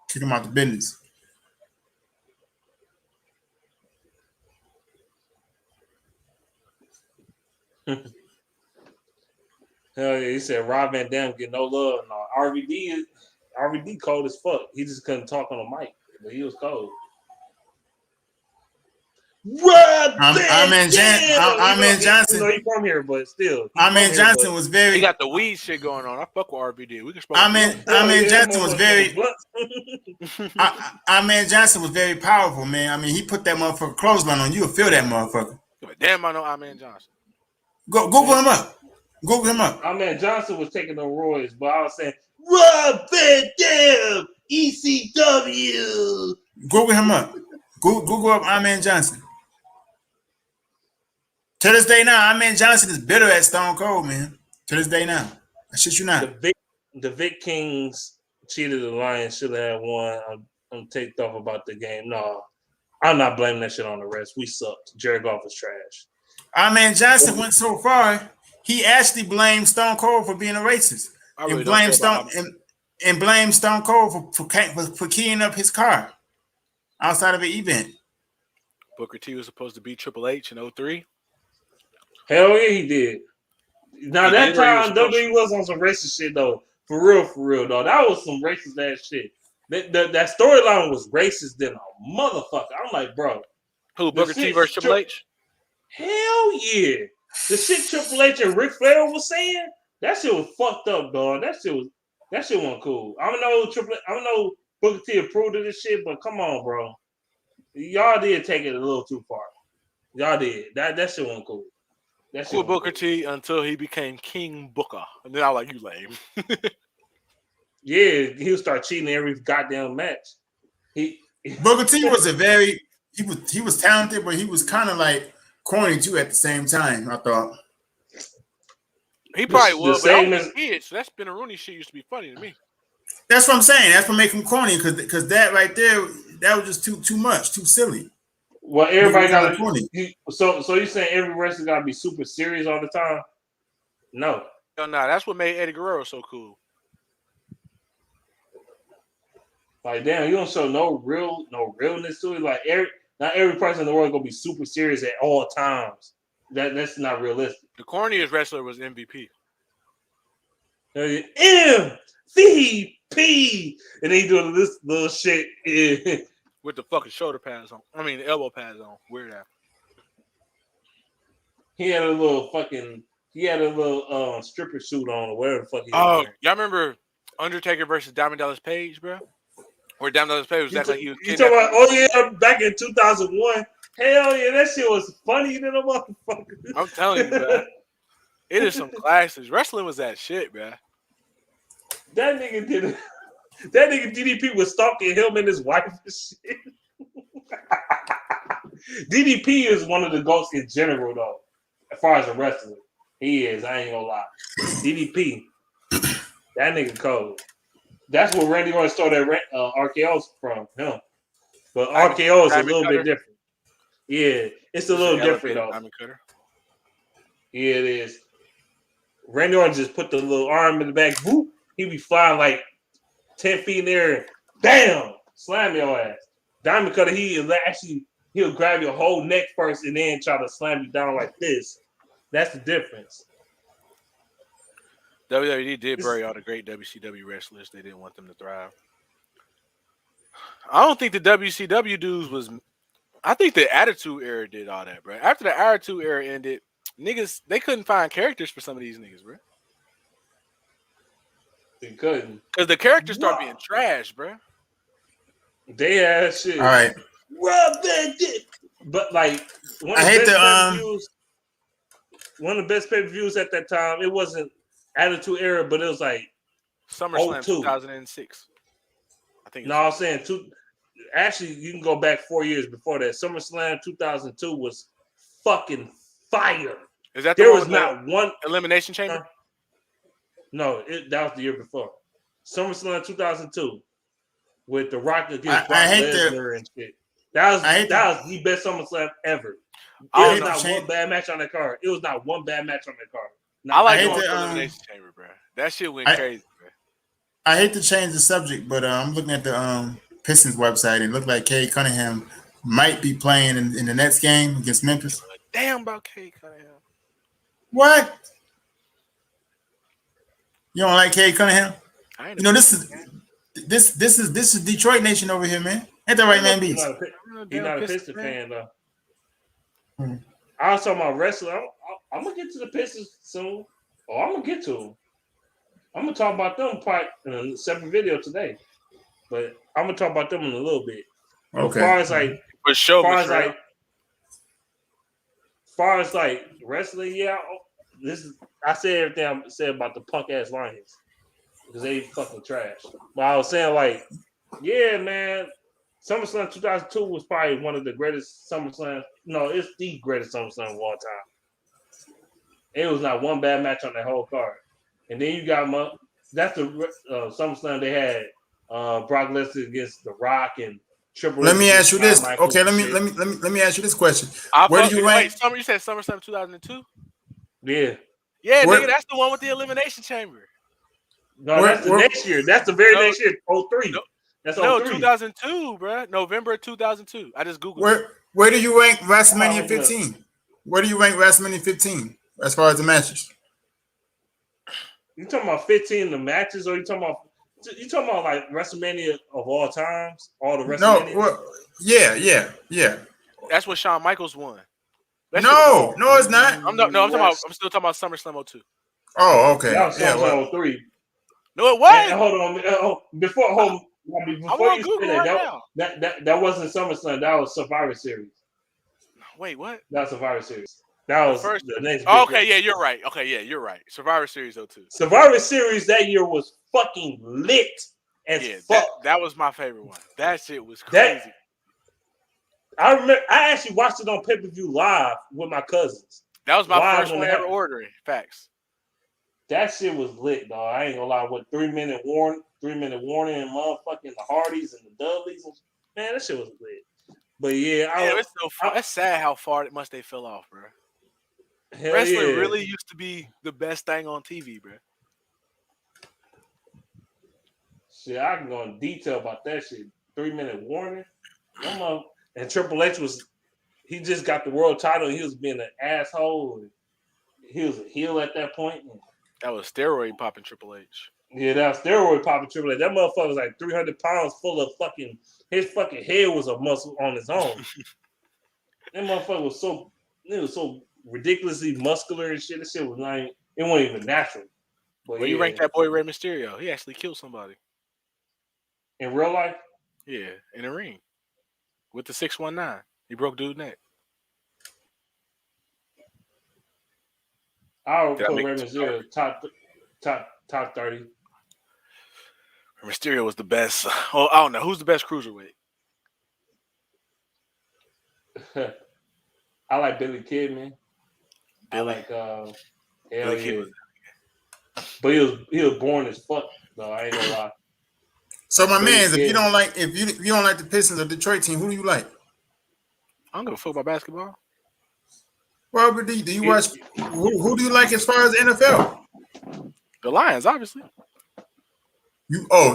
Kicked him out the business. Hell yeah, he said Rob Van Dam get no love. No, RVD cold as fuck. He just couldn't talk on the mic, but he was cold. Arman Johnson. He's from here, but still. Arman Johnson was very. He got the weed shit going on. I fuck with RVD. We can smoke. Arman Johnson was very. Arman Johnson was very powerful, man. I mean, he put that motherfucker clothesline on you. You'll feel that motherfucker. Damn, I know Arman Johnson. Google him up. Arman Johnson was taking the roids, but I was saying Rob Van Dam, ECW. Google him up. Google up Arman Johnson. To this day now, Arman Johnson is bitter at Stone Cold, man. To this day now. I shit you not. The Vic Kings cheated the Lions, should have won. I'm ticked off about the game. No, I'm not blaming that shit on the rest. We sucked. Jared Off was trash. Arman Johnson went so far, he actually blamed Stone Cold for being a racist. And blamed Stone Cold for keying up his car outside of an event. Booker T was supposed to beat Triple H in 2003. Hell yeah, he did. Now that time WWE was on some racist shit though. For real, though. That was some racist ass shit. That storyline was racist than a motherfucker. I'm like, bro. Who, Booker T versus Triple H? Hell yeah. The shit Triple H and Ric Flair was saying, that shit was fucked up, dog. That shit wasn't cool. I don't know Booker T approved of this shit, but come on, bro. Y'all did take it a little too far. Y'all did. That shit wasn't cool. Cool Booker T until he became King Booker. And then I was like, you lame. Yeah, he'll start cheating every goddamn match. Booker T was he was talented, but he was kind of like corny too at the same time, I thought. He probably was, but I was a kid, so that Spinner Rooney shit used to be funny to me. That's what I'm saying. That's what make him corny, because that right there, that was just too much, too silly. Well, everybody got to. So you saying every wrestler got to be super serious all the time? No. No, that's what made Eddie Guerrero so cool. Like, damn, you don't show no realness to it. Like, not every person in the world gonna be super serious at all times. That's not realistic. The corniest wrestler was MVP. MVP, and then he doing this little shit with the fucking shoulder pads on. I mean, the elbow pads on. Weird ass. He had a little stripper suit on or whatever the fuck he was Oh, wearing. y'all remember Undertaker versus Diamond Dallas Page, bro? Where Diamond Dallas Page was acting like he was You talking kidnapped. about? Oh yeah, back in 2001. Hell yeah, that shit was funny than a motherfucker. I'm telling you, bro. It is some classics. Wrestling was that shit, bro. That nigga did it. That nigga DDP was stalking him and his wife and shit. DDP is one of the GOATs in general, though. As far as a wrestler, he is. I ain't gonna lie. DDP, that nigga cold. That's where Randy Orton started RKO's from him. But RKO is a little bit different. Yeah, it's a little different though. Diamond cutter. Yeah, it is. Randy Orton just put the little arm in the back. Whoop, he be flying like 10 feet in the air. Bam, slam your ass. Diamond cutter, he'll grab your whole neck first and then try to slam you down like this. That's the difference. WWE did bury all the great WCW wrestlers. They didn't want them to thrive. I don't think the WCW dudes was. I think the Attitude Era did all that, bro. After the Attitude Era ended, niggas they couldn't find characters for some of these niggas, bro. They couldn't because the characters start being trash, bro. They had shit. All right. But like one of the best pay-per-views at that time, it wasn't Attitude Era, but it was like SummerSlam 2006. I think. No, I'm saying actually, you can go back 4 years before that. SummerSlam 2002 was fucking fire. Is that there was not one Elimination Chamber? No, that was the year before. SummerSlam 2002 with The Rock against Brock Lesnar and shit. That was the best SummerSlam ever. It was not one bad match on that card. It was not one bad match on that card. I like the Elimination Chamber, bro. That shit went crazy, bro. I hate to change the subject, but I'm looking at the Pistons website. It looked like Cade Cunningham might be playing in the next game against Memphis. Damn about Cade Cunningham. What? You don't like Cade Cunningham? I You know, this is Detroit Nation over here, man. Ain't that right, man? Beats. He's not a Pistons fan, though. I was talking about wrestling. I'm gonna get to the Pistons soon. Oh, I'm gonna get to them. I'm gonna talk about them part in a separate video today, but I'm gonna talk about them in a little bit. Okay. As far as like, for sure, as far as like wrestling, yeah. I said everything I said about the punk ass Lions because they fucking trash. But I was saying like, yeah, man. SummerSlam 2002 was probably one of the greatest SummerSlam. No, it's the greatest SummerSlam of all time. It was not one bad match on that whole card. And then you got that's the SummerSlam they had Brock Lesnar against The Rock and Triple H. Let me ask you this. Okay, let me ask you this question. Where do you rank? You said SummerSlam 2002? Yeah. Yeah, nigga, that's the one with the Elimination Chamber. No, that's the next year. That's the very next year, 03. That's 03. 2002, bro. November 2002. I just Googled Where do you rank WrestleMania 15? Where do you rank WrestleMania 15 as far as the matches? You talking about 15 the matches, or you talking about like WrestleMania of all times? All the WrestleMania? No, yeah. That's what Shawn Michaels won. No, it's not. I'm still talking about SummerSlam 02. Oh, okay. That was SummerSlam 03. No, it was. Hold on. Before you say that wasn't SummerSlam. That was Survivor Series. Wait, what? That was Survivor Series. That was the next. Okay, yeah, you're right. Survivor Series 02. Survivor Series that year was fucking lit as fuck. That was my favorite one. That shit was crazy. I remember. I actually watched it on pay-per-view live with my cousins. That was my first one ever ordering. Facts. That shit was lit, dog. I ain't gonna lie. What 3-minute warning, and motherfucking the Hardys and the Dudleys. Man, that shit was lit. But yeah, it's so fun. That's sad how far much they fell off, bro. Wrestling really used to be the best thing on TV, bro. Shit, I can go in detail about that shit. 3-minute warning. And Triple H he just got the world title. He was being an asshole. He was a heel at that point. That was steroid popping Triple H. Yeah, that was steroid popping Triple H. That motherfucker was like 300 pounds full of his fucking head was a muscle on his own. That motherfucker was so ridiculously muscular and shit. This shit was not. It wasn't even natural. But Well, you ranked that boy Rey Mysterio. He actually killed somebody in real life. Yeah, in the ring with the 619. He broke dude's neck. I would put Rey Mysterio top 30. Mysterio was the best. Oh, I don't know who's the best cruiserweight. I like Billy Kid, man. Billy. I like Billy Kid. But he was born as fuck, though. I ain't gonna lie. So my man, if you don't like the Pistons or Detroit team, who do you like? I don't give a fuck about basketball. Well, but do you watch? Who do you like as far as NFL? The Lions, obviously.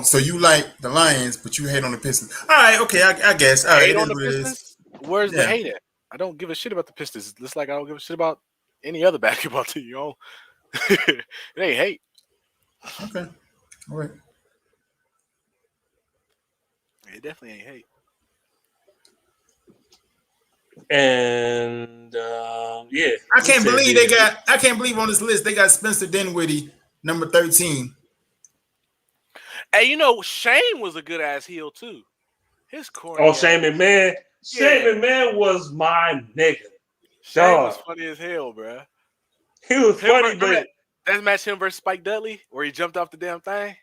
So you like the Lions, but you hate on the Pistons. All right, okay, I guess. All right, hate on the Pistons? Where's the hate at? I don't give a shit about the Pistons. It's like I don't give a shit about any other basketball team, you know? It ain't hate. Okay. All right. It definitely ain't hate. And I can't believe on this list they got Spencer Dinwiddie, number 13. Hey, you know, Shane was a good ass heel too. His corner. Oh, Shane McMahon. Shane McMahon was my nigga. Shane was funny as hell, bro. He was funny, but that match him versus Spike Dudley where he jumped off the damn thing.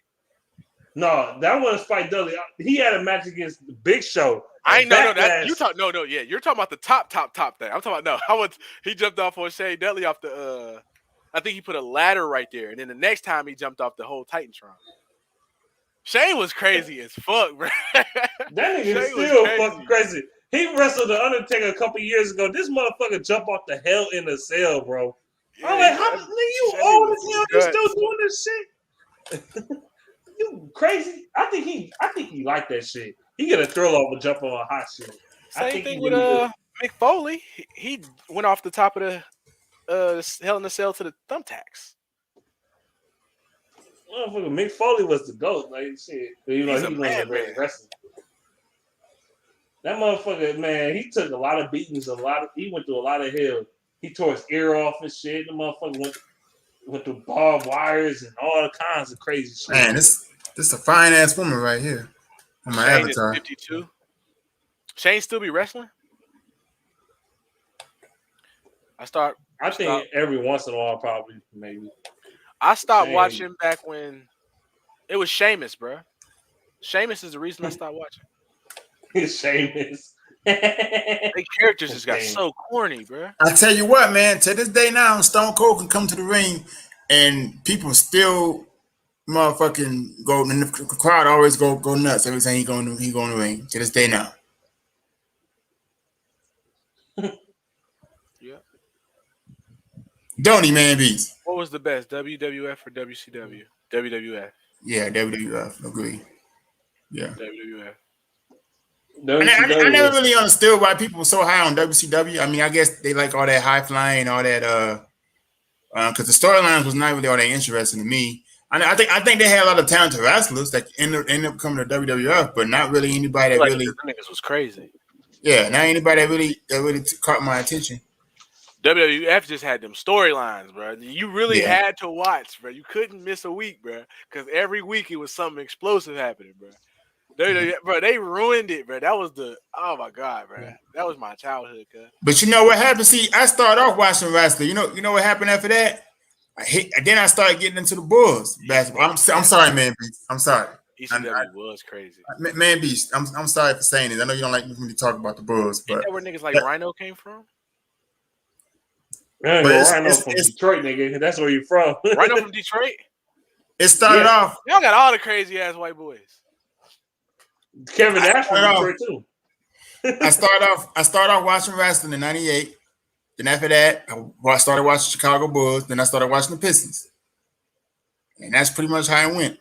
No, that wasn't Spike Dudley. He had a match against the Big Show. I know that you talk. No, yeah, you're talking about the top thing. I'm talking about he jumped off on Shane Dudley off the. I think he put a ladder right there, and then the next time he jumped off the whole Titantron. Shane was crazy as fuck, bro. That nigga is still fucking crazy. He wrestled the Undertaker a couple years ago. This motherfucker jumped off the Hell in a Cell, bro. Yeah, I'm like, how you old as hell? You still doing this shit? You crazy? I think he liked that shit. He get a thrill off of jumping on hot shit. Same thing with Mick Foley. He went off the top of the Hell in a Cell to the thumbtacks. Motherfucker, Mick Foley was the GOAT. Like shit, you know, he was a great wrestler. That motherfucker, man, he took a lot of beatings, he went through a lot of hell. He tore his ear off and shit. The motherfucker went through barbed wires and all kinds of crazy shit. Man, this a fine ass woman right here on my Shane avatar. Is 52. Shane still be wrestling? I think every once in a while, probably, maybe. I stopped watching back when it was Sheamus, bro. Sheamus is the reason I stopped watching. It's Sheamus. The characters just got so corny, bro. I tell you what, man. To this day now, Stone Cold can come to the ring, and people still motherfucking go. And the crowd always go nuts every time he go in the ring. To this day now. Yeah. Don't he, man, beats? What was the best, WWF or WCW? WWF. Yeah, WWF. Agree. Yeah. WWF. I never really understood why people were so high on WCW. I mean, I guess they like all that high flying, all that, because the storylines was not really all that interesting to me. I think they had a lot of talented wrestlers that ended up coming to WWF, but not really anybody that really. The niggas was crazy. Yeah, not anybody that really caught my attention. WWF just had them storylines, bro. You really had to watch, bro. You couldn't miss a week, bro, because every week it was something explosive happening, bro. Bro, they ruined it, bro. That was oh my god, bro. That was my childhood, cuz. But you know what happened? See, I started off watching wrestling. You know what happened after that? Then I started getting into the Bulls basketball. I'm sorry, man. Beast. I'm sorry. ECW was crazy. Man, Beast. I'm sorry for saying it. I know you don't like me to talk about the Bulls, but ain't that where niggas like Rhino came from? Man, Rhino from Detroit, nigga. That's where you from. Rhino from Detroit? It started off. Y'all got all the crazy ass white boys. Kevin Nash from Detroit too. I started off watching wrestling in '98. Then after that, I started watching Chicago Bulls. Then I started watching the Pistons, and that's pretty much how it went.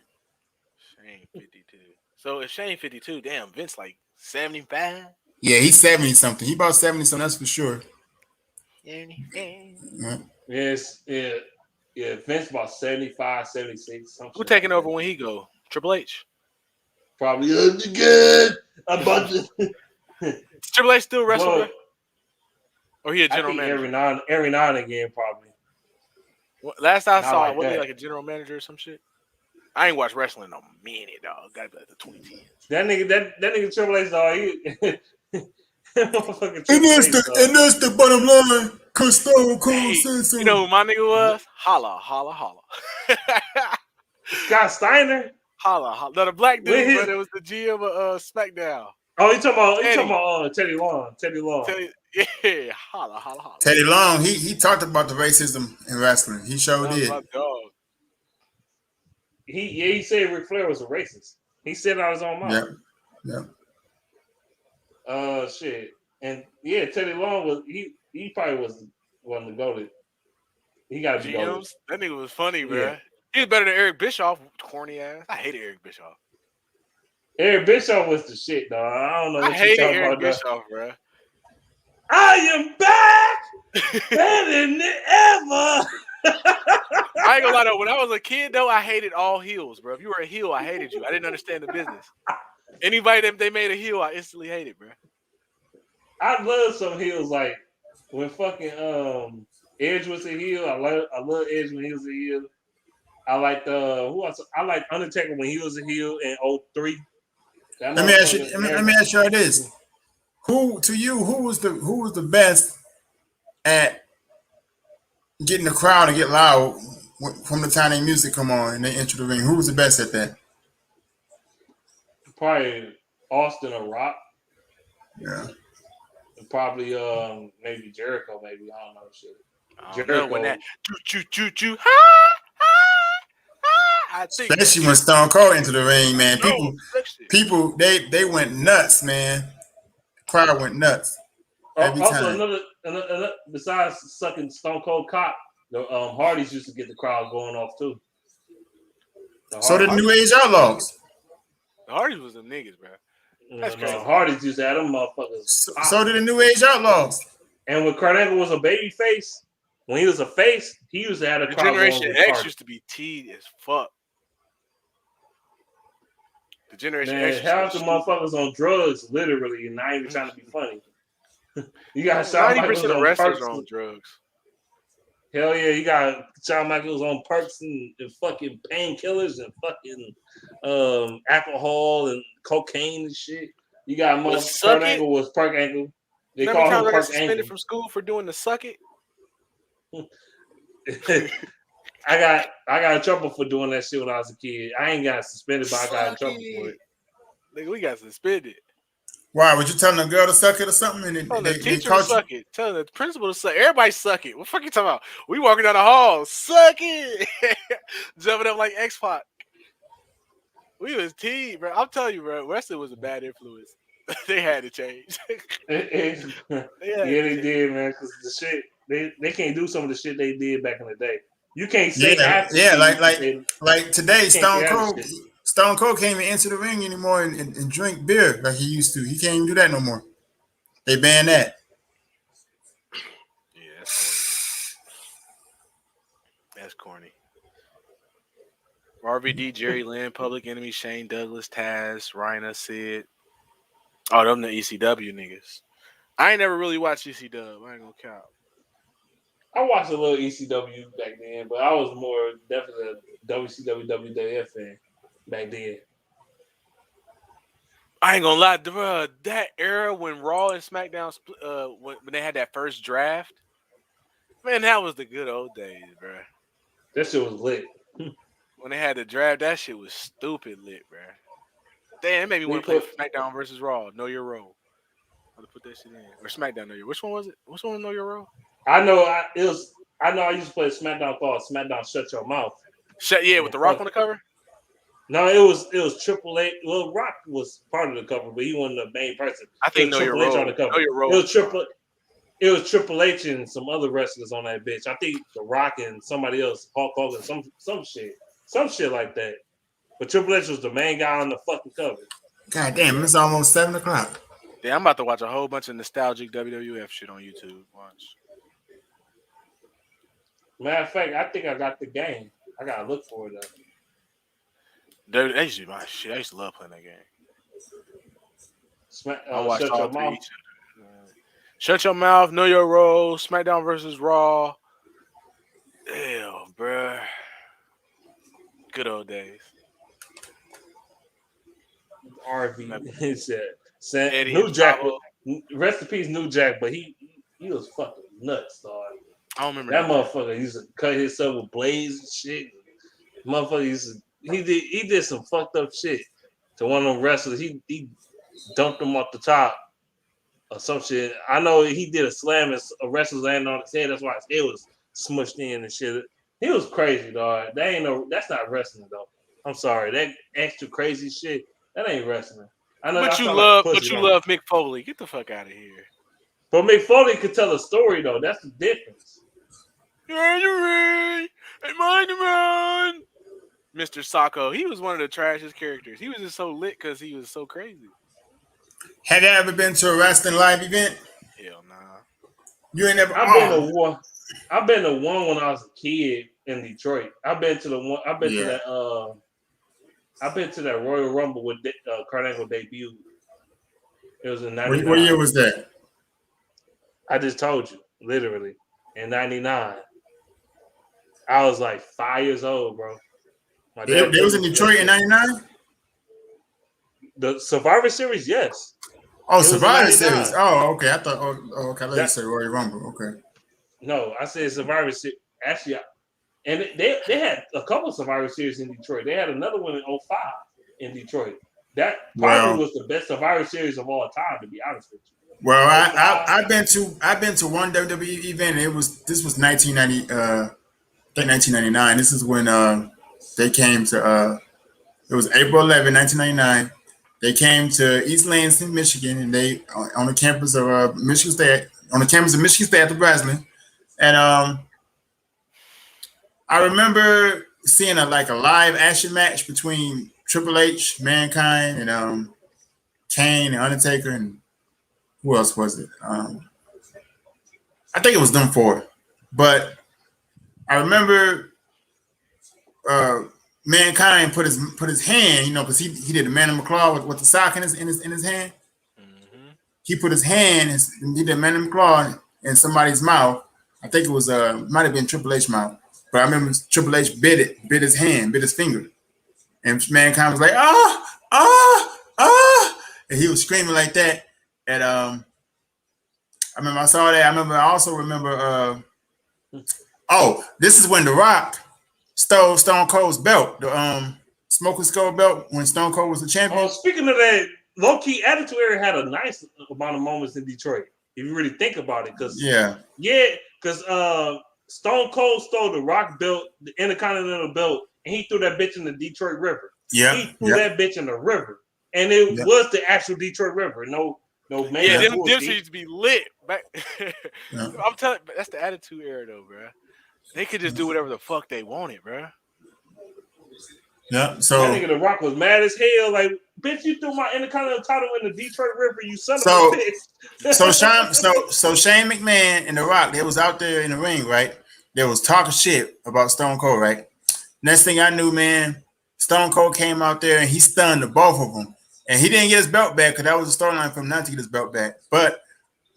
Shane 52. So if Shane 52, damn, Vince like 75. Yeah, he's 70 something. He about 70 something. That's for sure. Yes, yeah. Vince about 75, 76. Who taking over when he go? Triple H. Probably good. A bunch of Triple H still wrestling. Or he a I general think manager? every now and again, probably. Last I Not saw, like wasn't he that. like a general manager or some shit? I ain't watched wrestling in a minute, dog. Gotta be like the 2010s. That nigga Triple H, dog. Motherfucking And Triple H, dog. that's the bottom line. Cause Stone Cold Hey, said so. you know who my nigga was? Holla, holla, holla. Scott Steiner. Holla, holla. No, the black When dude, bro, his that was the GM of SmackDown. oh, you talking Teddy. about Teddy Long. Teddy Long. Yeah, holla, holla, holla. Teddy Long, he talked about the racism in wrestling. He sure That was did. my dog. He said Ric Flair was a racist. He said it out of his own mouth. Yeah. Shit. And yeah, Teddy Long was he probably was one of the goated. He gotta be goated. GMs, that nigga was funny, bro. Yeah. He was better than Eric Bischoff, corny ass. I hated Eric Bischoff. Eric Bischoff was the shit, dog. I don't know I what you hated talking Eric about, dog. Bischoff, bro. I am back better than ever. I ain't gonna lie though. When I was a kid though, I hated all heels, bro. If you were a heel, I hated you. I didn't understand the business. Anybody that they made a heel, I instantly hated, bro. I love some heels like when fucking Edge was a heel. I love Edge when he was a heel. I like who else? I like Undertaker when he was a heel in 03. Let me ask you this. Who was the best at getting the crowd to get loud from the time their music come on and they enter the ring? Who was the best at that? Probably Austin or Rock. Yeah. And probably maybe Jericho, maybe. I don't know shit. Jericho when that I think Especially when Stone Cold entered the ring, man. People they went nuts, man. Crowd went nuts every also, time. another besides sucking Stone Cold cock, the Hardys used to get the crowd going off too. So did New Age Outlaws. The Hardys was the niggas, bro. That's crazy. Hardys used to have them motherfuckers. So did the New Age Outlaws. And when Kurt Angle was a baby face, when he was a face, he used to have the crowd Generation going X retarded. used to be teed as fuck. The Generation Man, X. half the motherfuckers on drugs, literally, and not even trying to be funny. You got Shawn Michaels 90% of on wrestlers perks. are on drugs. Hell yeah, you got Shawn Michaels on perks and fucking painkillers and fucking alcohol and cocaine and shit. You got Kurt Angle was Perk Angle. They How call many him times I got Perk suspended Angle. from school for doing the suck it? I got in trouble for doing that shit when I was a kid. I ain't got suspended, but I got in trouble for it. Nigga, we got suspended. Why? Would you telling a girl to suck it or something? And Telling the they teacher to caught you? suck it. Telling the principal to suck it. Everybody suck it. What the fuck you talking about? We walking down the hall. Suck it. Jumping up like X-Pac. We was teed, bro. I'm telling you, bro. Wrestling was a bad influence. They had to change. They did, man. Because the shit, they can't do some of the shit they did back in the day. You can't say like today, Stone Cold can't even enter the ring anymore and drink beer like he used to. He can't even do that no more. They banned that. Yeah, that's corny. That's corny. RVD, Jerry Lynn, Public Enemy, Shane Douglas, Taz, Rhina, Sid. Oh, them the ECW niggas. I ain't never really watched ECW. I ain't gonna count. I watched a little ECW back then, but I was more definitely a WCW, WWF fan back then. I ain't gonna lie, bro. That era when Raw and SmackDown, when they had that first draft, man, that was the good old days, bro. That shit was lit. When they had the draft, that shit was stupid lit, bro. Damn, it made me want to play SmackDown versus Raw. Know your role. I'm gonna put that shit in. Or SmackDown Know Your. Which one was it? Which one was Know Your Role? I know. I used to play a SmackDown called SmackDown Shut Your Mouth. With the Rock on the cover. No, it was Triple H. Well, Rock was part of the cover, but he wasn't the main person. I think Know Your Role on the cover. Know Your Role. It was Triple H and some other wrestlers on that bitch. I think The Rock and somebody else, Hulk Hogan, some shit like that. But Triple H was the main guy on the fucking cover. God damn, it's almost 7:00. Yeah, I'm about to watch a whole bunch of nostalgic WWF shit on YouTube. Watch. Matter of fact, I think I got the game. I gotta look for it though. That used to be my shit. I used to love playing that game. I watched all three. Shut your mouth. Know your role. SmackDown versus Raw. Damn, bruh. Good old days. RV. He said, Eddie New and Jack. Chavo. Rest in peace, New Jack. But he was fucking nuts, dog. I don't remember That New Jack. motherfucker used to cut himself with blades and shit. Motherfucker he did some fucked up shit to one of them wrestlers. He dumped him off the top or some shit. I know he did a slam and a wrestler landed on his head. That's why his head was smushed in and shit. He was crazy, dog. That's not wrestling though. I'm sorry. That extra crazy shit, that ain't wrestling. I know But I you sound love, like a but pussy, you don't I? love Mick Foley. Get the fuck out of here. But Mick Foley could tell a story though. That's the difference. Mr. Sacco, he was one of the trashiest characters. He was just so lit because he was so crazy. Have you ever been to a wrestling live event? Hell nah. You ain't never. I've been to one. I've been to one when I was a kid in Detroit. I've been to the one. I've been to that. I've been to that Royal Rumble with Kurt Angle debuted. It was in '99. What year was that? I just told you, literally, in '99. I was like 5 years old, bro. My dad They was in Detroit in '99. The Survivor Series, yes. Oh, It was Survivor 99. Series. Oh, okay. I thought. Oh, okay. I thought you said Royal Rumble. Okay. No, I said Survivor Series. Actually, and they had a couple Survivor Series in Detroit. They had another one in 05 in Detroit. That probably was the best Survivor Series of all time, to be honest with you. Well, I've been to one WWE event. This was 1990. I think 1999. This is when they came to. It was April 11, 1999. They came to East Lansing, Michigan, and they on the campus of Michigan State. On the campus of Michigan State at the Breslin, and I remember seeing a live action match between Triple H, Mankind, and Kane and Undertaker, and who else was it? I think it was them four. But I remember Mankind put his hand, because he did the Man of McClaw with the sock in his hand. Mm-hmm. He put his hand, he did Man of McClaw in somebody's mouth. I think it was might have been Triple H mouth. But I remember Triple H bit his hand, bit his finger. And Mankind was like, and he was screaming like that. And I remember I saw that. I also remember, this is when The Rock stole Stone Cold's belt, the Smoking Skull belt, when Stone Cold was the champion. Oh, speaking of that, low-key Attitude Era had a nice amount of moments in Detroit, if you really think about it. Because Stone Cold stole the Rock belt, the Intercontinental belt, and he threw that bitch in the Detroit River. Yeah, he threw that bitch in the river, and it was the actual Detroit River. No man. Yeah, them used to be lit. Back. I'm telling you, that's the Attitude Era, though, bro. They could just do whatever the fuck they wanted, bro. Yeah. So that nigga The Rock was mad as hell. Like, bitch, you threw my Intercontinental title in the Detroit River, you son of a bitch. So Shane McMahon and The Rock, they was out there in the ring, right? They was talking shit about Stone Cold, right? Next thing I knew, man, Stone Cold came out there and he stunned the both of them. And he didn't get his belt back because that was a storyline for him not to get his belt back. But,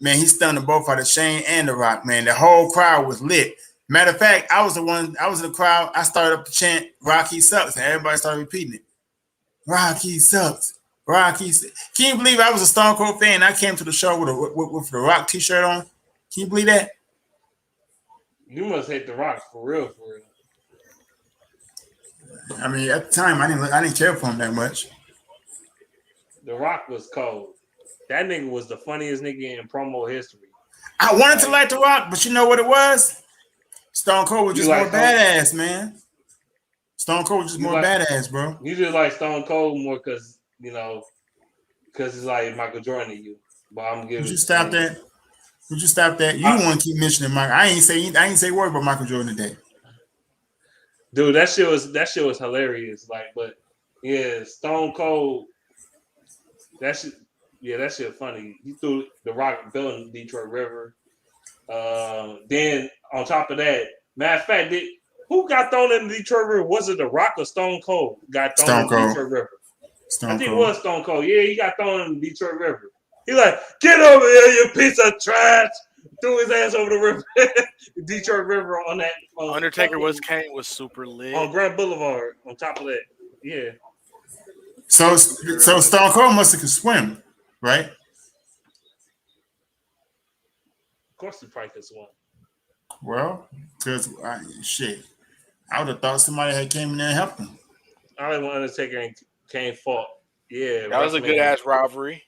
man, he stunned the both out of Shane and The Rock, man. The whole crowd was lit. Matter of fact, I was in the crowd. I started up to chant, Rocky sucks, and everybody started repeating it. Rocky sucks. Rocky sucks. Can you believe I was a Stone Cold fan? I came to the show with the Rock t-shirt on. Can you believe that? You must hate The Rock for real. I mean, at the time, I didn't care for him that much. The Rock was cold. That nigga was the funniest nigga in promo history. I wanted to like The Rock, but you know what it was? Stone Cold was just more badass, man. Stone Cold was just more badass, bro. You just like Stone Cold more because it's like Michael Jordan to you. But I'm giving. Would you stop that? You want to keep mentioning Michael? I ain't say a word about Michael Jordan today. Dude, that shit was hilarious. Like, but yeah, Stone Cold. That shit funny. He threw the Rock belt in the Detroit River. Then on top of that, matter of fact, who got thrown in the Detroit River? Was it The Rock or Stone Cold got thrown in the Detroit River? I think it was Stone Cold. Yeah, he got thrown in the Detroit River. He like, get over here, you piece of trash. Threw his ass over the river, Detroit River on that. Undertaker was super lit. On Grand Boulevard. On top of that, yeah. So Stone Cold must have could swim, right? Of course, he probably could swim. Well, because shit, I would have thought somebody had came in there and helped him. I don't want Undertaker and Kane fought. Yeah, that was a good ass rivalry.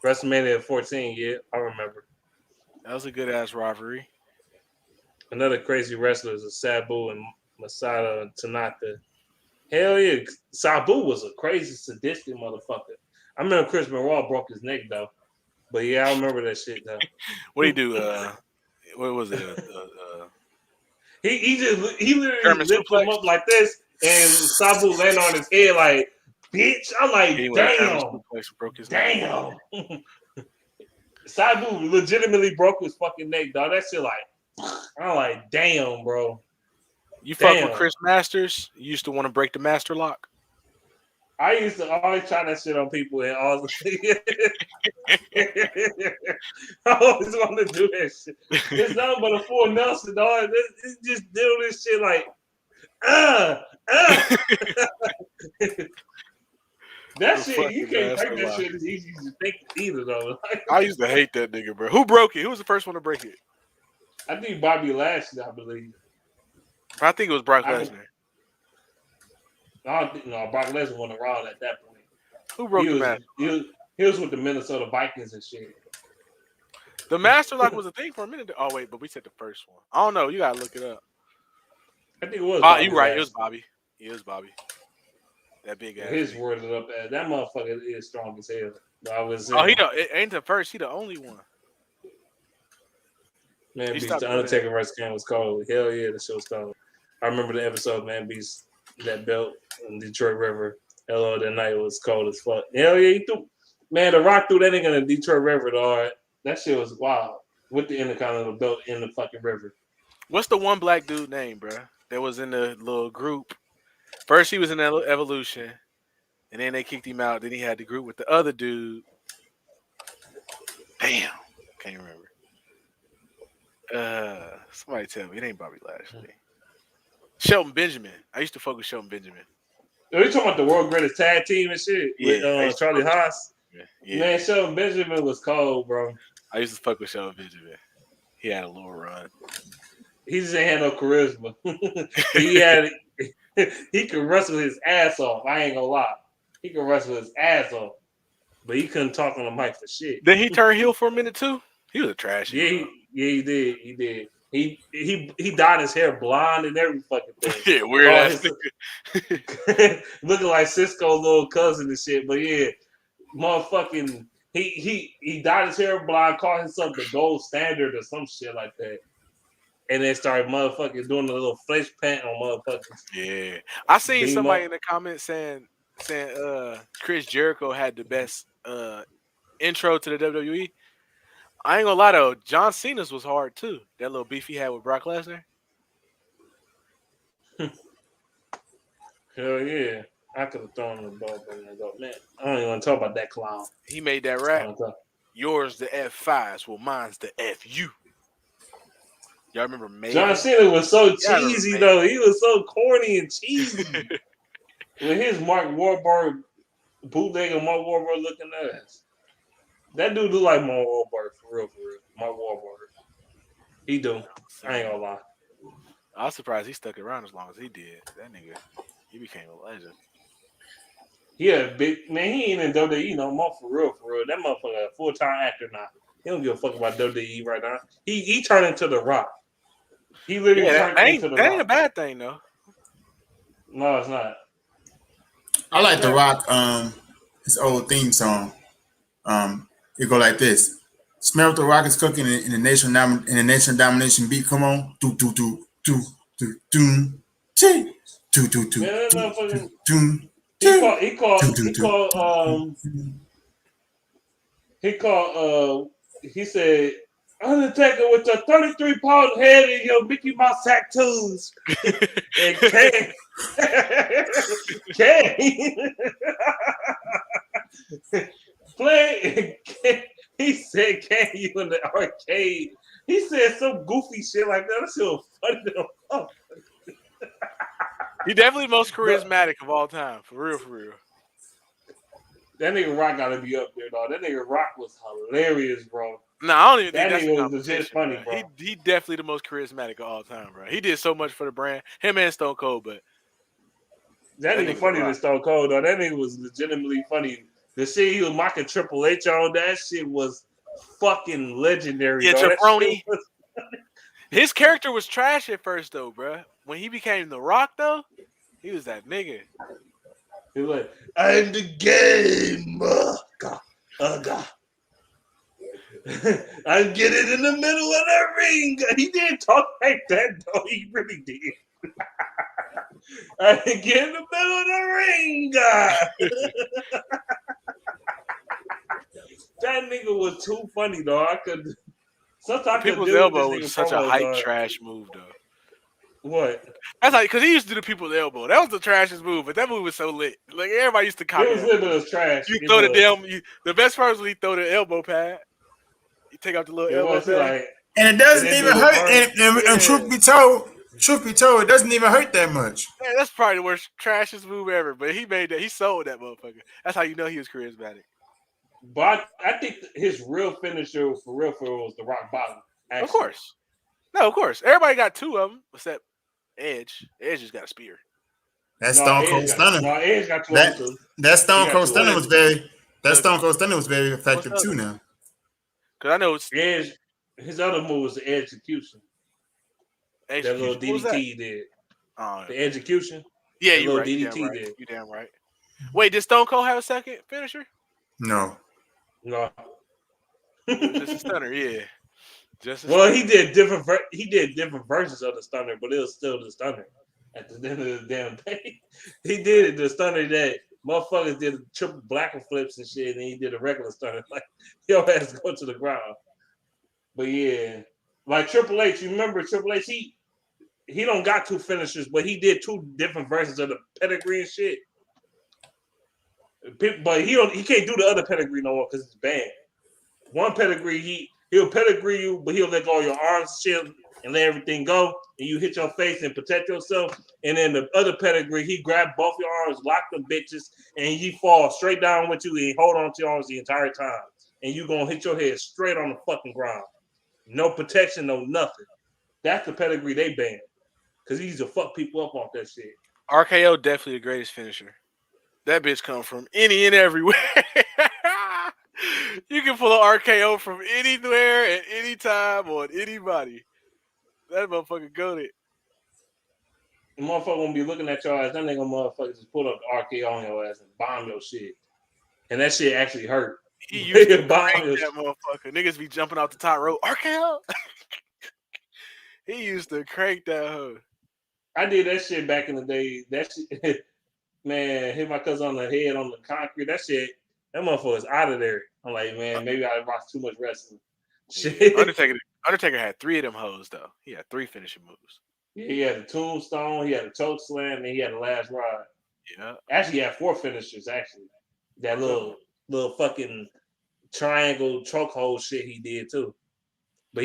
WrestleMania 14, yeah, I remember. That was a good ass rivalry. Another crazy wrestler is Sabu and Masada and Tanaka. Hell yeah, Sabu was a crazy sadistic motherfucker. I remember Chris Benoit broke his neck though, but yeah, I remember that shit though. What did he do? What was it? He literally lifted him up like this, and Sabu landed on his head like, bitch. I'm like, damn. Sabu legitimately broke his fucking neck, dog. That shit like, I'm like, damn, bro. You fuck with Chris Masters? You used to want to break the master lock? I used to always try that shit on people and all I always want to do that shit. It's nothing but a full Nelson, dog. It's just doing this shit like, That shit, you can't break that shit as easy as you think either, though. I used to hate that nigga, bro. Who broke it? Who was the first one to break it? I think Bobby Lashley, I believe. I think it was Brock Lesnar. I don't think Brock Lesnar wasn't around at that point. Who broke the master? He was with the Minnesota Vikings and shit. The master lock was a thing for a minute. Oh wait, but we said the first one. I don't know. You gotta look it up. I think it was. You're right. It was Bobby. It was Bobby. That big ass. His worded up as that motherfucker is strong as hell. It ain't the first. He the only one. Man Beast, the Undertaker versus Campbell was cold. Hell yeah, the show's cold. I remember the episode, Man Beast, that belt in Detroit River. Hello, that night was cold as fuck. Hell yeah, he threw. Man, The Rock threw that nigga in the Detroit River, dog. That shit was wild. With the Intercontinental belt in the fucking river. What's the one black dude name, bro? That was in the little group. First, he was in Evolution, and then they kicked him out. Then he had the group with the other dude. Damn, can't remember. Somebody tell me it ain't Bobby Lashley. Shelton Benjamin. I used to focus Shelton Benjamin. Are you talking about the world greatest tag team and shit with Charlie Haas? Yeah. Man, Shelton Benjamin was cold, bro. I used to fuck with Shelton Benjamin. He had a little run. He just ain't had no charisma. He could wrestle his ass off. I ain't gonna lie. He could wrestle his ass off. But he couldn't talk on the mic for shit. Did he turn heel for a minute too? He was a trash. Yeah, he did. He did. He dyed his hair blonde and every fucking thing. Yeah, weird ass. Looking like Cisco's little cousin and shit. But yeah, motherfucking he dyed his hair blonde, called himself the gold standard or some shit like that. And then started motherfucking doing a little flesh pant on motherfuckers. Yeah. I seen somebody in the comments saying Chris Jericho had the best intro to the WWE. I ain't gonna lie though, John Cena's was hard too. That little beef he had with Brock Lesnar. Hell yeah. I could have thrown the ball and go, man, I don't even want to talk about that clown. He made that rap. Yours the F5s, well mine's the FU. Y'all remember Maven? John Cena was so cheesy though. He was so corny and cheesy. With his Mark Wahlberg bootleg of Mark Wahlberg looking ass. That dude look like Mark Wahlberg for real. Mark Wahlberg. He do. I ain't gonna lie. I was surprised he stuck around as long as he did. That nigga, he became a legend. Yeah, big man. He ain't in WWE no more for real. That motherfucker a full-time actor now. He don't give a fuck about WWE right now. He turned into The Rock. He literally turned into The Rock. That ain't a bad thing though. No, it's not. I like The Rock. His old theme song. It go like this: "Smell what The Rock is cooking in the nation domination beat. Come on, do do do do do do do do do do do." He said, Undertaker with your 33-pound head and your Mickey Mouse tattoos. And Kane. Playing He said, "Can you in the arcade?" He said some goofy shit like that. That shit was funny to fuck. He definitely the most charismatic of all time. For real, for real. That nigga Rock gotta be up there, dog. That nigga Rock was hilarious, bro. No, I don't even That think that's nigga was legit funny, bro. He definitely the most charismatic of all time, bro. He did so much for the brand. Him and Stone Cold, but that nigga funny than Stone Cold, though. That nigga was legitimately funny. The shit he was mocking Triple H on, that shit was fucking legendary, yeah, dog. Jabroni. His character was trash at first, though, bro. When he became The Rock, though, he was that nigga. He was like, "I'm the game, I get it in the middle of the ring." He didn't talk like that, though. He really did. I get in the middle of the ring. That nigga was too funny, though. Sometimes I could People's do elbow with this was nigga such a promos, hype dog. trash move, though. What? That's like because he used to do the people's elbow. That was the trashiest move, but that move was so lit. Like everybody used to copy. It was a little bit of trash. You throw the damn. The best part was when he throw the elbow pad. You take out the little elbow pad, like, and it doesn't even hurt. And truth be told, it doesn't even hurt that much. Man, that's probably the worst trashiest move ever. But he made that. He sold that motherfucker. That's how you know he was charismatic. But I think his real finisher, for real, was the rock bottom. Actually. Of course. No, of course. Everybody got two of them except Edge. Edge just got a spear. That's Stone Cold Stunner. No, Edge got two. That Stone Cold Stunner was very. That Stone Cold Stunner was very effective too. Now, because I know it's Edge. His other move was the execution. That little DDT he did. The execution. Yeah, you right. DDT You did. You damn right. Wait, did Stone Cold have a second finisher? No. Just a stunner, yeah. He did different. He did different versions of the stunner, but it was still the stunner. At the end of the damn day, he did the stunner that motherfuckers did triple black flips and shit, and he did a regular stunner. Like your ass go to the ground. But yeah, like Triple H, you remember Triple H? He don't got two finishers, but he did two different versions of the pedigree and shit. But he can't do the other pedigree no more because it's banned. One pedigree, he'll pedigree you, but he'll let go of your arms and shit and let everything go, and you hit your face and protect yourself. And then the other pedigree, he grab both your arms, lock them bitches, and he fall straight down with you and hold on to your arms the entire time. And you gonna hit your head straight on the fucking ground. No protection, no nothing. That's the pedigree they banned. Because he used to fuck people up off that shit. RKO definitely the greatest finisher. That bitch come from any and everywhere. You can pull an RKO from anywhere at any time on anybody. That motherfucker goated. The motherfucker gonna be looking at your ass. That nigga motherfucker just pull up the RKO on your ass and bomb your shit. And that shit actually hurt. He used to crank that motherfucker. Niggas be jumping off the top rope. RKO. He used to crank that hoe. I did that shit back in the day. That shit, man, hit my cousin on the head on the concrete. That shit, that motherfucker was out of there. I'm like, man, maybe I watched too much wrestling. Shit. Undertaker had 3 of them hoes though. He had 3 finishing moves. Yeah, he had a tombstone, he had a choke slam, and he had a last ride. Yeah. Actually, he had 4 finishers. Actually, that little fucking triangle chokehold shit he did too. But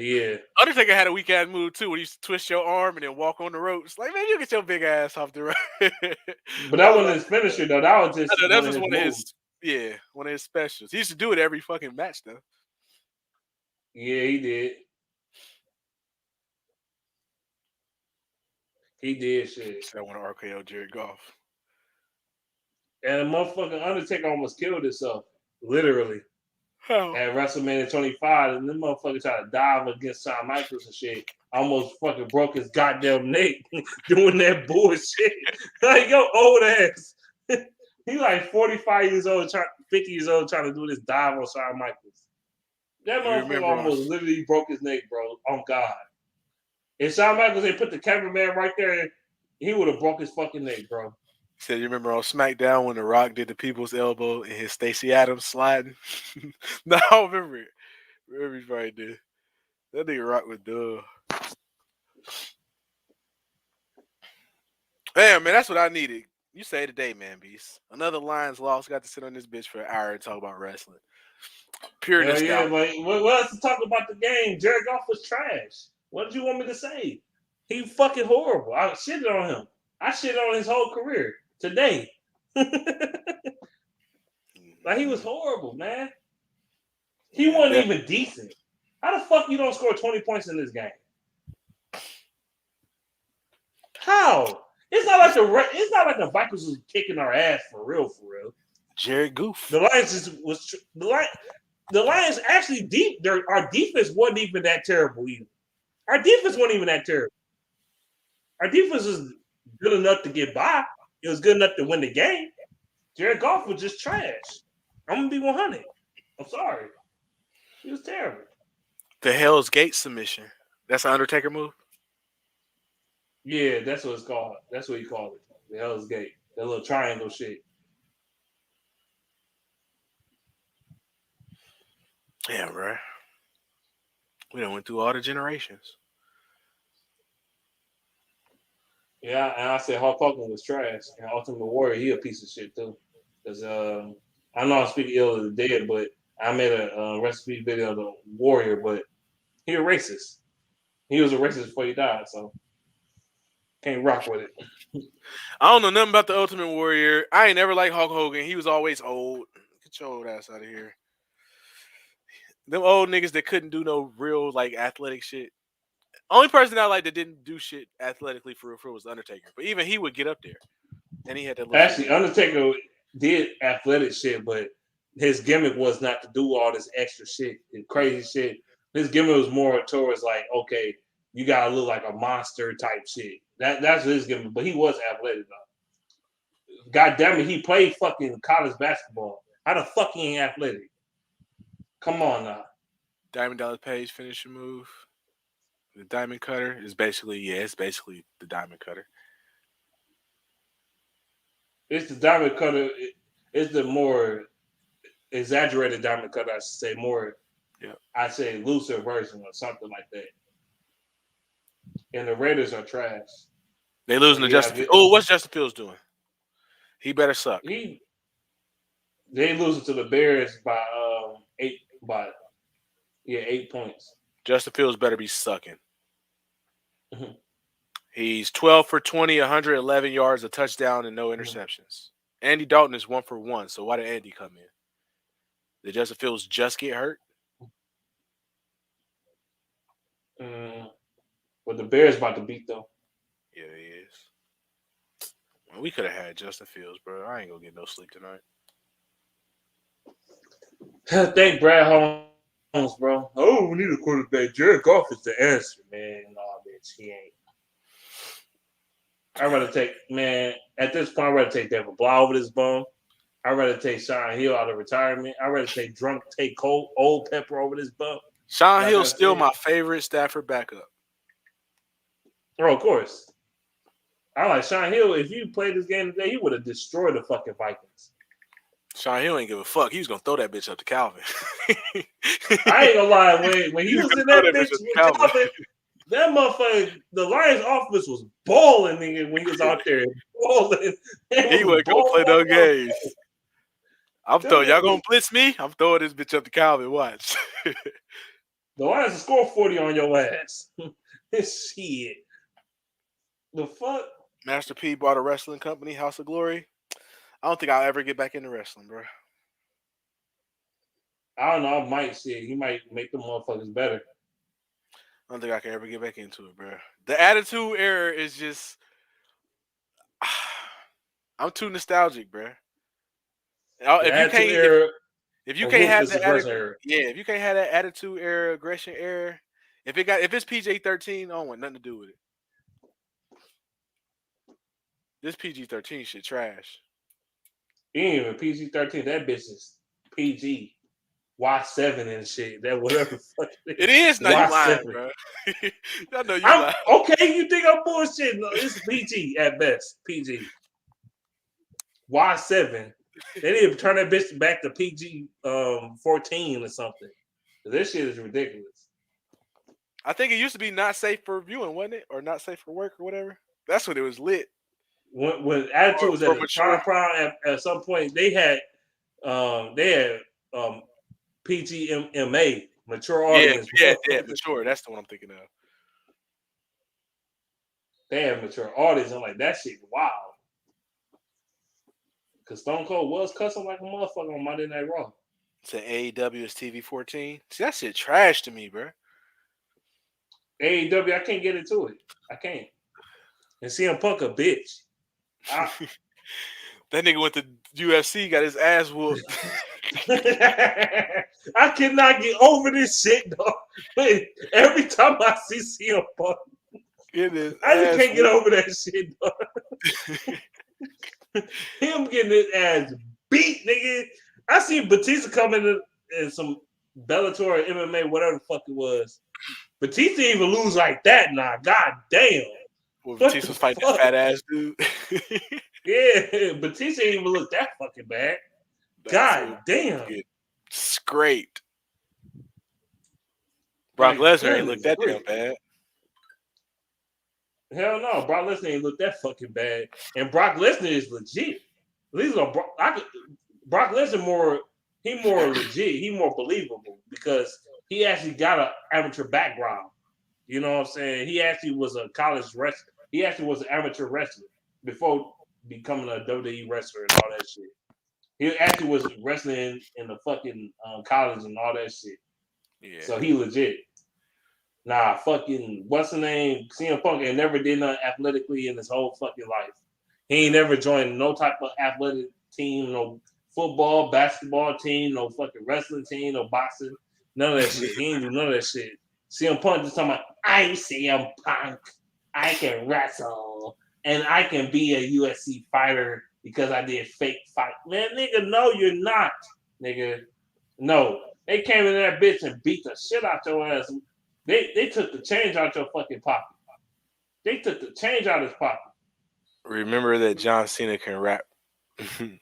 yeah. Undertaker had a weak ass move too, where you used to twist your arm and then walk on the ropes. Like, man, you get your big ass off the rope. But that wasn't his finisher though. That was just that was one of his one of his specials. He used to do it every fucking match though. Yeah, he did. He did shit. That one RKO Jared Goff. And the motherfucking Undertaker almost killed himself. Literally. How? At WrestleMania 25, and then motherfucker tried to dive against Shawn Michaels and shit. Almost fucking broke his goddamn neck doing that bullshit. Like, yo, old ass. He like 45 years old, 50 years old, trying to do this dive on Shawn Michaels. That motherfucker almost literally broke his neck, bro. On God. If Shawn Michaels had put the cameraman right there, he would have broke his fucking neck, bro. Said you remember on SmackDown when The Rock did the people's elbow and his Stacey Adams sliding? No, I don't remember it. Remember he probably did. That nigga Rock was dumb. Damn, man, that's what I needed. You say today, man, Beast. Another Lions loss. Got to sit on this bitch for an hour and talk about wrestling. Pure Hell yeah, nostalgia. like what else to talk about the game? Jared Goff was trash. What did you want me to say? He fucking horrible. I shitted on him. I shitted on his whole career today. Like he was horrible, man. He wasn't Yeah. even decent. How the fuck you don't score 20 points in this game? How? It's not like the Vikings was kicking our ass for real. Jared Goof. The Lions actually deep. Our defense wasn't even that terrible either. Our defense wasn't even that terrible. Our defense was good enough to get by. It was good enough to win the game. Jared Goff was just trash. I'm gonna be 100. I'm sorry. He was terrible. The Hell's Gate submission. That's an Undertaker move. Yeah, that's what it's called. That's what you call it. The Hell's Gate. That little triangle shit. Yeah, bro. We done went through all the generations. Yeah, and I said Hulk Hogan was trash. And Ultimate Warrior, he a piece of shit too. Because I know I'm speaking ill of the dead, but I made a recipe video of the Warrior, but he a racist. He was a racist before he died, so can't rock with it. I don't know nothing about the Ultimate Warrior. I ain't never liked Hulk Hogan. He was always old. Get your old ass out of here. Them old niggas that couldn't do no real like athletic shit. Only person I like that didn't do shit athletically for real was the Undertaker. But even he would get up there, and he had that. Actually, Undertaker did athletic shit, but his gimmick was not to do all this extra shit and crazy shit. His gimmick was more towards like, okay, you gotta look like a monster type shit. That's his gimmick, but he was athletic though. God damn it, he played fucking college basketball. How the fuck he ain't athletic? Come on now. Diamond Dallas Page finishing move. The Diamond Cutter is basically it's basically the Diamond Cutter. It's the Diamond Cutter. It's the more exaggerated Diamond Cutter, I should say. More, yeah. I'd say looser version or something like that. And the Raiders are trash. They losing to Justin Fields. Oh, what's Justin Fields doing? He better suck. They losing to the Bears by 8 points. Justin Fields better be sucking. Mm-hmm. He's 12 for 20, 111 yards, a touchdown, and no interceptions. Mm-hmm. Andy Dalton is 1 for 1. So why did Andy come in? Did Justin Fields just get hurt? But the Bears about to beat them. Yeah, he is. Well, we could have had Justin Fields, bro. I ain't gonna get no sleep tonight. Thank Brad Holmes, bro. Oh, we need a quarterback. Jared Goff is the answer, man. No, bitch, he ain't. I'd rather take, man, at this point, I'd rather take David Blau over this bum. I'd rather take Sean Hill out of retirement. I'd rather take Old Pepper over this bum. Sean Hill's still my favorite Stafford backup. Oh, of course. I like Sean Hill. If you played this game today, he would have destroyed the fucking Vikings. Sean Hill ain't give a fuck. He was gonna throw that bitch up to Calvin. I ain't gonna lie. When he was in that bitch with Calvin, that motherfucker, the Lions offense was balling, nigga, when he was out there. Balling. He wasn't gonna play no games. I'm throwing, y'all gonna blitz me? I'm throwing this bitch up to Calvin. Watch. The Lions will score 40 on your ass. Shit. The fuck? Master P bought a wrestling company, House of Glory. I don't think I'll ever get back into wrestling, bro. I don't know. I might see. He might make the motherfuckers better. I don't think I can ever get back into it, bro. The Attitude Era is just. I'm too nostalgic, bro. If you can't have that attitude, if you can't have that Attitude Era, aggression era, if it's PG-13, I don't want nothing to do with it. This PG-13 shit trash. It ain't even PG-13. That bitch is PG. Y7 and shit. That whatever. It is. No, you lying, bro. I know you lying. Okay, you think I'm bullshitting. No, it's PG at best. PG. Y7. They need to turn that bitch back to PG 14 or something. This shit is ridiculous. I think it used to be not safe for viewing, wasn't it? Or not safe for work or whatever. That's when it was lit. when Attitude was at a prime, at some point they had PGMA, mature audience. Yeah, mature. That's the one I'm thinking of. They had mature audience. I'm like, that shit wild. Because Stone Cold was cussing like a motherfucker on Monday Night Raw. To AEW is TV 14. See, that shit trash to me, bro. AEW, I can't get into it. I can't. And CM Punk a bitch. That nigga went to UFC, got his ass whooped. I cannot get over this shit, dog. Every time I see CM Punk, I just can't get over that shit, dog. Him getting his ass beat, nigga. I seen Batista coming in some Bellator or MMA, whatever the fuck it was. Batista didn't even lose like that now. God damn. Well, Batista was fighting that fat ass dude. Yeah, Batista didn't even look that fucking bad. God damn. Scraped. Brock Lesnar ain't look that damn bad. Hell no, Brock Lesnar ain't look that fucking bad. And Brock Lesnar is legit. At least Brock Lesnar more legit. He more believable because he actually got an amateur background. You know what I'm saying? He actually was a college wrestler. He actually was an amateur wrestler before becoming a WWE wrestler and all that shit. He actually was wrestling in the fucking college and all that shit. Yeah. So he legit. Nah, fucking what's the name? CM Punk ain't never did nothing athletically in his whole fucking life. He ain't never joined no type of athletic team, no football, basketball team, no fucking wrestling team, no boxing, none of that shit. He ain't do none of that shit. CM Punk just talking about, I'm CM Punk. I can wrestle and I can be a UFC fighter because I did fake fight. Man, nigga, no, you're not. Nigga, no. They came in that bitch and beat the shit out your ass. They took the change out your fucking pocket. They took the change out of his pocket. Remember that John Cena can rap.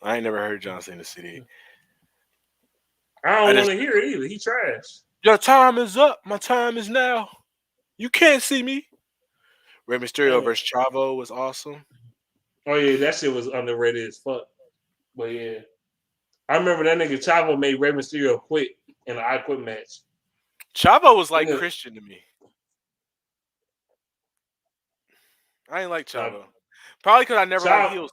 I ain't never heard John Cena CD. I don't want to hear it either. He trash. Your time is up. My time is now. You can't see me. Rey Mysterio versus Chavo was awesome. Oh, yeah, that shit was underrated as fuck. But, yeah. I remember that nigga Chavo made Rey Mysterio quit in an I Quit match. Chavo was like Christian to me. I ain't like Chavo. Probably because I never liked heels.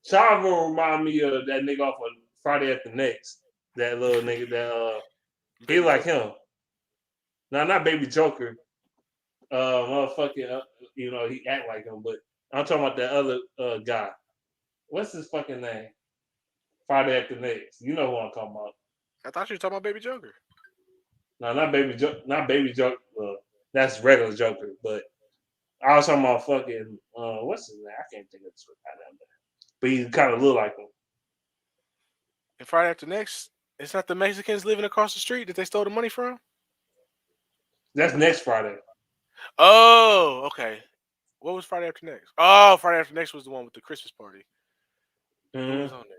Chavo remind me of that nigga off of Friday After Next. That little nigga that he like him. No, not Baby Joker. Motherfucking, he act like him, but I'm talking about that other guy. What's his fucking name? Friday After Next. You know who I'm talking about. I thought you were talking about Baby Joker. No, not Baby Joker. That's regular Joker, but I was talking about fucking what's his name? I can't think of this guy. But he kind of look like him. And Friday After Next, it's not the Mexicans living across the street that they stole the money from? That's next Friday. Oh, okay. What was Friday After Next? Oh, Friday After Next was the one with the Christmas party. Mm-hmm. Who was on there?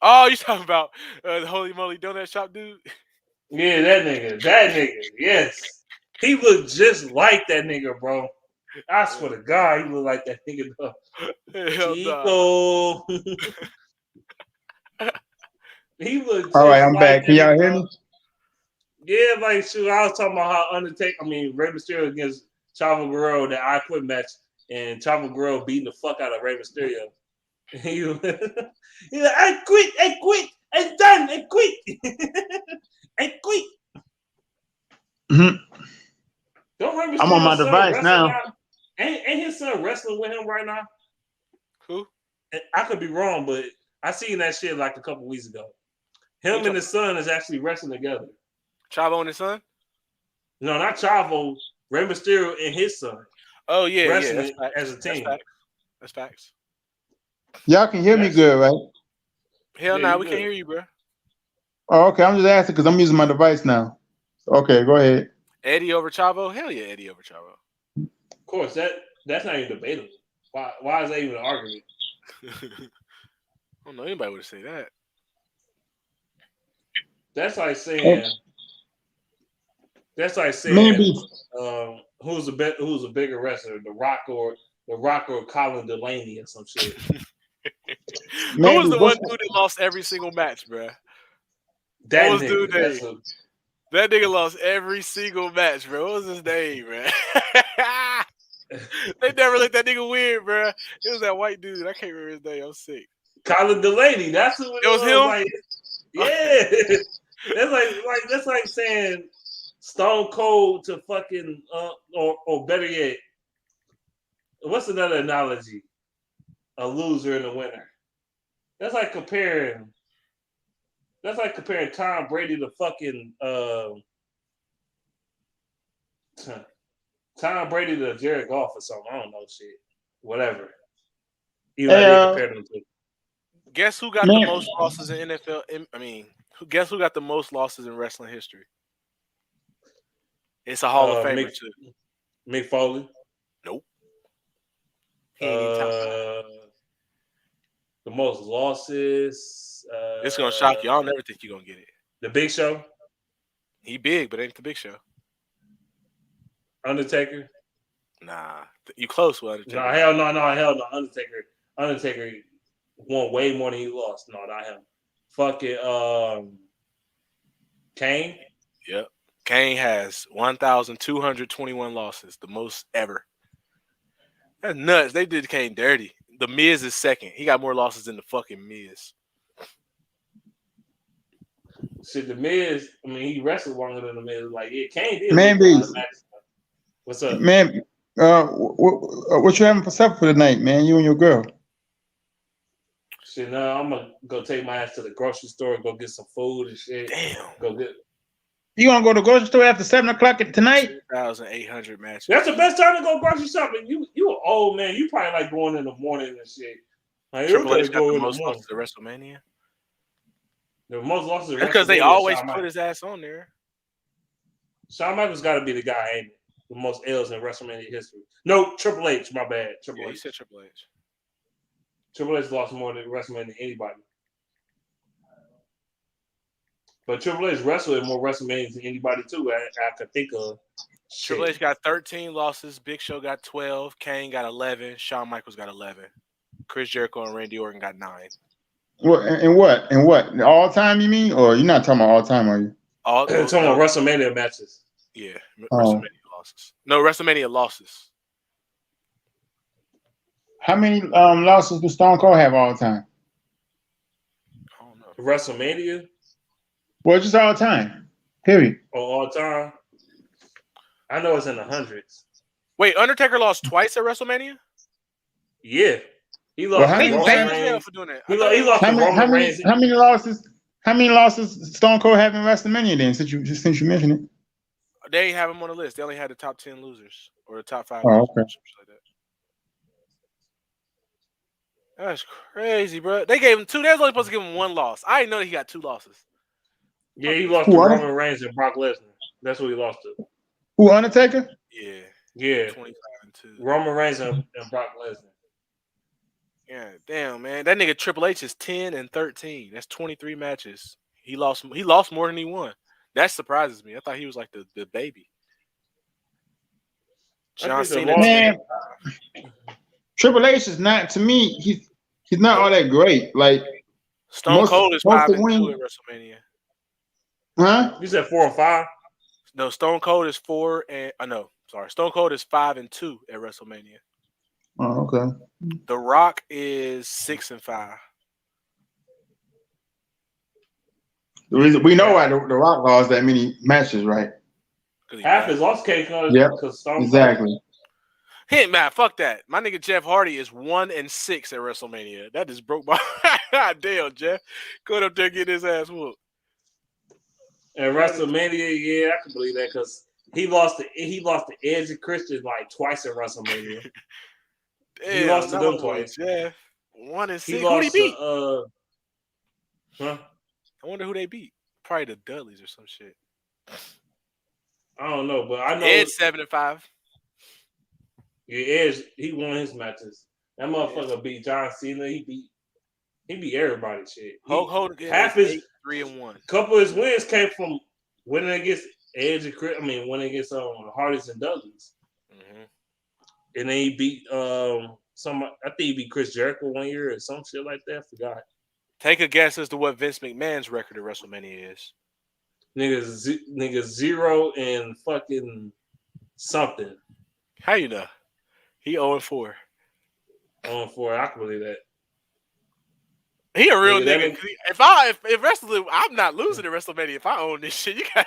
Oh, you talking about the Holy Moly Donut Shop dude? Yeah, that nigga. Yes. He looked just like that nigga, bro. I swear to God, he looked like that nigga, though. Chico. He looked all right, I'm back. Can y'all hear me? Yeah, like, shoot, I was talking about how Rey Mysterio against Chavo Guerrero, that I Quit match, and Chavo Guerrero beating the fuck out of Rey Mysterio. He's like, I quit, I'm done, I quit. I quit. Mm-hmm. Don't Rey Mysterio I'm on my device now. Ain't his son wrestling with him right now? Who? I could be wrong, but I seen that shit like a couple weeks ago. Him and his son is actually wrestling together. Chavo and his son? No, not Chavo. Rey Mysterio and his son. Oh, yeah. Wrestling as a team. That's facts. Y'all can hear me good, right? Hell no, we can't hear you, bro. Oh, okay. I'm just asking because I'm using my device now. Okay, go ahead. Eddie over Chavo? Hell yeah, Eddie over Chavo. Of course, that's not even debatable. Why is that even an argument? I don't know anybody would say that. That's like saying. That's like saying. Maybe. who's a bigger wrestler, The Rock or Colin Delaney or some shit. Who was the one dude that lost every single match, bro? That was nigga, dude name? That nigga lost every single match, bro. What was his name, bro? They never let that nigga win, bro. It was that white dude. I can't remember his name. I'm sick. Colin Delaney. That's who it was. Him. Like, yeah, that's like saying Stone Cold to fucking or better yet, what's another analogy? A loser and a winner. That's like comparing Tom Brady to fucking Tom Brady to Jared Goff or something. I don't know shit. Whatever. Compare them to. Guess who got the most losses in NFL? Guess who got the most losses in wrestling history? It's a Hall of Famer too. Mick Foley. Nope. The most losses. It's gonna shock you. I don't never think you're gonna get it. The Big Show. He big, but ain't the Big Show. Undertaker. Nah, you close with Undertaker. No, hell no. Undertaker won way more than he lost. No, not him. Fucking Kane. Yep. Kane has 1,221 losses, the most ever. That's nuts. They did Kane dirty. The Miz is second. He got more losses than the fucking Miz. Shit, the Miz, he wrestled longer than the Miz. Like, yeah, Kane did. Man, what's up? Man, what you having for supper for tonight, man? You and your girl. Shit, no, I'm gonna go take my ass to the grocery store, go get some food and shit. Damn. Go get. You gonna go to the grocery store after 7:00 tonight? 2,800 matches. That's the best time to go grocery shopping. You an old man. You probably like going in the morning and shit. Like, Triple H got the most losses at WrestleMania. The most losses. That's because they always put his ass on there. Shawn Michaels got to be the guy, ain't it? The most L's in WrestleMania history. No, Triple H. My bad. Triple H. You said Triple H. Triple H lost more than WrestleMania than anybody. But Triple H wrestled in more WrestleManias than anybody too. I could think of. Triple H got 13 losses. Big Show got 12. Kane got 11. Shawn Michaels got 11. Chris Jericho and Randy Orton got 9. What? All time, you mean? Or you're not talking about all time, are you? I'm talking about WrestleMania matches. Yeah, WrestleMania losses. No, WrestleMania losses. How many losses does Stone Cold have all the time? I don't know. WrestleMania? Well, just all time. Period. All time? I know it's in the hundreds. Wait, Undertaker lost twice at WrestleMania? Yeah. He lost Roman Reigns. For doing that. He lost to Roman Reigns. How many losses Stone Cold have in WrestleMania then, since you mentioned it? They ain't have him on the list. They only had the top 10 losers or the top 5 Oh, losers. okay. Like that. That's crazy, bro. They gave him 2. They was only supposed to give him 1 loss. I didn't know he got 2 losses. Yeah, he lost to Roman Reigns and Brock Lesnar. That's what he lost to. Who, Undertaker? Yeah. 25-2. Roman Reigns and Brock Lesnar. Yeah, damn, man. That nigga Triple H is 10-13. That's 23 matches. He lost more than he won. That surprises me. I thought he was like the baby. John Cena. Man, Triple H is not, to me, he's not all that great. Like Stone Cold is 5-2 at WrestleMania. Huh? You said 4 and 5? No, Stone Cold is 4 and Stone Cold is 5-2 at WrestleMania. Oh, okay. The Rock is 6 and 5. The reason we know why the Rock lost that many matches, right? Half his loss cake. Yeah, exactly. Hey, man, fuck that. My nigga Jeff Hardy is 1 and 6 at WrestleMania. That just broke my damn, Jeff. Go up there and get his ass whooped. At WrestleMania, yeah, I can believe that because he lost the Edge and Christian like twice at WrestleMania. Damn, he lost to them twice. Yeah, 1 and 6. Who did he beat? Huh? I wonder who they beat. Probably the Dudleys or some shit. I don't know, but I know Edge 7 and 5. Yeah, Edge, he won his matches. That motherfucker beat John Cena. He beat everybody. Shit. Hulk Hogan half his 3-1. Couple of his wins came from winning against Edge and winning against Hardys and Dudleys. Mm-hmm. And then he beat I think he beat Chris Jericho 1 year or some shit like that. I forgot. Take a guess as to what Vince McMahon's record at WrestleMania is. Nigga 0 and fucking something. How you know? He 0-4. 0-4. I can believe that. He a real Nigga, nigga. If wrestling, I'm not losing at WrestleMania if I own this shit. You got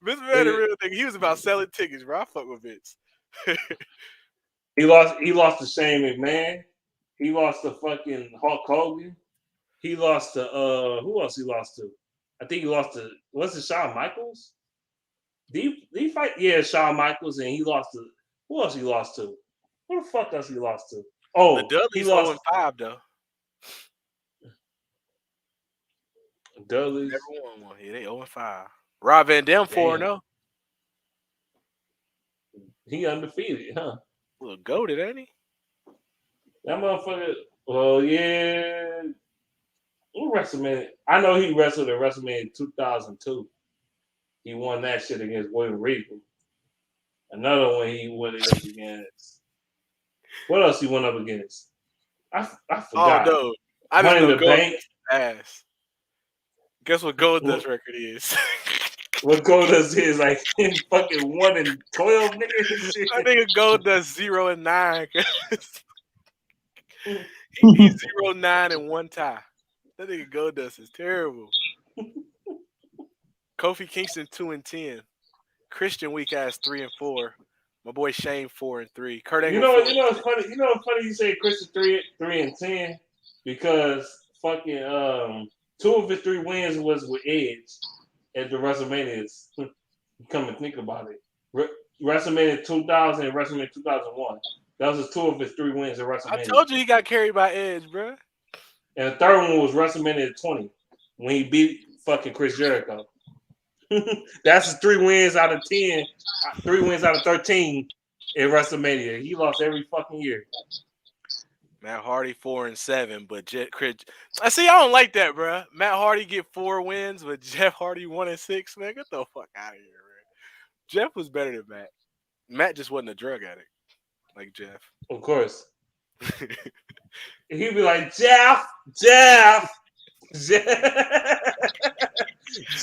Vince McMahon a real nigga. He was about selling tickets, bro. I fuck with Vince. He lost to Shane McMahon. He lost to fucking Hulk Hogan. He lost to who else he lost to? I think he lost to was it Shawn Michaels? Did he fight? Yeah, Shawn Michaels, and he lost to who else he lost to? Who the fuck else he lost to? Oh, The Dudley's he lost 0-5 though. Dudley's. Never won one. Yeah, they 0-5. Rob Van Dam 4-0. He undefeated, huh? Little goated, ain't he? That motherfucker. Well, yeah. Who WrestleMania? I know he wrestled at WrestleMania 2002. He won that shit against William Regal. Another one he went up against. What else he went up against? I forgot. Oh no, I just Money in know the Bank. ass. Guess what Goldust's record is? What Goldust is like fucking 1 and 12 niggas. I think Goldust 0-9. He's 0-9 and 1 tie. That nigga Goldust is terrible. Kofi Kingston 2-10. Christian weak ass 3-4. My boy Shane 4-3. Kurt Angle. You know what's funny? You know what's funny? You say Christian 3-10 because fucking 2 of his 3 wins was with Edge at the WrestleManias. Come and think about it. WrestleMania 2000 and WrestleMania 2001. That was 2 of his 3 wins at WrestleMania. I told you he got carried by Edge, bro. And the third one was WrestleMania 20 when he beat fucking Chris Jericho. That's his 3 wins out of 10, 3 wins out of 13 in WrestleMania. He lost every fucking year. Matt Hardy 4-7, but Chris. I see. I don't like that, bro. Matt Hardy get 4 wins, but Jeff Hardy 1-6. Man, get the fuck out of here, man. Jeff was better than Matt. Matt just wasn't a drug addict like Jeff. Of course. He'd be like, Jeff. Jeff. You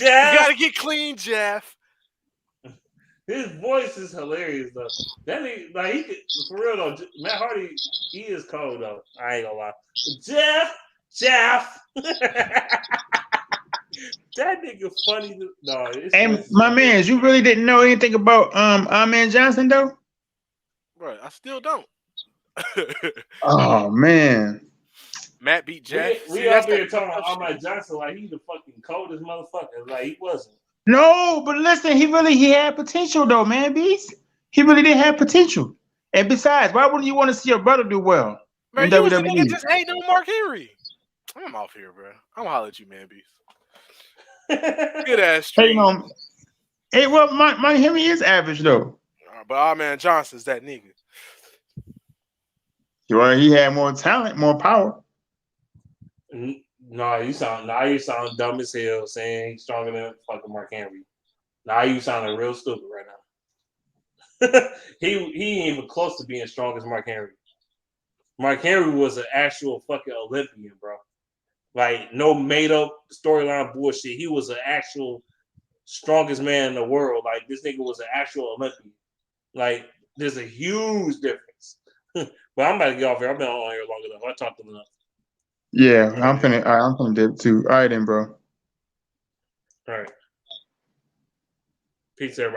gotta get clean, Jeff. His voice is hilarious though. That nigga, like he could, for real though. Matt Hardy, he is cold though. I ain't gonna lie. Jeff. That nigga funny. No, And my man, you really didn't know anything about Ahmed Johnson though? Bro, I still don't. Oh man. Matt beat Jeff. We up here talking about Ahmed Johnson like he's the fucking coldest motherfucker. Like he wasn't. No, but listen, he had potential though, man, Beast. He really did have potential. And besides, why wouldn't you want to see your brother do well? Man, in you was a WWE? nigga just hating on Mark Henry. I'm off here, bro. I'm gonna holler at you, man, Beast. Good ass stream. Hey, well, my Henry is average though. But Ahmed Johnson's that nigga. Well, he had more talent, more power. No, you sound dumb as hell saying he's stronger than fucking Mark Henry. Now you sounding real stupid right now. he ain't even close to being strong as Mark Henry. Mark Henry was an actual fucking Olympian, bro. Like no made up storyline bullshit. He was an actual strongest man in the world. Like this nigga was an actual Olympian. Like there's a huge difference. But I'm about to get off here. I've been on here long enough. I talked enough. Yeah, I'm finna dip too. All right then, bro. All right. Peace, everybody.